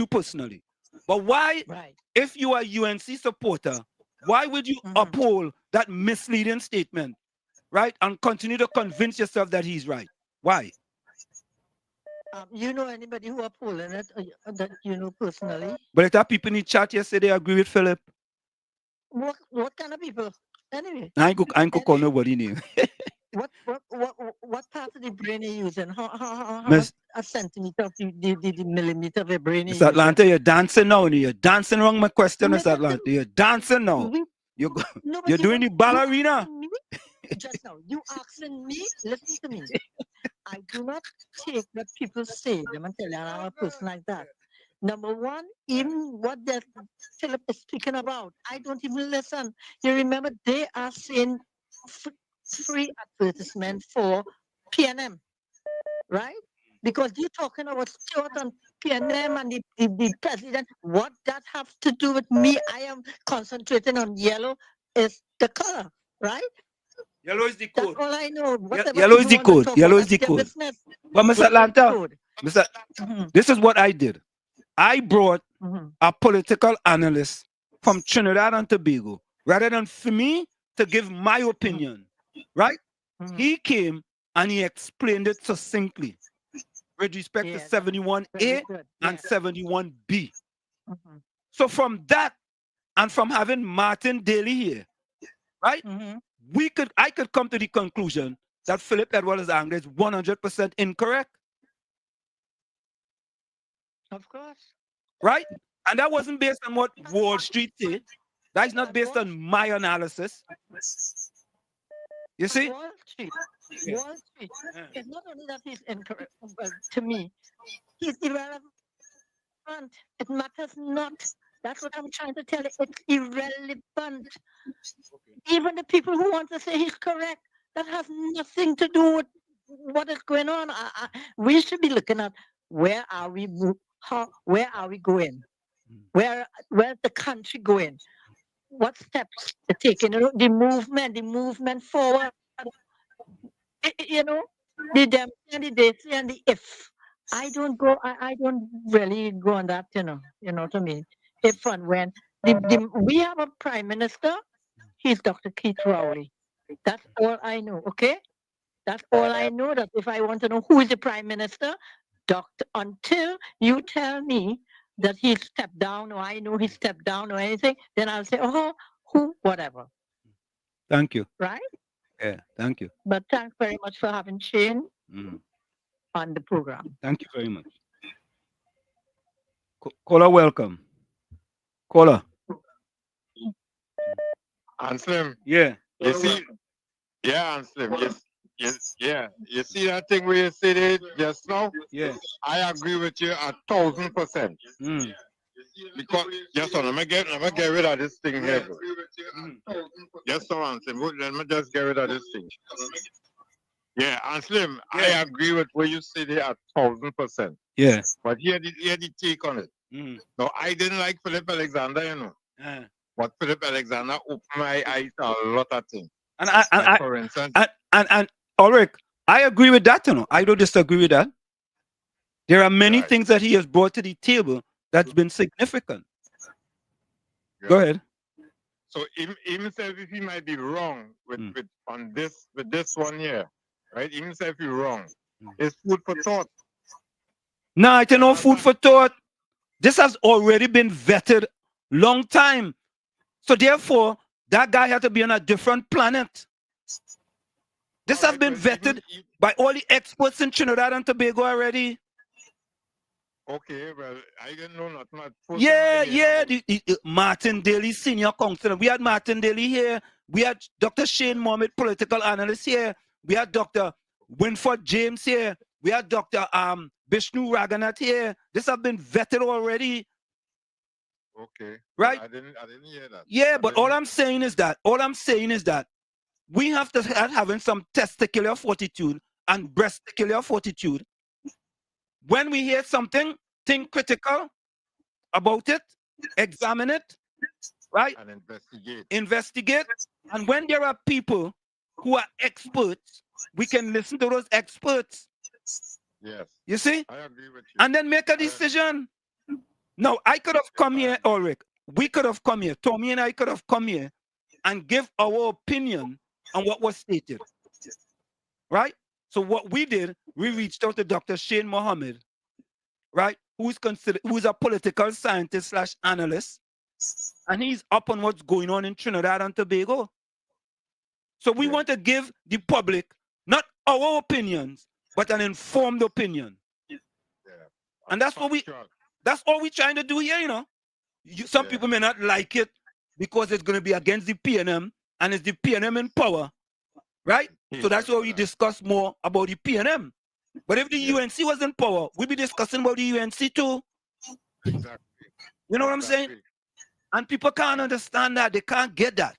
B: personally. But why, if you are a UNC supporter, why would you uphold that misleading statement, right? And continue to convince yourself that he's right? Why?
C: You know anybody who upholding it that you know personally?
B: But if that people in the chat yesterday agree with Philip.
C: What kind of people? Anyway.
B: I ain't go call nobody name.
C: What part of the brain are you using? How a centimeter of the millimeter of the brain?
B: Miss Atlanta, you're dancing now. You're dancing wrong my question, Miss Atlanta. You're dancing now. You're doing the ballerina.
C: Just now, you asking me, listen to me. I do not take what people say. I'm telling you, I'm a person like that. Number one, even what Philip is speaking about, I don't even listen. You remember they are saying free advertisement for PNM, right? Because you're talking about Stuart and PNM and the president. What that have to do with me? I am concentrating on yellow is the color, right?
B: Yellow is the code.
C: That's all I know.
B: Yellow is the code. Yellow is the code. But Mr. Atlanta, this is what I did. I brought a political analyst from Trinidad and Tobago, rather than for me to give my opinion, right? He came and he explained it succinctly with respect to 71A and 71B. So from that, and from having Martin Daly here, right? I could come to the conclusion that Philip Edwards Angle is 100% incorrect.
C: Of course.
B: Right? And that wasn't based on what Wall Street said. That's not based on my analysis. You see?
C: Wall Street. Wall Street. It's not only that he's incorrect, but to me, he's irrelevant. It matters not. That's what I'm trying to tell you. It's irrelevant. Even the people who want to say he's correct, that has nothing to do with what is going on. We should be looking at where are we going? Where's the country going? What steps to take? The movement forward. The them and the this and the if. I don't really go on that, you know what I mean? If and when. We have a prime minister, he's Dr. Keith Rowley. That's all I know, okay? That's all I know. That if I want to know who is the prime minister, until you tell me that he stepped down or I know he stepped down or anything, then I'll say, whatever.
B: Thank you.
C: Right?
B: Yeah, thank you.
C: But thanks very much for having Shane on the program.
B: Thank you very much. Caller, welcome. Caller.
I: Anslim.
B: Yeah.
I: You see? Yeah, Anslim. Yes. Yeah. You see that thing where you said it just now?
B: Yeah.
I: I agree with you 1,000%. Because just let me get rid of this thing here. Just so Anslim, let me just get rid of this thing. Yeah, Anslim, I agree with what you said there 1,000%.
B: Yeah.
I: But here the take on it. No, I didn't like Philip Alexander, you know. But Philip Alexander opened my eyes to a lot of things. For instance,
B: and Ulrich, I agree with that, you know. I don't disagree with that. There are many things that he has brought to the table that's been significant. Go ahead.
I: So himself, if he might be wrong with this one here, right? Himself, if he's wrong, it's food for thought.
B: No, it's no food for thought. This has already been vetted long time. So therefore, that guy had to be on a different planet. This has been vetted by all the experts in Trinidad and Tobago already.
I: Okay, well, I didn't know nothing.
B: The Martin Daly, senior counselor. We had Martin Daly here. We had Dr. Shane Mohammed, political analyst here. We had Dr. Winford James here. We had Dr. Vishnu Raghunath here. This has been vetted already.
I: Okay.
B: Right?
I: I didn't hear that.
B: Yeah, but all I'm saying is that we have to start having some testicular fortitude and breasticular fortitude. When we hear something, think critical about it, examine it, right?
I: And investigate.
B: Investigate. And when there are people who are experts, we can listen to those experts.
I: Yes.
B: You see?
I: I agree with you.
B: And then make a decision. No, I could have come here, Ulrich. We could have come here. Tommy and I could have come here and give our opinion on what was stated. Right? So what we did, we reached out to Dr. Shane Mohammed, right? Who's a political scientist / analyst, and he's up on what's going on in Trinidad and Tobago. So we want to give the public not our opinions, but an informed opinion. Yeah. And that's what that's all we're trying to do here, you know. Some people may not like it because it's going to be against the PNM, and it's the PNM in power, right? So that's why we discuss more about the PNM. But if the UNC was in power, we'd be discussing about the UNC too.
I: Exactly.
B: You know what I'm saying? And people can't understand that. They can't get that.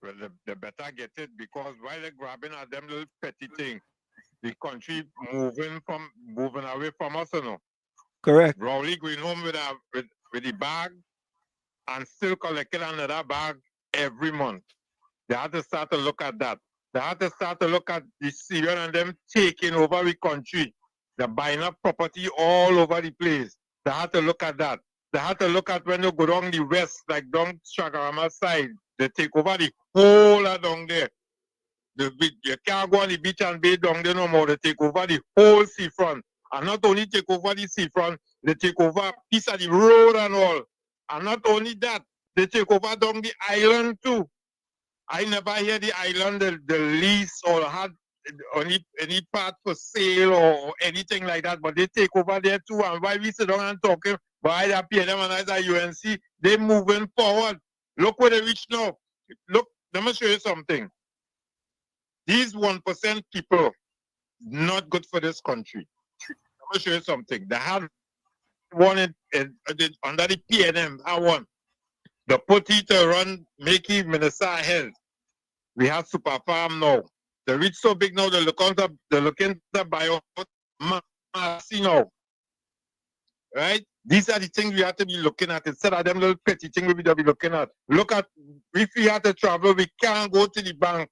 I: Well, they better get it, because while they're grabbing at them little petty things, the country moving away from us, you know.
B: Correct.
I: Rowley going home with the bag and still collecting another bag every month.
R: They had to start to look at that. They had to start to look at the Syrian and them taking over the country. They're buying up property all over the place. They had to look at that. They had to look at when they go down the west, like down Shagarama side. They take over the whole of down there. You can't go on the beach and bathe down there no more. They take over the whole seafront. And not only take over the seafront, they take over a piece of the road and all. And not only that, they take over down the island too. I never hear the island, the lease or had any part for sale or anything like that, but they take over there too. And why we sit down and talking, why they pay them and as a UNC, they moving forward. Look where they reach now. Look, let me show you something. These 1% people, not good for this country. Let me show you something. They have one under the PNM, I want. The putty to run, make it Minister of Health. We have super farm now. They reach so big now, they're looking to buy out now. Right? These are the things we have to be looking at instead of them little petty things we have to be looking at. Look at, if we have to travel, we can't go to the bank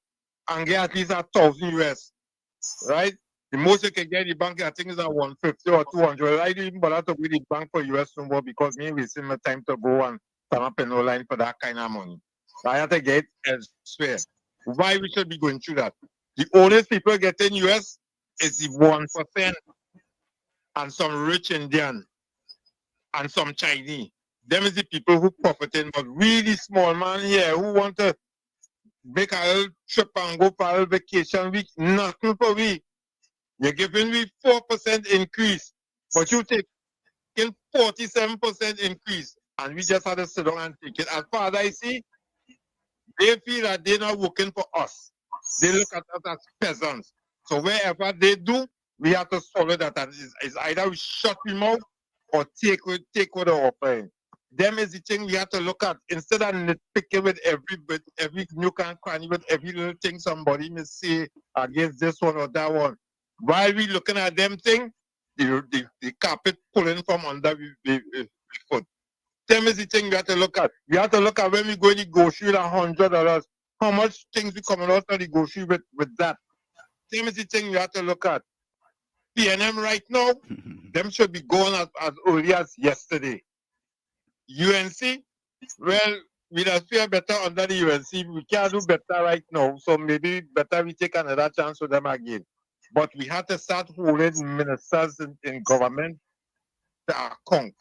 R: and get at least 1,000 US. Right? The most you can get in the bank, I think, is at 150 or 200. I didn't even bother to go to the bank for US no more because me wasting my time to go and stand up in no line for that kind of money. So I have to get elsewhere. Why we should be going through that? The oldest people getting US is the 1% and some rich Indian and some Chinese. Them is the people who profiting, but really small man here who want to make a little trip and go for a little vacation week, nothing for we. You're giving me 4% increase, but you taking 47% increase, and we just had to sit down and take it. As far as I see, they feel that they're not working for us. They look at us as peasants. So wherever they do, we have to follow that. And it's either we shut them out or take what they're offering. Them is the thing we have to look at. Instead of nitpicking with every nook and cranny, with every little thing somebody may say against this one or that one. While we looking at them thing, the carpet pulling from under the foot. Them is the thing we have to look at. We have to look at when we go to negotiate $100, how much things we coming out to negotiate with that. Them is the thing we have to look at. PNM right now, them should be going as early as yesterday. UNC, well, we just feel better under the UNC. We can't do better right now, so maybe better we take another chance with them again. But we have to start holding ministers in government to account.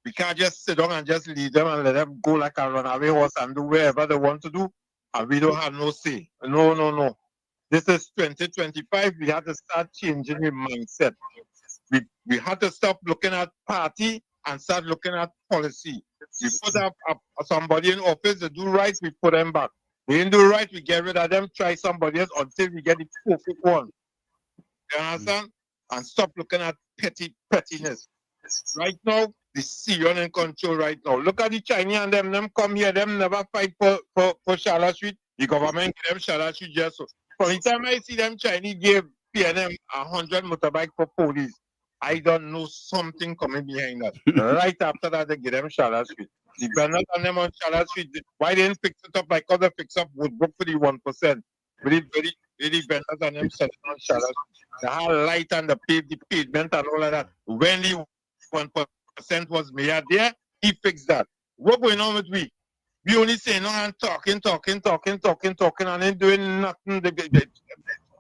R: We can't just sit down and just leave them and let them go like a runaway horse and do whatever they want to do, and we don't have no say. No. This is 2025. We have to start changing the mindset. We have to stop looking at party and start looking at policy. We put up somebody in office to do right, we put them back. They didn't do right, we get rid of them, try somebody else until we get the perfect one. You understand? And stop looking at pettiness. Right now, the Syrian in control right now. Look at the Chinese and them come here, them never fight for Charlotte Street. The government give them Charlotte Street just so. For the time I see them Chinese give PNM 100 motorbike for police, I don't know something coming behind that. Right after that, they give them Charlotte Street. The banners on them on Charlotte Street, why they didn't fix it up like other fix up would work for the 1%. Very banners on them set on Charlotte Street. The whole light and the pavement and all of that. When the 1% was mayor there, he fixed that. What going on with we? We only saying no and talking, and then doing nothing.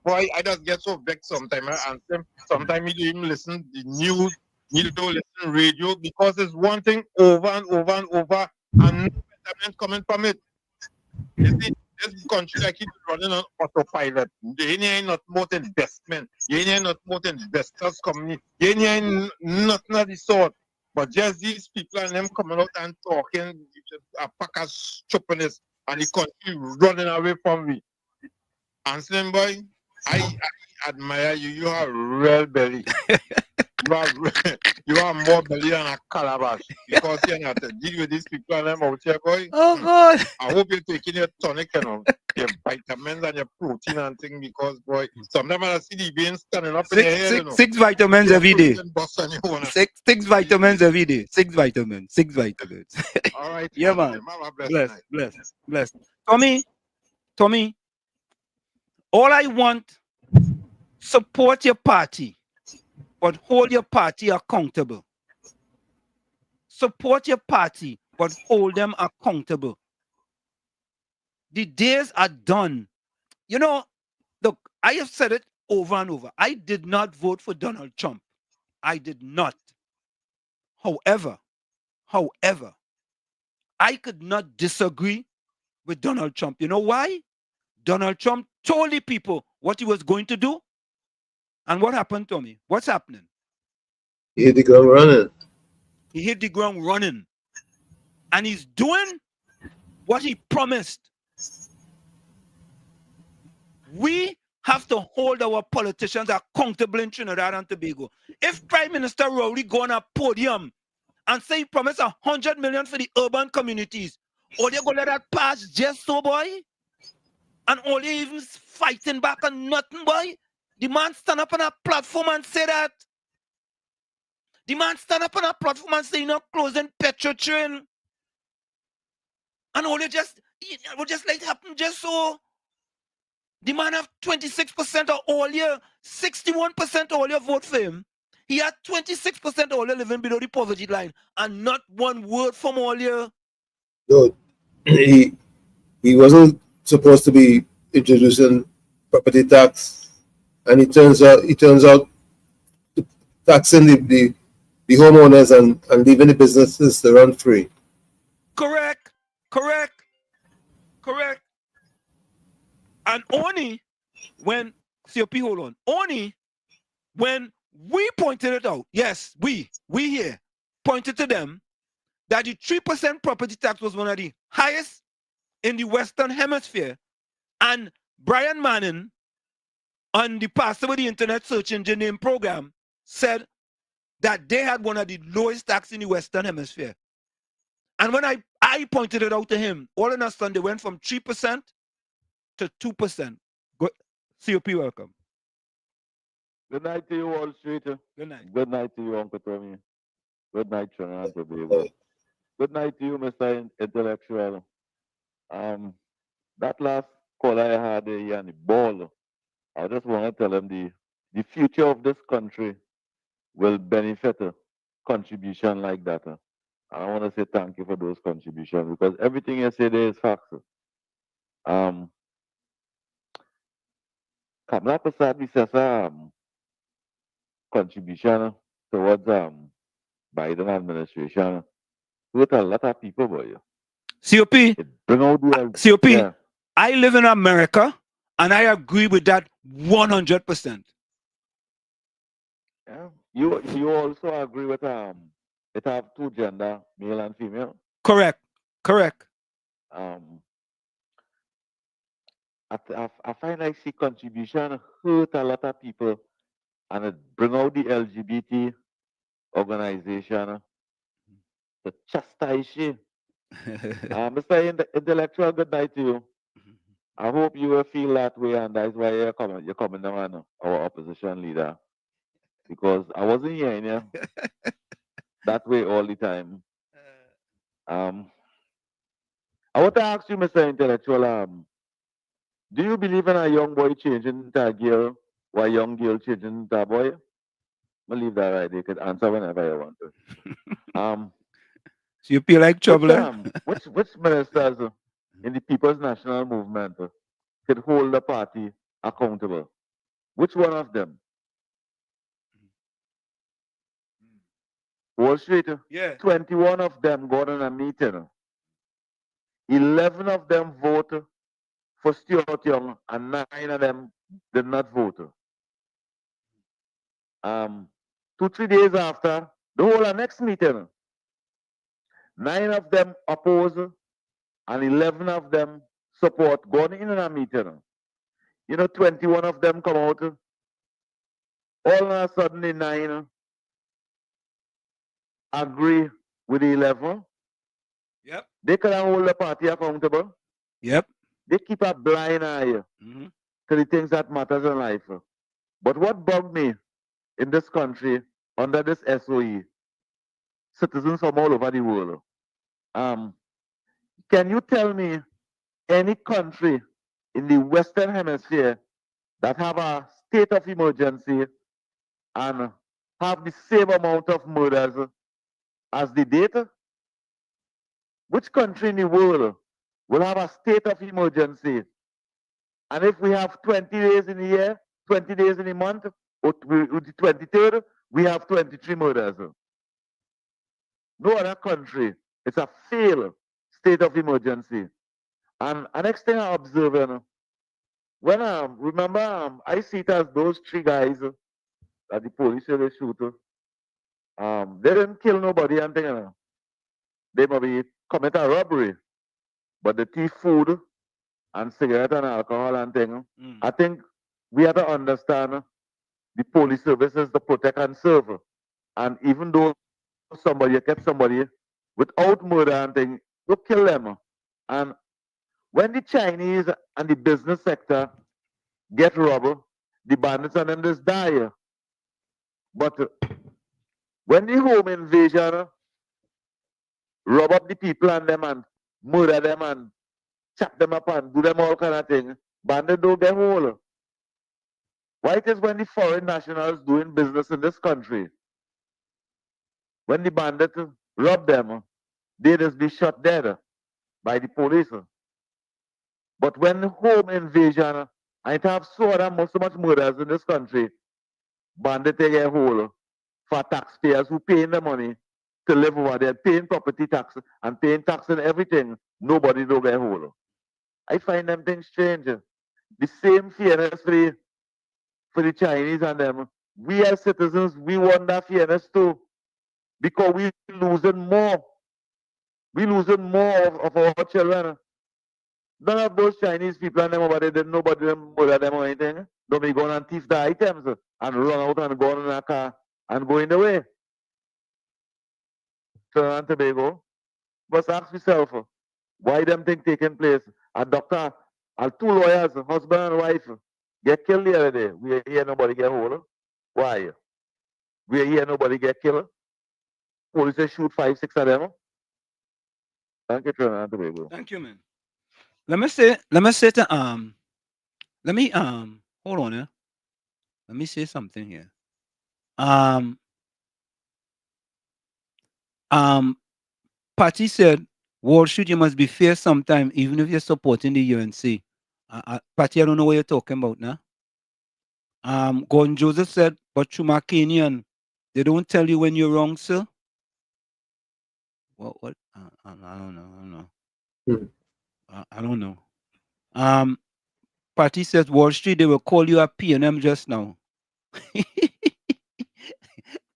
R: Boy, I just get so vexed sometimes. And sometimes you don't even listen to the news, you don't listen radio, because it's one thing over and over and over, and no betterment coming from it. You see, this country like keep running on autopilot. You ain't not more investment. You ain't not more investors coming. You ain't nothing of the sort. But just these people and them coming out and talking, a pack of stupidness, and the country running away from me. And Slim Boy, I admire you. You have real belly. You have more belly than a calabash. Because you're not to deal with these people and them out here, boy.
B: Oh, God.
R: I hope you're taking your tonic and your vitamins and your protein and things, because, boy, sometimes I see the veins standing up in your head, you know.
B: 6 vitamins every day. 6 vitamins every day. 6 vitamins.
R: All right.
B: Yeah, man. Bless. Tommy, Tommy, all I want, support your party, but hold your party accountable. Support your party, but hold them accountable. The days are done. You know, look, I have said it over and over. I did not vote for Donald Trump. I did not. However, I could not disagree with Donald Trump. You know why? Donald Trump told the people what he was going to do. And what happened to me? What's happening?
F: He hit the ground running.
B: He hit the ground running. And he's doing what he promised. We have to hold our politicians accountable in Trinidad and Tobago. If Prime Minister Rowley go on a podium and say he promised 100 million for the urban communities, or they go let that pass just so, boy? And all they even fighting back on nothing, boy? The man stand up on a platform and say that. The man stand up on a platform and say, closing petrol train. And all it would just like happen just so. The man have 26% of all year, 61% all year vote for him. He had 26% all year living below the poverty line, and not one word from all year.
F: No, he wasn't supposed to be introducing property tax, and it turns out taxing the homeowners and leaving the businesses to run free.
B: Correct. And only when, COP, hold on, only when we pointed it out, yes, we here pointed to them that the 3% property tax was one of the highest in the Western Hemisphere. And Brian Manning on the Pastor with the Internet Search Engine Name program said that they had one of the lowest tax in the Western Hemisphere. And when I pointed it out to him, all in a sudden they went from 3% to 2%. COP, welcome.
D: Good night to you, Wall Street.
B: Good night.
D: Good night to you, Uncle Tommy. Good night, Trinidad and Tobago. Good night to you, Mr. Intellectual. That last call I had here on the ball, I just want to tell him the future of this country will benefit a contribution like that. I want to say thank you for those contributions, because everything you say there is facts. Kamala Prasad says contribution towards Biden administration with a lot of people, boy.
B: COP,
D: bring out the
B: COP,
D: yeah.
B: I live in America and I agree with that 100%.
D: Yeah. You also agree with it have two gender, male and female?
B: Correct.
D: I find like see contribution hurt a lot of people, and it bring out the LGBT organization to chastise you. Mr. Intellectual, good night to you. I hope you will feel that way, and that's why you're coming down on our opposition leader, because I wasn't hearing you that way all the time. I want to ask you, Mr. Intellectual, do you believe in a young boy changing into a girl, or a young girl changing into a boy? I'll leave that right there. You could answer whenever you want to.
B: So you feel like trouble?
D: Which ministers in the People's National Movement could hold the party accountable? Which one of them? Wall Street?
B: Yeah.
D: 21 of them got in a meeting. 11 of them voted for Stuart Young, and 9 of them did not vote. 2-3 days after, the whole next meeting, 9 of them oppose and 11 of them support going in a meeting. 21 of them come out. All of a sudden, the 9 agree with the 11.
B: Yep.
D: They can hold the party accountable.
B: Yep.
D: They keep a blind eye to the things that matters in life. But what bugged me in this country under this SOE, citizens from all over the world, can you tell me any country in the Western Hemisphere that have a state of emergency and have the same amount of murders as the data? Which country in the world will have a state of emergency? And if we have 20 days in a year, 20 days in a month, or the 23rd, we have 23 murders. No other country. It's a failed state of emergency. And the next thing I observe, when remember, I see it as those three guys that the police say they shoot. They didn't kill nobody and thing. They maybe commit a robbery, but they thief food and cigarette and alcohol and thing. I think we have to understand the police service is to protect and serve. And even though somebody kept somebody without murder and thing, you kill them. And when the Chinese and the business sector get robbed, the bandits and them just die. But when the home invasion rob up the people and them and murder them and chop them up and do them all kind of thing, bandits don't get whole. Why it is when the foreign nationals doing business in this country, when the bandits rob them, they just be shot dead by the police. But when home invasion, and it have so much murders in this country, bandits they get whole for taxpayers who paying the money to live over there, paying property tax and paying tax and everything, nobody don't get whole. I find them things strange. The same fairness for the Chinese and them. We as citizens, we want that fairness too. Because we losing more. We losing more of our children. None of those Chinese people and them over there, nobody them murder them or anything. Don't be going and thief the items and run out and go in a car and go in the way. Trinidad and Tobago. But ask yourself, why them things taking place? A doctor, two lawyers, husband and wife, get killed the other day. We hear nobody get hold. Why? We hear nobody get killed. Police shoot 5, 6 of them. Thank you, Trinidad and Tobago.
B: Thank you, man. Let me say to hold on here. Let me say something here. Patty said, Wall Street, you must be fair sometime, even if you're supporting the UNC. Patty, I don't know what you're talking about now. Gordon Joseph said, but Chuma Kenyan, they don't tell you when you're wrong, sir. What? I don't know. I don't know. Patty says Wall Street, they will call you a P&M just now.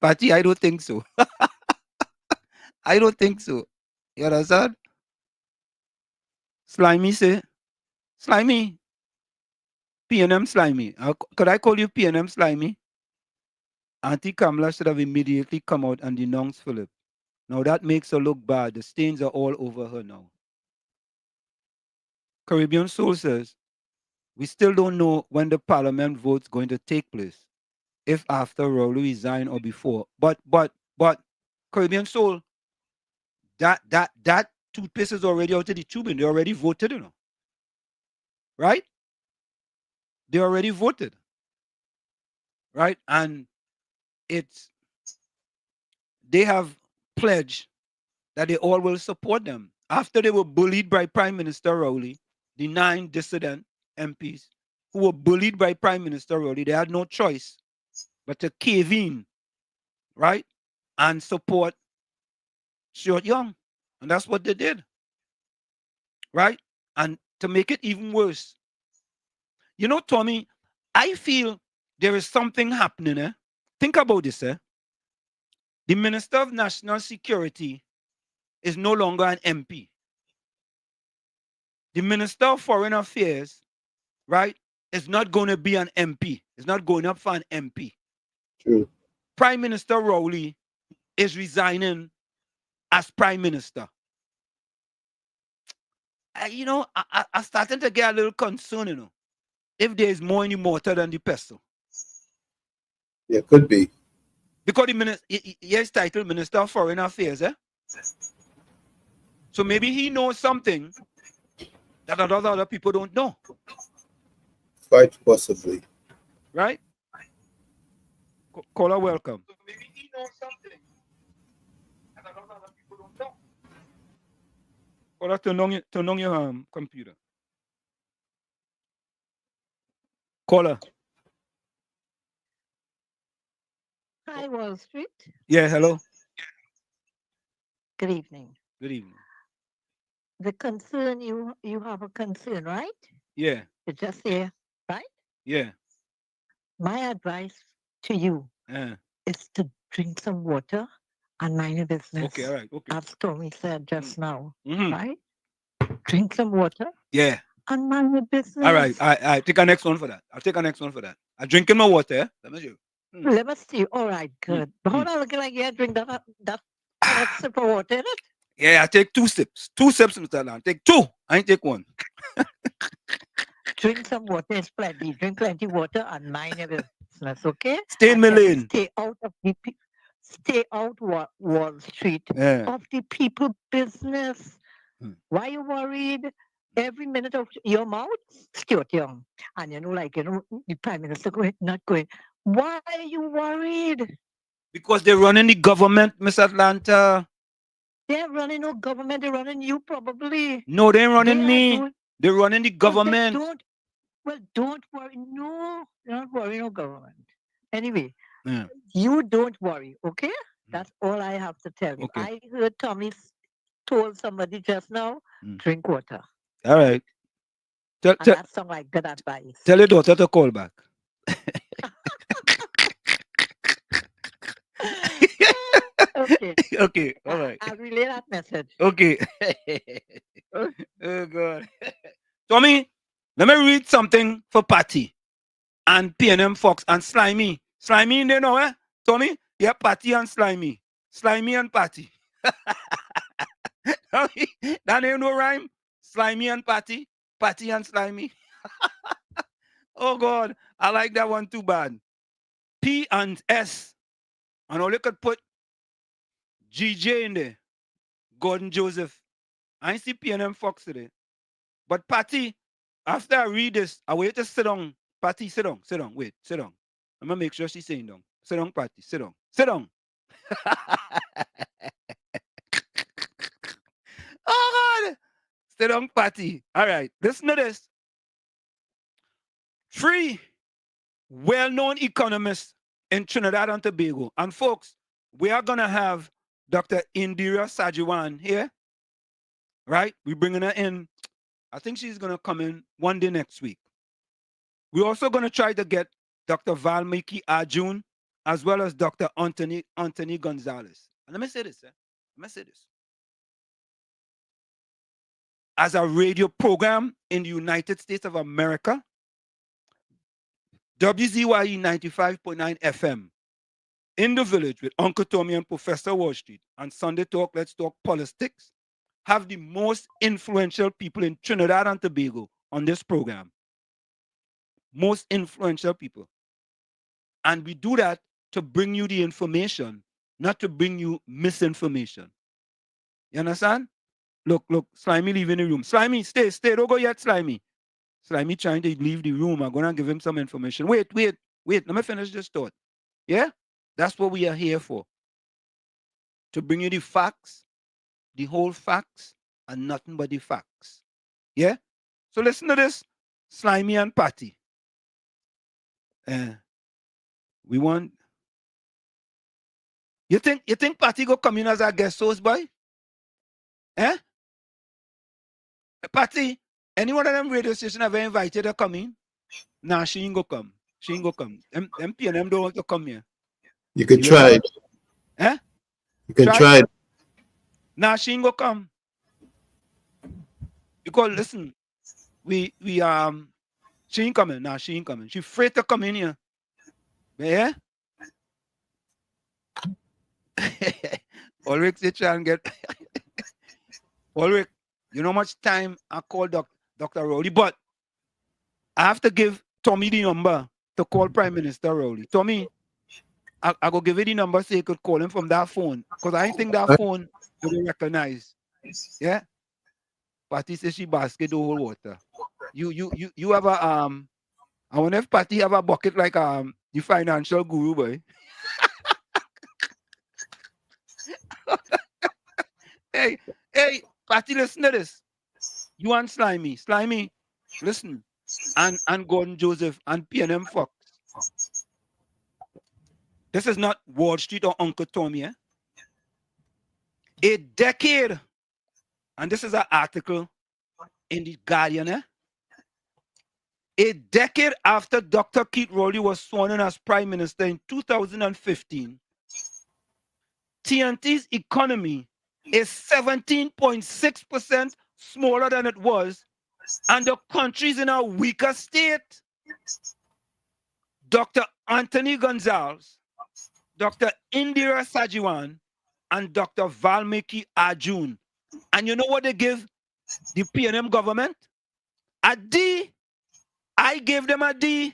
B: Patty, I don't think so. I don't think so. You understand? Slimy say, Slimy. P&M Slimy. Could I call you P&M Slimy? Auntie Kamala should have immediately come out and denounced Philip. Now that makes her look bad. The stains are all over her now. Caribbean Soul says, we still don't know when the parliament vote's going to take place. If after Rowley resign or before. But Caribbean Soul, that toothpaste is already out of the tube and they already voted, you know. Right? They already voted. Right? And they have pledged that they all will support them. After they were bullied by Prime Minister Rowley, the 9 dissident MPs who were bullied by Prime Minister Rowley, they had no choice but to cave in, right? And support Stuart Young. And that's what they did. Right? And to make it even worse, you know, Tommy, I feel there is something happening. Think about this. The Minister of National Security is no longer an MP. The Minister of Foreign Affairs, right, is not going to be an MP. It's not going up for an MP.
F: True.
B: Prime Minister Rowley is resigning as Prime Minister. I started to get a little concerned, you know, if there is more in the mortar than the pestle.
F: Yeah, could be.
B: Because the minister, he is titled Minister of Foreign Affairs, So maybe he knows something that other people don't know.
F: Quite possibly.
B: Right? Caller, welcome.
C: Maybe he knows something that other people don't know.
B: Caller, turn on your computer. Caller.
C: Hi, Wall Street.
B: Yeah, hello.
C: Good evening.
B: Good evening.
C: The concern you have a concern, right?
B: Yeah.
C: You just say, right?
B: Yeah.
C: My advice to you is to drink some water and mind your business.
B: Okay, all right. Okay.
C: As Tommy said just now,
B: Mm-hmm.
C: right? Drink some water.
B: Yeah.
C: And mind your business.
B: All right. I take a next one for that. I'll take a next one for that. I'm drinking my water. Let me see.
C: Let me see. All right, good. But hold on, looking like you drink that sip of water, innit?
B: Yeah, I take 2 sips. 2 sips, Mr. Land. Take 2. I ain't take 1.
C: Drink some water. It's plenty. Drink plenty water and mind your business, okay?
B: Stay in my lane.
C: Stay out of Wall Street
B: Yeah.
C: of the people business. Why you worried? Every minute of your mouth, stewart young. And the Prime Minister not going. Why are you worried?
B: Because they're running the government, Miss Atlanta.
C: They're running no government, they're running you probably.
B: No, they ain't running me. They're running the government.
C: Don't worry. No, don't worry, no government. Anyway, you don't worry, okay? That's all I have to tell you.
B: Okay.
C: I heard Tommy told somebody just now, drink water.
B: All right.
C: That sounds like good advice.
B: Tell your daughter to call back.
C: Okay.
B: Okay. All right.
C: I'll relay that message.
B: Okay. Oh, God. Tommy, let me read something for Patty and PNM Fox and Slimy. Slimy in there now, eh? Tommy? Yeah, Patty and Slimy. Slimy and Patty. Tommy, that ain't no rhyme. Slimy and Patty. Patty and Slimy. Oh, God. I like that one too bad. P and S. And all you could put GJ in there. Gordon Joseph. I ain't see PNM Fox today. But Patty, after I read this, I want you to sit down. Patty, sit down. Sit down. Wait, sit down. I'm going to make sure she's sitting down. Sit down, Patty. Sit down. Sit down. Oh, God. Sit down, Patty. All right. Listen to this. 3 well-known economists in Trinidad and Tobago. And folks, we are going to have Dr. Indira Sajiwan here. Right? We're bringing her in. I think she's going to come in one day next week. We're also going to try to get Dr. Valmiki Arjun as well as Dr. Anthony Gonzalez. And let me say this. Let me say this. As a radio program in the United States of America, WZYE 95.9 FM in the village with Uncle Tommy and Professor Wall Street and Sunday Talk, Let's Talk Politics have the most influential people in Trinidad and Tobago on this program. Most influential people. And we do that to bring you the information, not to bring you misinformation. You understand? Look, Slimy leaving the room. Slimy, stay, don't go yet, Slimy. Slimy trying to leave the room. I'm going to give him some information. Wait. Let me finish this thought. Yeah? That's what we are here for. To bring you the facts, the whole facts, and nothing but the facts. Yeah? So listen to this, Slimy and Patty. We want... You think Patty go come in as a guest host, boy? Eh? Patty, any one of them radio stations have invited her to come in? Nah, she ain't go come. She ain't go come. MP and them don't want to come here.
F: You could try it.
B: Eh?
F: You can try it.
B: Nah, she ain't go come. Because listen, we she ain't coming. Nah, she ain't coming. She afraid to come in here. Yeah? Ulrich, they try and get Ulrich, you know how much time I call Dr. Rowley, but I have to give Tommy the number to call Prime Minister Rowley. Tommy, I go give you the number so you could call him from that phone. Because I think that phone will be recognized. Yeah? Patty says she basket the whole water. You have a I wonder if Patty have a bucket like the financial guru boy. Hey, Patty, listen to this. You and Slimy, listen. And Gordon Joseph and PNM Fox. This is not Wall Street or Uncle Tommy. A decade, and this is an article in the Guardian. A decade after Dr. Keith Rowley was sworn in as Prime Minister in 2015, TNT's economy is 17.6% smaller than it was, and the country's in a weaker state. Dr. Anthony Gonzalez, Dr. Indira Sajiwan, and Dr. Valmiki Arjun. And you know what they give the PNM government? A D. I gave them a D.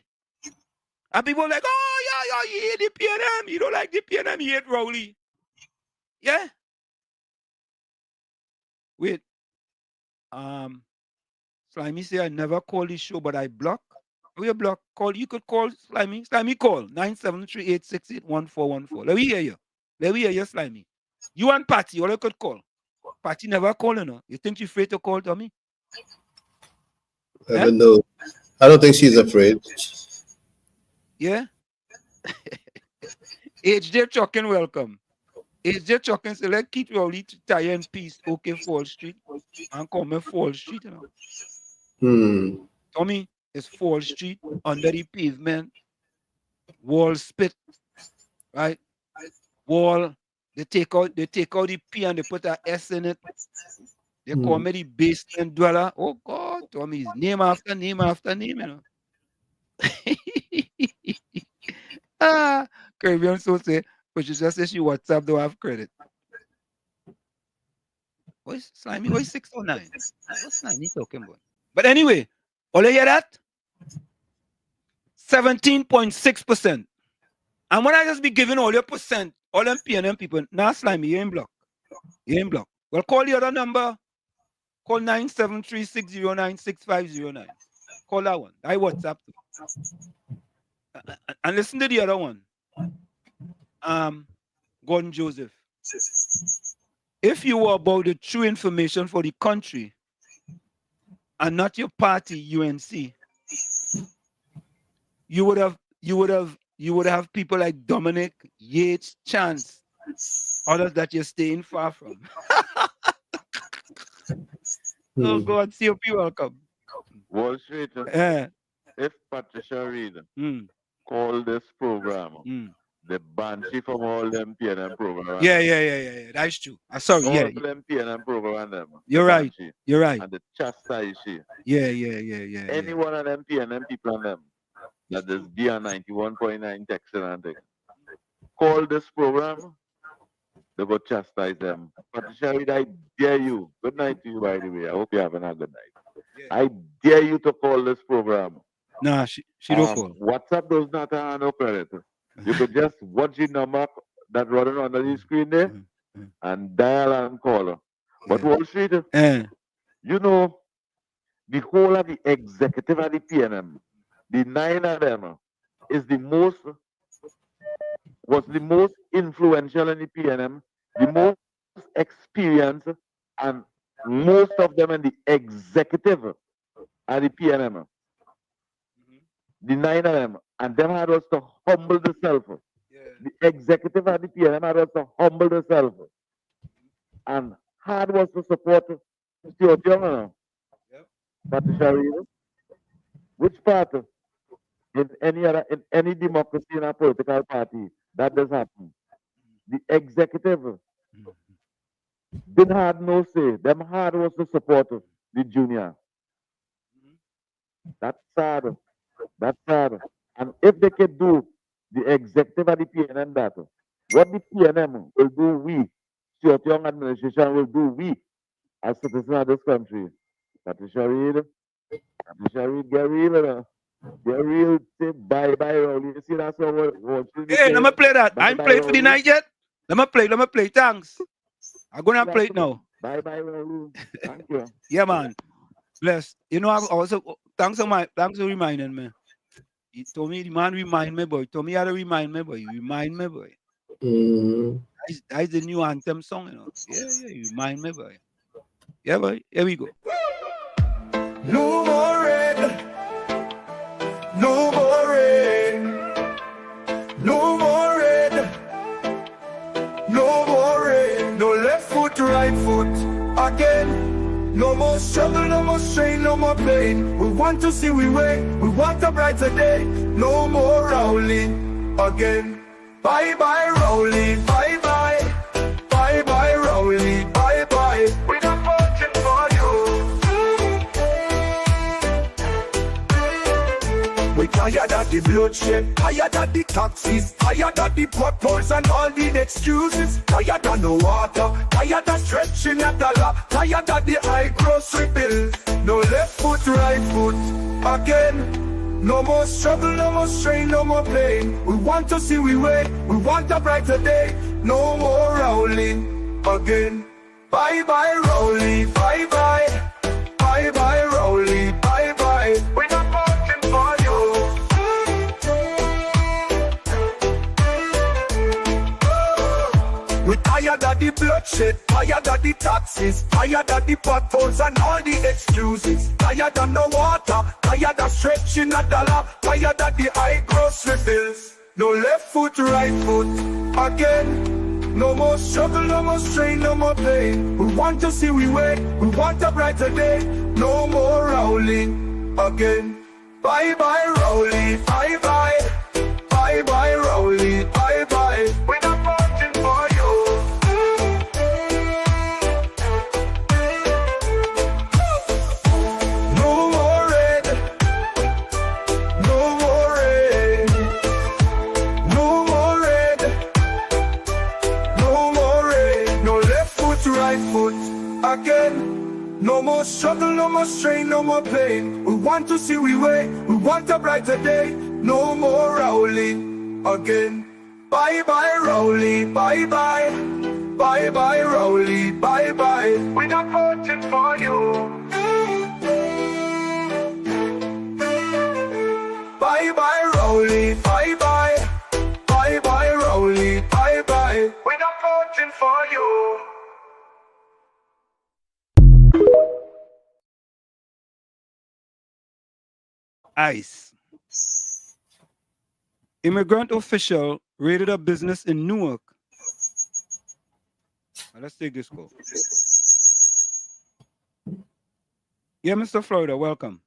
B: And people are like, oh, yeah, you hate the PNM. You don't like the PNM, you hate Rowley. Yeah. Wait. Slimy say I never call this show, but I block. We block. Call. You could call Slimy. Slimy call 973-868-1414. Let me hear you. Let me hear you, Slimy. You and Patty, all you could call. Patty never call, you know. You think she's afraid to call to me?
F: I don't know. I don't think she's afraid.
B: Yeah. HJ Chucking, welcome. HJ Chucking select Keith Rowley to tie in peace. Okay, Fall Street. And come in Fall Street, you know. Tommy, it's Fall Street under the pavement. Wall spit. Right? Wall. They take out the P and they put an S in it. They call me the basement dweller. Oh God, Tommy, name after name after name, you know. Caribbean so say, but she just says she WhatsApp don't have credit. What's Slimy? What's 609? What's Slimy talking about? But anyway, all you hear that? 17.6%. And when I just be giving all your percent, all them PNM people, now Slimy, you ain't block. You ain't block. Well, call the other number. Call 973-609-6509. Call that one. I WhatsApp. And listen to the other one. Gordon Joseph. If you were about the true information for the country and not your party, UNC, you would have people like Dominic, Yates, Chance, others that you're staying far from. Oh God, COP, welcome.
D: Wall Street. If Patricia Reid call this program, the banshee from all them PNM programs.
B: Yeah. That's true. Sorry,
D: all
B: yeah.
D: them PNM program them.
B: You're right. You're right.
D: And the chastise she.
B: Yeah.
D: Any one of them PNM people on them that is beyond 91.9 texting and thing. Call this program. They go chastise them. Patricia Reid, I dare you. Good night to you, by the way. I hope you're having a good night. Yeah. I dare you to call this program.
B: Nah, she don't call.
D: WhatsApp does not have no credit. You could just watch the number that running under the screen there and dial and call her. But Wall Street, you know, the whole of the executive of the PNM, the 9 of them, was the most influential in the PNM, the most experienced, and most of them in the executive of the PNM. The 9 of them, and them had us to humble themselves. The executive of the PNM had us to humble themselves. And hard was to support Stuart Young. Patricia Reid. Which part in any democracy in a political party that does happen? The executive didn't have no say. Them hard was to support the junior. That's sad. That's sad. And if they can do the executive of the PNM that, what the PNM will do, we, Stuart Young administration will do, we, as citizens of this country. Patricia Reid, get real, get real, say bye-bye, Rowley. You see that's what
B: hey, let me play that. I ain't played for the night yet. Let me play, thanks. I'm gonna play it now.
D: Bye bye, Raul. Thank you.
B: Yeah, man. Bless. You know, I've also thanks for reminding me. He told me the man remind me, boy. Told me how to remind me, boy. You remind me, boy. That's the new anthem song, you know. Yeah, you remind me, boy. Yeah, boy. Here we go.
E: No more red, no more rain, no more red, no more rain, no left foot, right foot again. No more struggle, no more strain, no more pain. We want to see we way, we want a brighter day. No more Rowley again. Bye bye Rowley, bye bye, bye bye Rowley, bye bye. We're not voting for you. We tired of the bloodshed, tired of the taxes, tired of the potholes and all the excuses. Tired of no water, tired of stretching at the law, tired of the high grocery bills. No left foot, right foot again. No more struggle, no more strain, no more pain. We want to see we way, we want a brighter day. No more Rowling again. Bye bye Rowley, bye bye, bye bye Rowley, bye bye. We're not voting for you. We're tired of the bloodshed, tired of the taxes, tired of the potholes and all the excuses. Tired of no water, tired of stretching a dollar, tired of the high grocery bills. No left foot, right foot again. No more struggle, no more strain, no more pain. We want to see we way, we want a brighter day. No more Rowling again. Bye bye Rowley, bye bye, bye bye Rowley, bye bye. We're not voting for you. No more red, no more rain, no more red, no more rain. No left foot, right foot again. No more struggle, no more strain, no more pain. We want to see we way, we want a brighter day. No more Rowley again. Bye bye Rowley, bye bye, bye bye Rowley, bye bye. We're not voting for you. Bye bye Rowley, bye bye, bye bye Rowley, bye bye. We're not voting for you.
B: ICE. Immigrant official raided a business in Newark. Now, let's take this call. Yeah, Mr. Florida, welcome.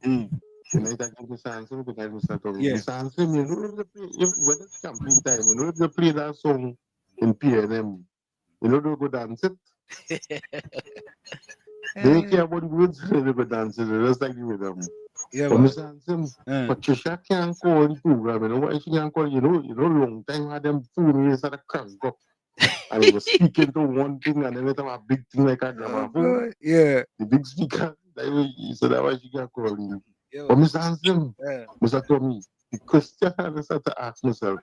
R: Mr. Hansen, Mr. Tommy. Mr. Hansen, you know, when it's camping time, you know, they play that song in PNM. You know, they go dance it. They don't care about the words, they go dance it. They just like the rhythm.
B: Yeah,
R: but Mr. Hansen, Patricia can't call the program. You know why she can't call? You know, long time had them phone raised at a crank up. And he was speaking to one thing and then it have a big thing like a gramophone.
B: Yeah.
R: The big speaker. So that's why she can't call him. But Mr. Hansen, Mr. Tommy, the question I had to ask myself,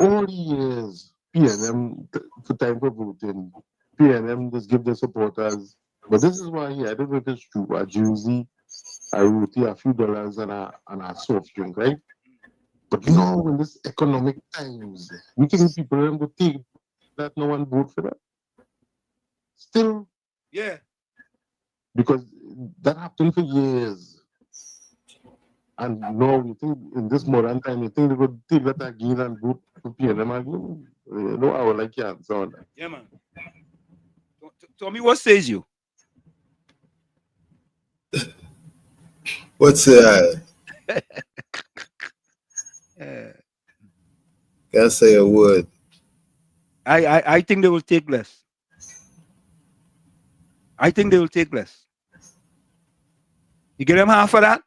R: all the years, PNM, for time for voting, PNM just give the supporters, but this is why I don't know if it's true, a jersey, a roti, a few dollars, and a soft drink, right? But now, in this economic times, we think people are going to take that no one vote for that. Still,
B: yeah,
R: because that happened for years. And now you think in this modern time, you think they could take that again and vote for PNM again? You know, I would like your answer on that.
B: Yeah, man. Tommy, what says you?
F: What's that? Can't say a word.
B: I think they will take less. I think they will take less. You get them half of that?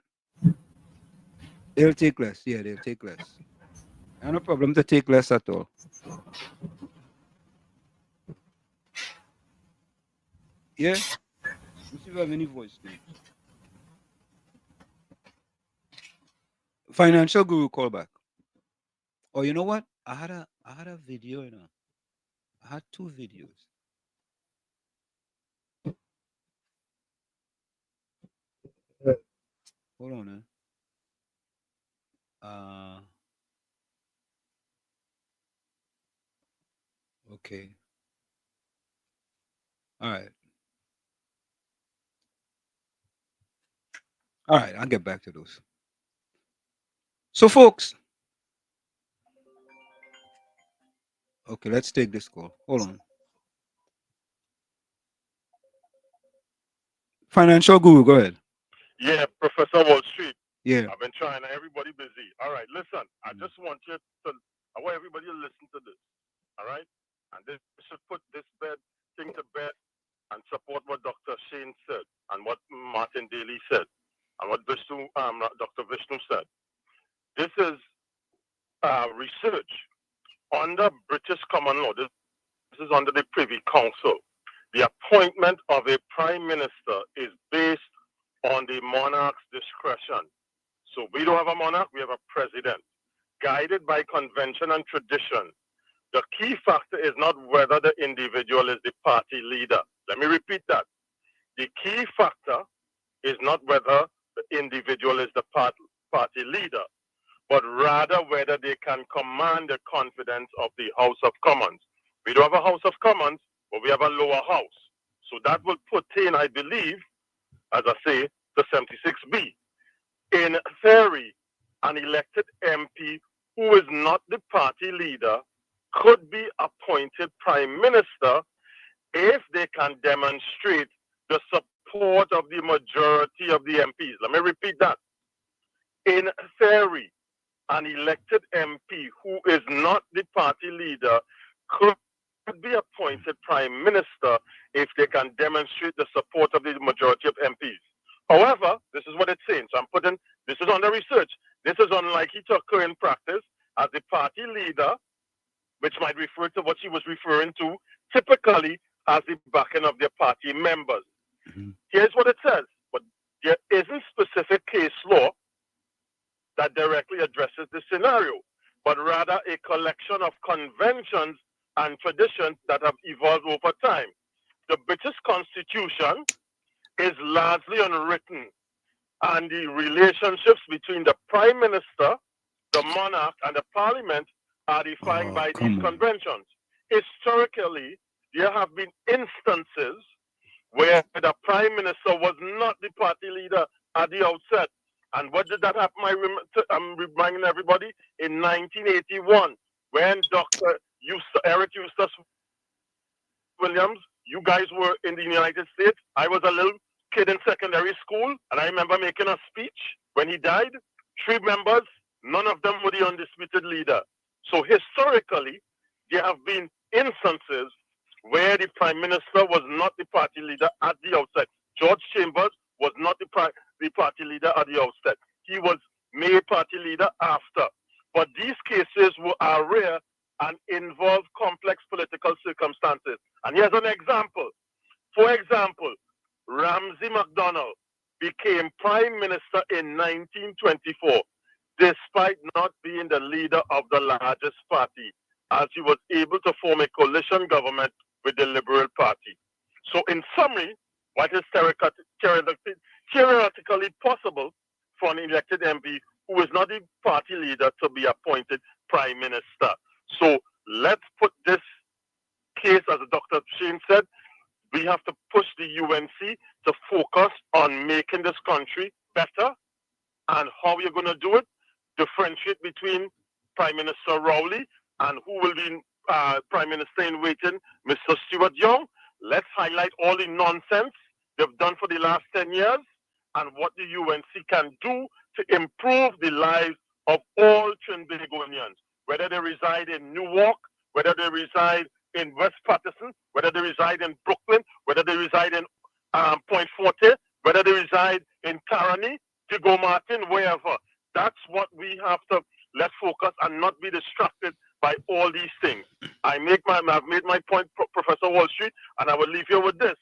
B: They'll take less. Yeah, they'll take less. No problem to take less at all. Yeah? Let's see if we have any voice names. Financial Guru call back. Oh, you know what? I had a video, you know. I had two videos. Hold on, okay. All right. All right, I'll get back to those. So, folks. Okay, let's take this call. Hold on. Financial guru, go ahead.
Q: Yeah, Professor Wall Street.
B: Yeah.
Q: I've been trying. Everybody busy. All right, listen. I just want you to. I want everybody to listen to this. All right, and this should put this thing to bed and support what Dr. Shane said and what Martin Daly said and what Dr. Vishnu said. This is research under British common law. This is under the Privy Council. The appointment of a prime minister is based on the monarch's discretion. So we don't have a monarch, we have a president. Guided by convention and tradition, the key factor is not whether the individual is the party leader. Let me repeat that. The key factor is not whether the individual is the party leader, but rather whether they can command the confidence of the House of Commons. We don't have a House of Commons, but we have a lower house. So that will pertain, I believe, as I say, to 76B. In theory, an elected MP who is not the party leader could be appointed prime minister if they can demonstrate the support of the majority of the MPs. Let me repeat that. In theory, an elected MP who is not the party leader could be appointed prime minister if they can demonstrate the support of the majority of MPs. However, this is what it's saying. So I'm putting, this is under research. This is unlikely to occur in practice as the party leader, which might refer to what she was referring to, typically has the backing of their party members. Here's what it says, but there isn't specific case law that directly addresses this scenario, but rather a collection of conventions and traditions that have evolved over time. The British Constitution is largely unwritten, and the relationships between the Prime Minister, the monarch, and the Parliament are defined by these conventions. Historically, there have been instances where the Prime Minister was not the party leader at the outset. And what did that happen? I'm reminding everybody, in 1981, when Dr. Eric Eustace Williams, you guys were in the United States. I was a little kid in secondary school, and I remember making a speech when he died. 3 members, none of them were the undisputed leader. So historically, there have been instances where the Prime Minister was not the party leader at the outset. George Chambers was not the party leader at the outset. He was made party leader after. But these cases are rare and involve complex political circumstances. And here's an example. For example, Ramsay MacDonald became Prime Minister in 1924, despite not being the leader of the largest party, as he was able to form a coalition government with the Liberal Party. So in summary, what is theoretically possible for an elected MP who is not the party leader to be appointed Prime Minister? So let's put this case, as Dr. Shane said, we have to push the UNC to focus on making this country better. And how we're going to do it, differentiate between Prime Minister Rowley and who will be Prime Minister in waiting, Mr. Stuart Young. Let's highlight all the nonsense they've done for the last 10 years and what the UNC can do to improve the lives of all Trinbagonians, whether they reside in Newark, whether they reside in West Patterson, whether they reside in Brooklyn, whether they reside in Point Forte, whether they reside in Caroni, Diego Martin, wherever. That's what we have to let's focus and not be distracted by all these things. I've made my point, Professor Wall Street, and I will leave you with this.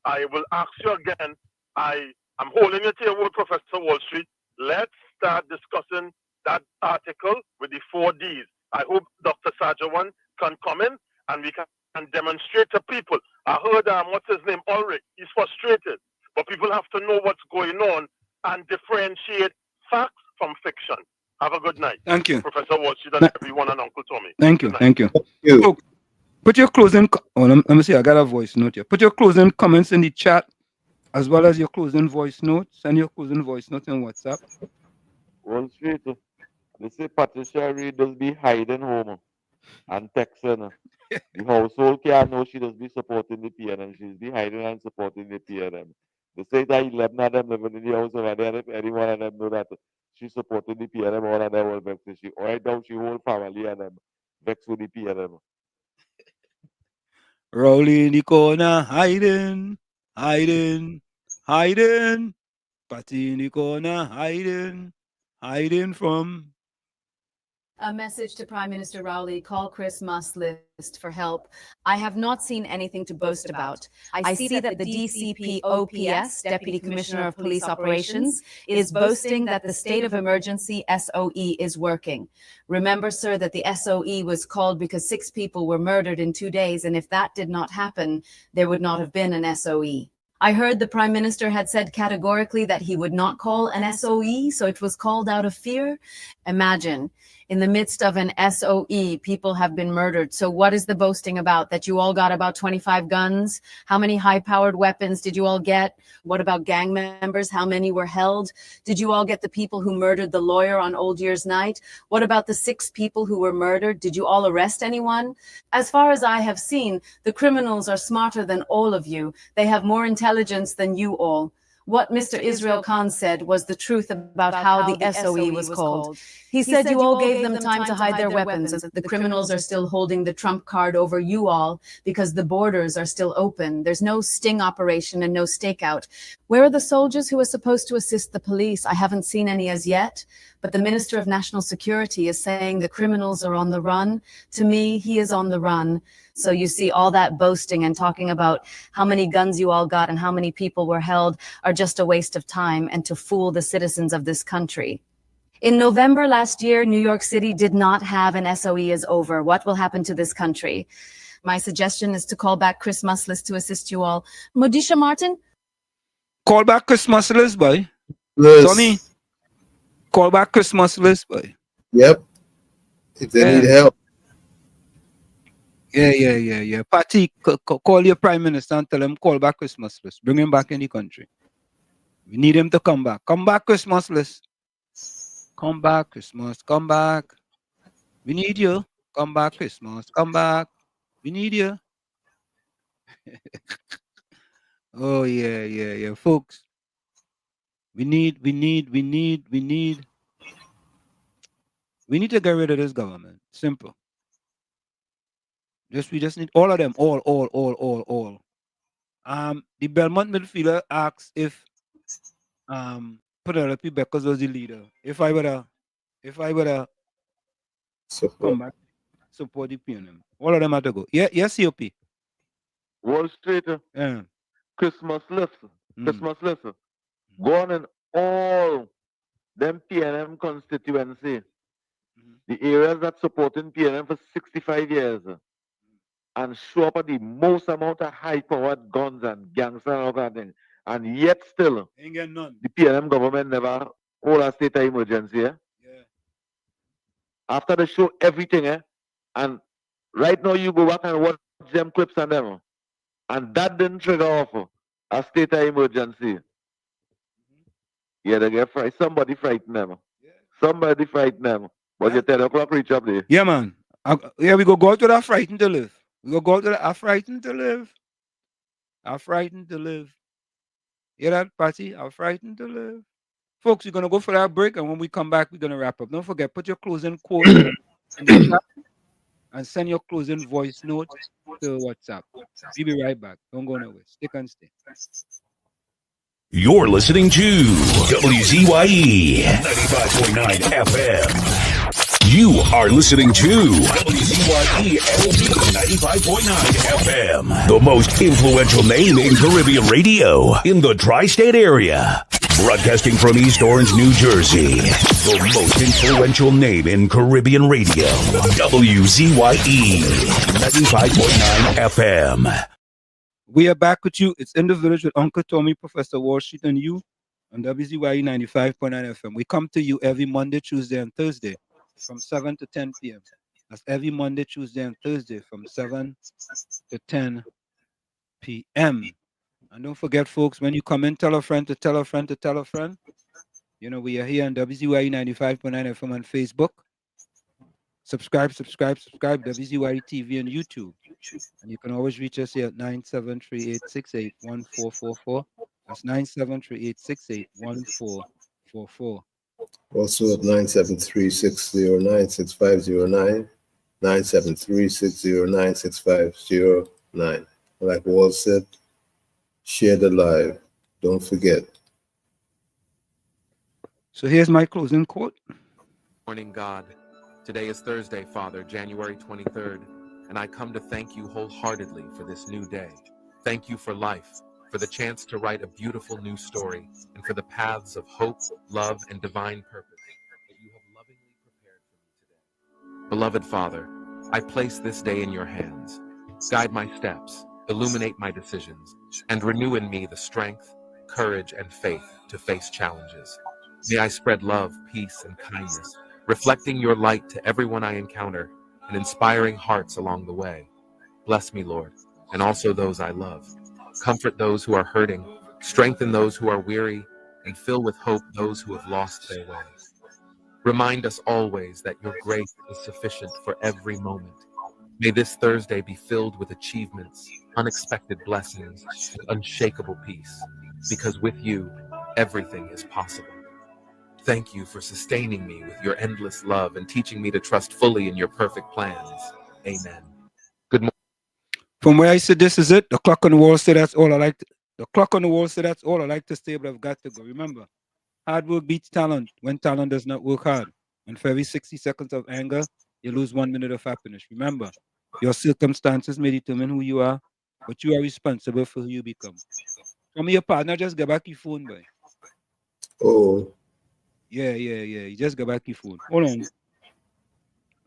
Q: I will ask you again. I'm holding you to your word, Professor Wall Street. Let's start discussing that article with the 4 Ds. I hope Dr. Sajawan can come in and we can demonstrate to people. I heard what's his name, Ulrich. He's frustrated, but people have to know what's going on and and differentiate facts from fiction. Have a good night.
B: Thank you.
Q: Professor Walsh and everyone and Uncle Tommy.
B: Thank you. Thank you. So, put your closing, let me see, I got a voice note here. Put your closing comments in the chat as well as your closing voice notes. Send your closing voice notes on WhatsApp.
D: Wall Street, they say Patricia Reed does be hiding home and texting. The household can't know she does be supporting the PNM. She's be hiding and supporting the PNM. They say that 11 of them living in the house over there. If any one of them know that she's supporting the PNM, all of them will vex. She right now she whole family and them vex with the PNM.
B: Rowley in the corner, hiding. Patty in the corner, hiding from.
S: A message to Prime Minister Rowley, call Chris Musk list for help. I have not seen anything to boast about. I see that the DCP OPS, Deputy Commissioner of Police Operations, is boasting that the state of emergency SOE is working. Remember, sir, that the SOE was called because 6 people were murdered in 2 days, and if that did not happen, there would not have been an SOE. I heard the Prime Minister had said categorically that he would not call an SOE, so it was called out of fear. Imagine, in the midst of an SOE, people have been murdered. So what is the boasting about? That you all got about 25 guns? How many high-powered weapons did you all get? What about gang members? How many were held? Did you all get the people who murdered the lawyer on Old Year's night? What about the 6 people who were murdered? Did you all arrest anyone? As far as I have seen, the criminals are smarter than all of you. They have more intelligence than you all. What Mr. Israel Khan said was the truth about how the SOE was called. He said you all gave them time to hide their weapons. The criminals are still holding the trump card over you all because the borders are still open. There's no sting operation and no stakeout. Where are the soldiers who are supposed to assist the police? I haven't seen any as yet, but the Minister of National Security is saying the criminals are on the run. To me, he is on the run. So you see, all that boasting and talking about how many guns you all got and how many people were held are just a waste of time and to fool the citizens of this country. In November last year, New York City did not have an SOE is over. What will happen to this country? My suggestion is to call back Chris Muslis to assist you all. Modisha Martin?
B: Call back Chris Muslis, boy.
F: Yes.
B: Tommy, call back Chris Muslis, boy.
F: Yep. If they need help.
B: Yeah. Patty, call your Prime Minister and tell him call back Chris Muslis. Bring him back in the country. We need him to come back. Come back, Chris Muslis. Come back, Christmas. Come back. We need you. Come back, Christmas. Come back. We need you. Oh, yeah. Folks, we need to get rid of this government. Simple. We just need all of them. All. The Belmont midfielder asks if Penelope Beckers was the leader. If I were to come back, support the PNM. All of them have to go. Yes, COP.
D: Wall Street, Christmas list. Go on in all them PNM constituency. The areas that supporting PNM for 65 years. And show up at the most amount of high-powered guns and gangsters and all that thing. And yet still,
B: ain't get none.
D: The PNM government never hold a state of emergency. After they show everything, and right now you go back and watch them clips and them, and that didn't trigger off a state of emergency. Yeah, they get frightened. Somebody frightened them. But you 10 o'clock reach up there.
B: Yeah, man. We go out to that frightened to live. We go out to that frightened to live. I'm frightened to live. Hear that, Patty? I'm frightened to live. Folks, we're going to go for that break, and when we come back, we're going to wrap up. Don't forget, put your closing quote in the chat and send your closing voice note to WhatsApp. We'll be right back. Don't go nowhere. Stick and stay.
A: You're listening to WZYE 95.9 FM. You are listening to WZYE 95.9 FM, the most influential name in Caribbean radio in the tri-state area. Broadcasting from East Orange, New Jersey, the most influential name in Caribbean radio. WZYE 95.9 FM.
B: We are back with you. It's In the Village with Uncle Tommy, Professor Wall Street, and you. on WZYE 95.9 FM. We come to you every Monday, Tuesday, and Thursday from 7 to 10 p.m. That's every Monday, Tuesday, and Thursday from 7 to 10 p.m. And don't forget, folks, when you come in, tell a friend to tell a friend to tell a friend. You know, we are here on WZYE 95.9 FM on Facebook. Subscribe, WZYE TV on YouTube. And you can always reach us here at 973-868-1444. That's 973-868-1444.
F: Also at 973-609-6509, 973-609-6509. Like Walt said, share the live. Don't forget.
B: So here's my closing quote.
T: Morning, God. Today is Thursday, Father, January 23rd, and I come to thank you wholeheartedly for this new day. Thank you for life, for the chance to write a beautiful new story, and for the paths of hope, love, and divine purpose that you have lovingly prepared for me today. Beloved Father, I place this day in your hands. Guide my steps, illuminate my decisions, and renew in me the strength, courage, and faith to face challenges. May I spread love, peace, and kindness, reflecting your light to everyone I encounter and inspiring hearts along the way. Bless me, Lord, and also those I love. Comfort those who are hurting, strengthen those who are weary, and fill with hope those who have lost their way. Remind us always that your grace is sufficient for every moment. May this Thursday be filled with achievements, unexpected blessings, and unshakable peace, because with you, everything is possible. Thank you for sustaining me with your endless love and teaching me to trust fully in your perfect plans. Amen. Good morning.
B: From where I said this is it, the clock on the wall said that's all I like. The clock on the wall said that's all I like to say, but I've got to go. Remember, hard work beats talent when talent does not work hard. And for every 60 seconds of anger, you lose 1 minute of happiness. Remember, your circumstances may determine who you are, but you are responsible for who you become. From your partner, just get back your phone, boy.
F: Oh.
B: Yeah. You just get back your phone. Hold on.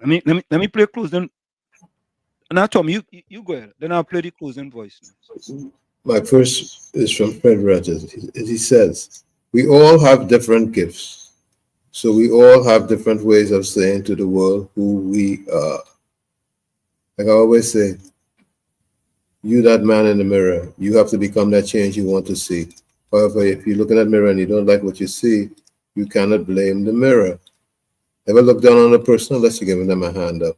B: Let me play closing. Now, Tom, you go ahead. Then I'll play the closing voice.
F: My first is from Fred Rogers. He says, we all have different gifts. So we all have different ways of saying to the world who we are. Like I always say, you, that man in the mirror, you have to become that change you want to see. However, if you look in that mirror and you don't like what you see, you cannot blame the mirror. Never look down on a person unless you're giving them a hand up.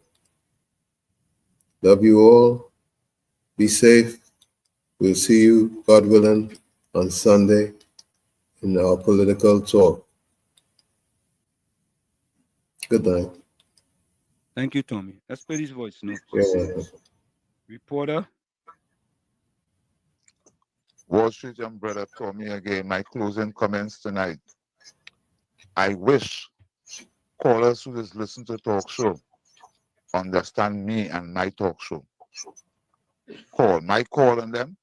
F: Love you all. Be safe. We'll see you, God willing, on Sunday in our political talk. Good night.
B: Thank you, Tommy. Let's play this voice note. Reporter.
H: Wall Street young brother Tommy again. My closing comments tonight. I wish callers who just listen to talk show understand me and my talk show. My call on them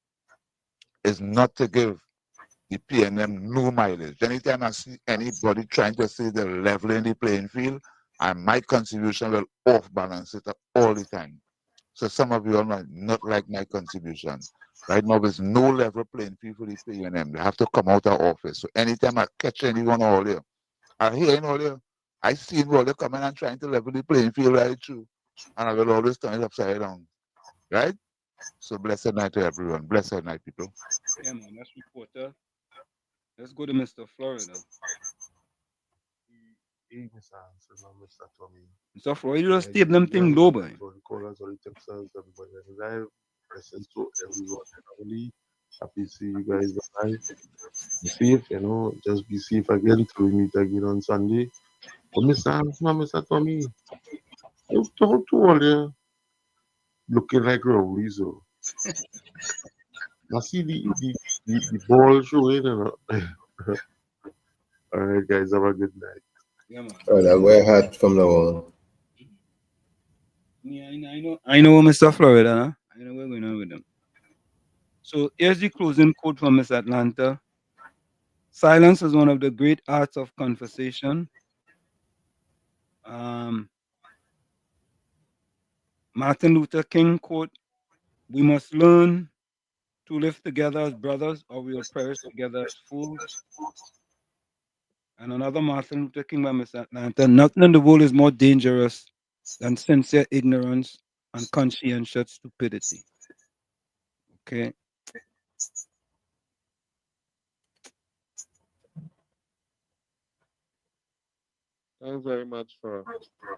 H: is not to give the PNM no mileage. Anytime I see anybody trying to say they're leveling the playing field, and my contribution will off balance it all the time. So some of you are not like my contribution. Right now, there's no level playing field for the PNM. They have to come out of office. So anytime I catch anyone all there, I hear all there, I see all there coming and trying to level the playing field right through. And I will always turn it upside down. Right? So blessed night to everyone. Blessed night, people.
B: Yeah, man, that's reporter. Let's go to Mr. Florida.
R: Mr. Tommy.
B: Mr. Florida, you just tape them thing low, boy.
R: Callers, all the texters, everybody live. Listen to everyone. Family. Happy to see you guys live. Be safe, just be safe again till we meet again on Sunday. But Mr. Tommy, you talk to all there looking like rowdies. I see the ball showing. All right, guys, have a good night.
B: Yeah, man.
F: All right, I wear a hat from now on.
B: I know Mr. Florida, huh? I know what's going on with them. So here's the closing quote from Miss Atlanta. Silence is one of the great arts of conversation. Martin Luther King quote, we must learn to live together as brothers or we will perish together as fools. And another Martin Luther King by Miss Atlanta. Nothing in the world is more dangerous than sincere ignorance and conscientious stupidity. Okay.
I: Thanks very much for a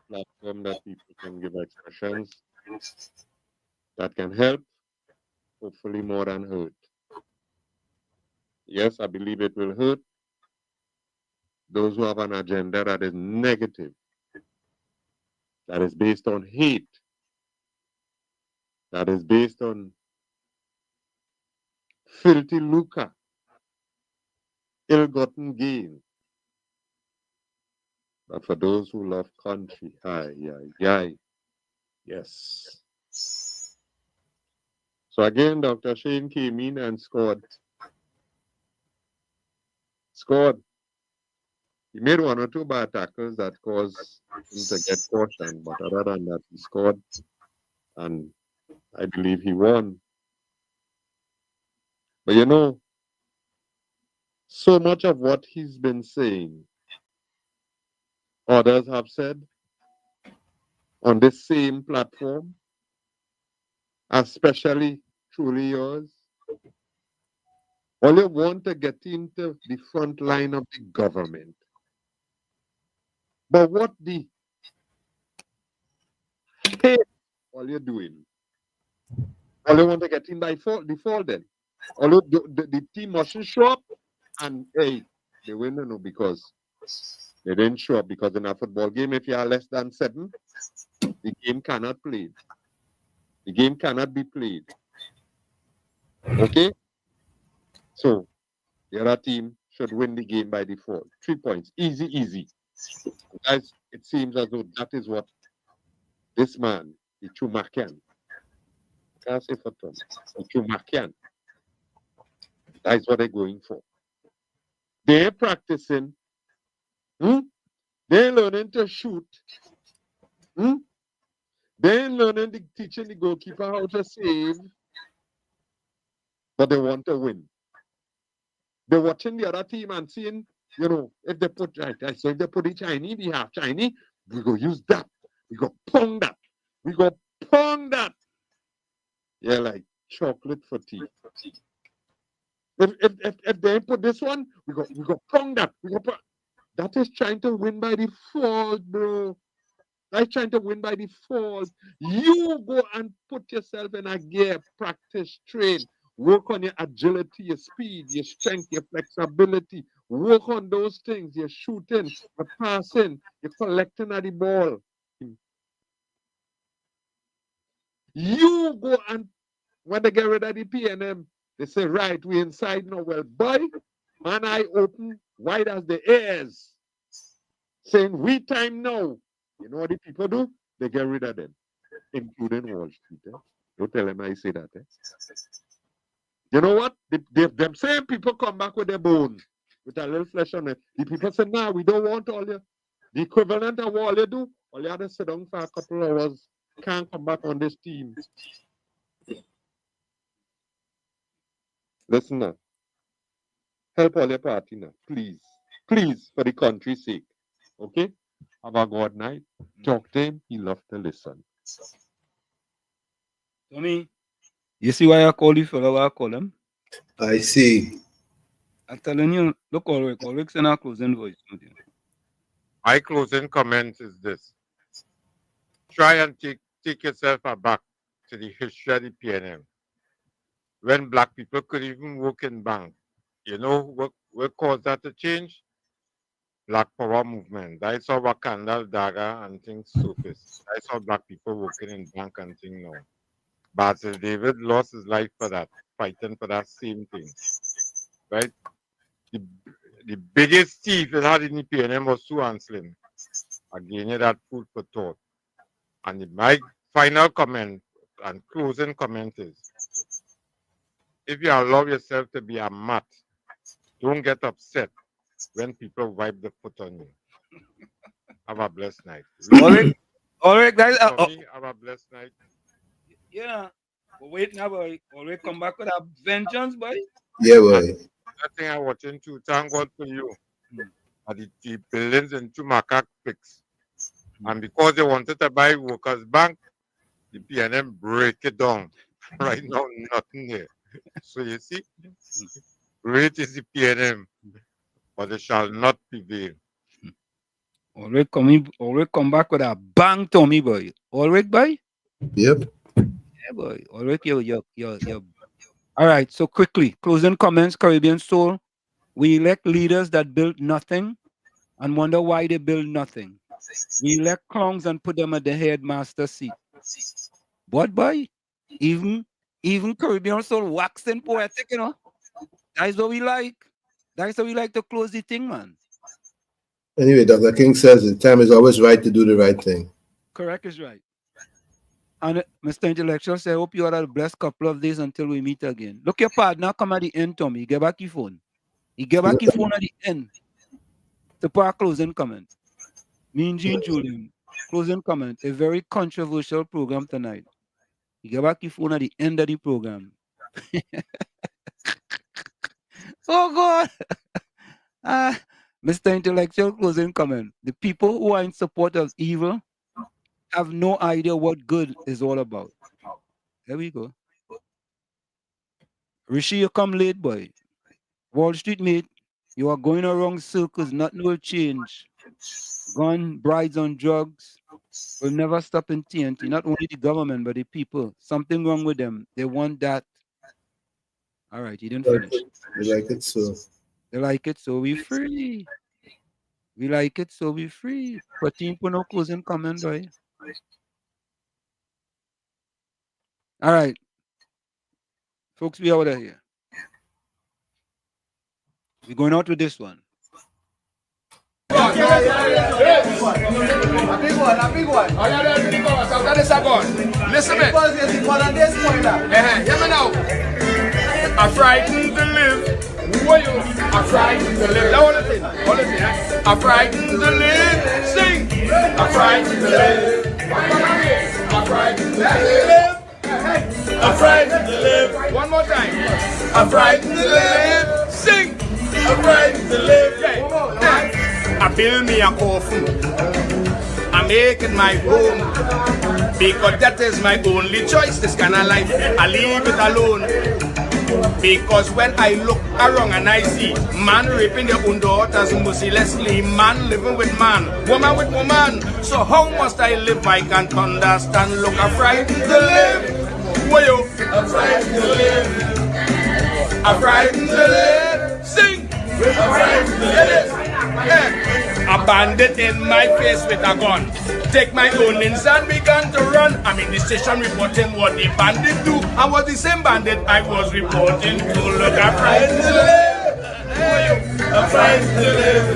I: platform that people can give expressions that can help, hopefully more than hurt. Yes, I believe it will hurt those who have an agenda that is negative, that is based on hate, that is based on filthy lucre, ill-gotten gain. But for those who love country, yes. So again, Dr. Shane came in and scored. He made one or two bad tackles that caused him to get cautioned, but other than that, he scored, and I believe he won. But you know, so much of what he's been saying, others have said on this same platform, especially truly yours. All you want to get into the front line of the government. But what the hell all you're doing? All you want to get in by default then. Although the team mustn't show up, and hey, they win because they didn't show up, because in a football game, if you are less than 7, the game cannot play. The game cannot be played. Okay? So the other team should win the game by default. 3 points. Easy. Guys, it seems as though that is what this man, the Chumakian, can't say for Tom, the Chumakian, that is what they're going for. They're practicing. They're learning to shoot. They're learning, teaching the goalkeeper how to save. But they want to win. They're watching the other team and seeing, if they put so if they put the Chinese, we have Chinese, we go use that. We go pong that. We go pong that. Yeah, like chocolate for tea. If they put this one, we go pong that. That is trying to win by default, bro. That's trying to win by default. You go and put yourself in a gear, practice, train, work on your agility, your speed, your strength, your flexibility. Work on those things. You're shooting, you're passing, you're collecting at the ball. You go and when they get rid of the PNM, they say, right, we inside now. Well, boy, man, I open wide as the ears, saying, we time now. You know what the people do? They get rid of them, including Wall Street. Don't tell them I say that. You know what? Them same people come back with their bone, with a little flesh on it. The people say, nah, we don't want all you. The equivalent of all you do, all you have to sit down for a couple of hours, can't come back on this team. Listen now. Help all your party now, please. Please, for the country's sake. Okay? Have a good night. Talk to him. He loves to listen.
B: Tommy, you see why I call you fellow? I call him.
F: I see.
B: I'm telling you, look, Ulrich in our closing voice.
I: My closing comment is this. Try and take yourself back to the history of the PNM. When black people could even work in bank. You know what caused that to change? Black Power movement. That's how Wakanda, Daga, and things surface. That's how black people working in bank and thing now. Basil David lost his life for that, fighting for that same thing. Right? The biggest thief it had in the PNM was Sue Anslin. Again, that food for thought. And my final comment and closing comment is, if you allow yourself to be a mat, don't get upset when people wipe the foot on you. Have a blessed night.
B: All right, guys.
I: Have a blessed night.
B: Yeah. But wait now, boy. Already come back with a vengeance, boy.
F: Yeah, boy.
I: That thing I'm watching too. Thank God for you. the buildings into macaque pigs. And because they wanted to buy Workers' Bank, the PNM break it down. Right now, nothing there. So you see, great is the PNM, but it shall not prevail.
B: Always come back with a bang, Tommy boy. Always, boy?
F: Yep.
B: Yeah, boy. Always, yo. All right, so quickly, closing comments, Caribbean Soul. We elect leaders that build nothing and wonder why they build nothing. We elect clowns and put them at the headmaster seat. What, boy? Even Caribbean Soul waxing poetic, you know? That's what we like. That's how we like to close the thing, man.
F: Anyway, Dr. King says the time is always right to do the right thing.
B: Correct is right. And Mr. Intellectual said, I hope you had a blessed couple of days until we meet again. Look, your partner come at the end, Tommy. You get back your phone. You get back your phone at the end. To put a closing comment. Me and Jean Julian, closing comment. A very controversial program tonight. You get back your phone at the end of the program. Oh, God. Mr. Intellectual, closing comment. The people who are in support of evil have no idea what good is all about. There we go. Rishi, you come late, boy. Wall Street, mate. You are going around circles. Nothing will change. Gun, brides on drugs will never stop in TNT. Not only the government, but the people. Something wrong with them. They want that. All right, you didn't finish.
F: We like it, so.
B: They like it, so we free. We like it, so we free. But team put no closing comment, boy. All right. Folks, we out of here. We're going out with this one.
E: A big one. Listen, man. Hear me now. I'm frightened to live. Who are you? I'm frightened to live. Now, all the thing. I'm frightened to live. Sing. I'm frightened to live. I'm frightened to live. I'm frightened to live. One more time. I'm frightened to live. Sing. I'm frightened to live. I build me a coffin. I make it my home. Because that is my only choice. This kind of life, I leave it alone. Because when I look around and I see man raping their own daughters mercilessly, man living with man, woman with woman. So how must I live? I can't understand. Look, I'm frightened to live. Where you? I'm frightened to live. I'm frightened to live. Sing. I'm frightened to live. A bandit in my face with a gun. Take my own and began to run. I'm in the station reporting what the bandit do. I was the same bandit I was reporting to. Look, I'm frightened to live. I'm frightened to live.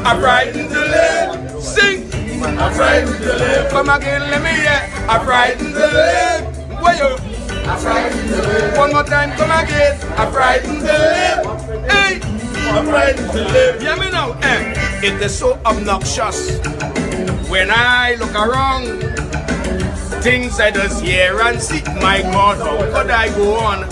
E: I'm frightened to live. Sing. I'm frightened to live. Come again, let me hear. I'm frightened to live. Where you? I'm frightened to live. One more time, come again. I'm frightened to live. Hey. I'm frightened to live. Hear me now. It is so obnoxious when I look around. Things I just hear and see. My God, how could I go on?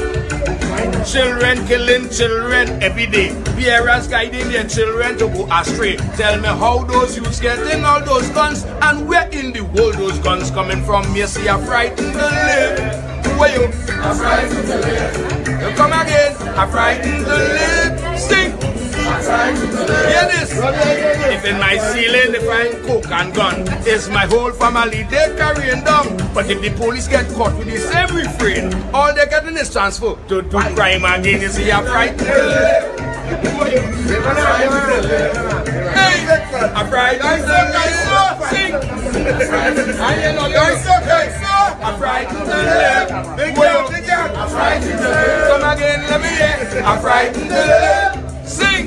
E: Children killing children every day. Parents guiding their children to go astray. Tell me how those youths getting all those guns, and where in the world those guns coming from? You see, I'm frightened to live. Where you? I'm frightened to live. You come again. I'm frightened to live. Sing. Hear this. If in my ceiling they find coke and gun, it's my whole family they carrying down. But if the police get caught with the same refrain, all they getting is transfer to do crime again. You see, I'm frightened to live. Hey, I'm frightened to live. Sing. I'm frightened to live. I'm frightened to live. Come again, let me hear. I'm frightened to live. Sing.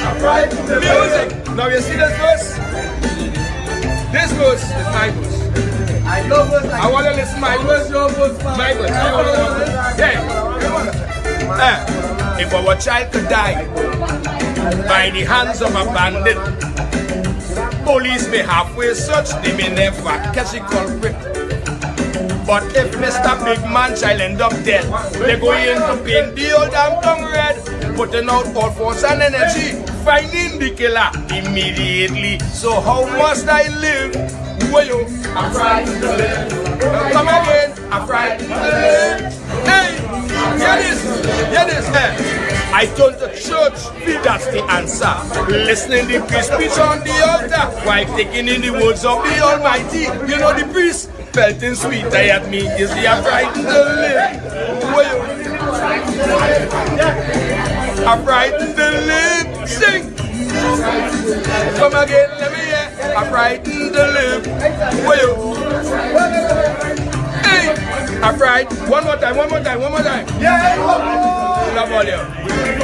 E: I'm frightened to live. Music. Now you see this verse? This verse is my verse. I love it. I want to listen to my verse. My verse. Yeah. If our child could die by the hands of a bandit, police may halfway search, they may never catch the culprit. But if Mr. Big Man child end up dead, they're going to paint the old damn tongue red, putting out all force and energy finding the killer immediately. So how must I live? Well, I'm frightened to live. Come again, I'm frightened to live. Hey, hear this, I told the church, that's the answer. Listening to the priest preach on the altar, while taking in the words of the Almighty. You know the priest felt in sweet at me, is he a frightened to live? Well, I'm frightened to live. Sing. Come again, let me hear. I'm frightened to live. Well, hey, I'm frightened. One more time. Yeah, love volume.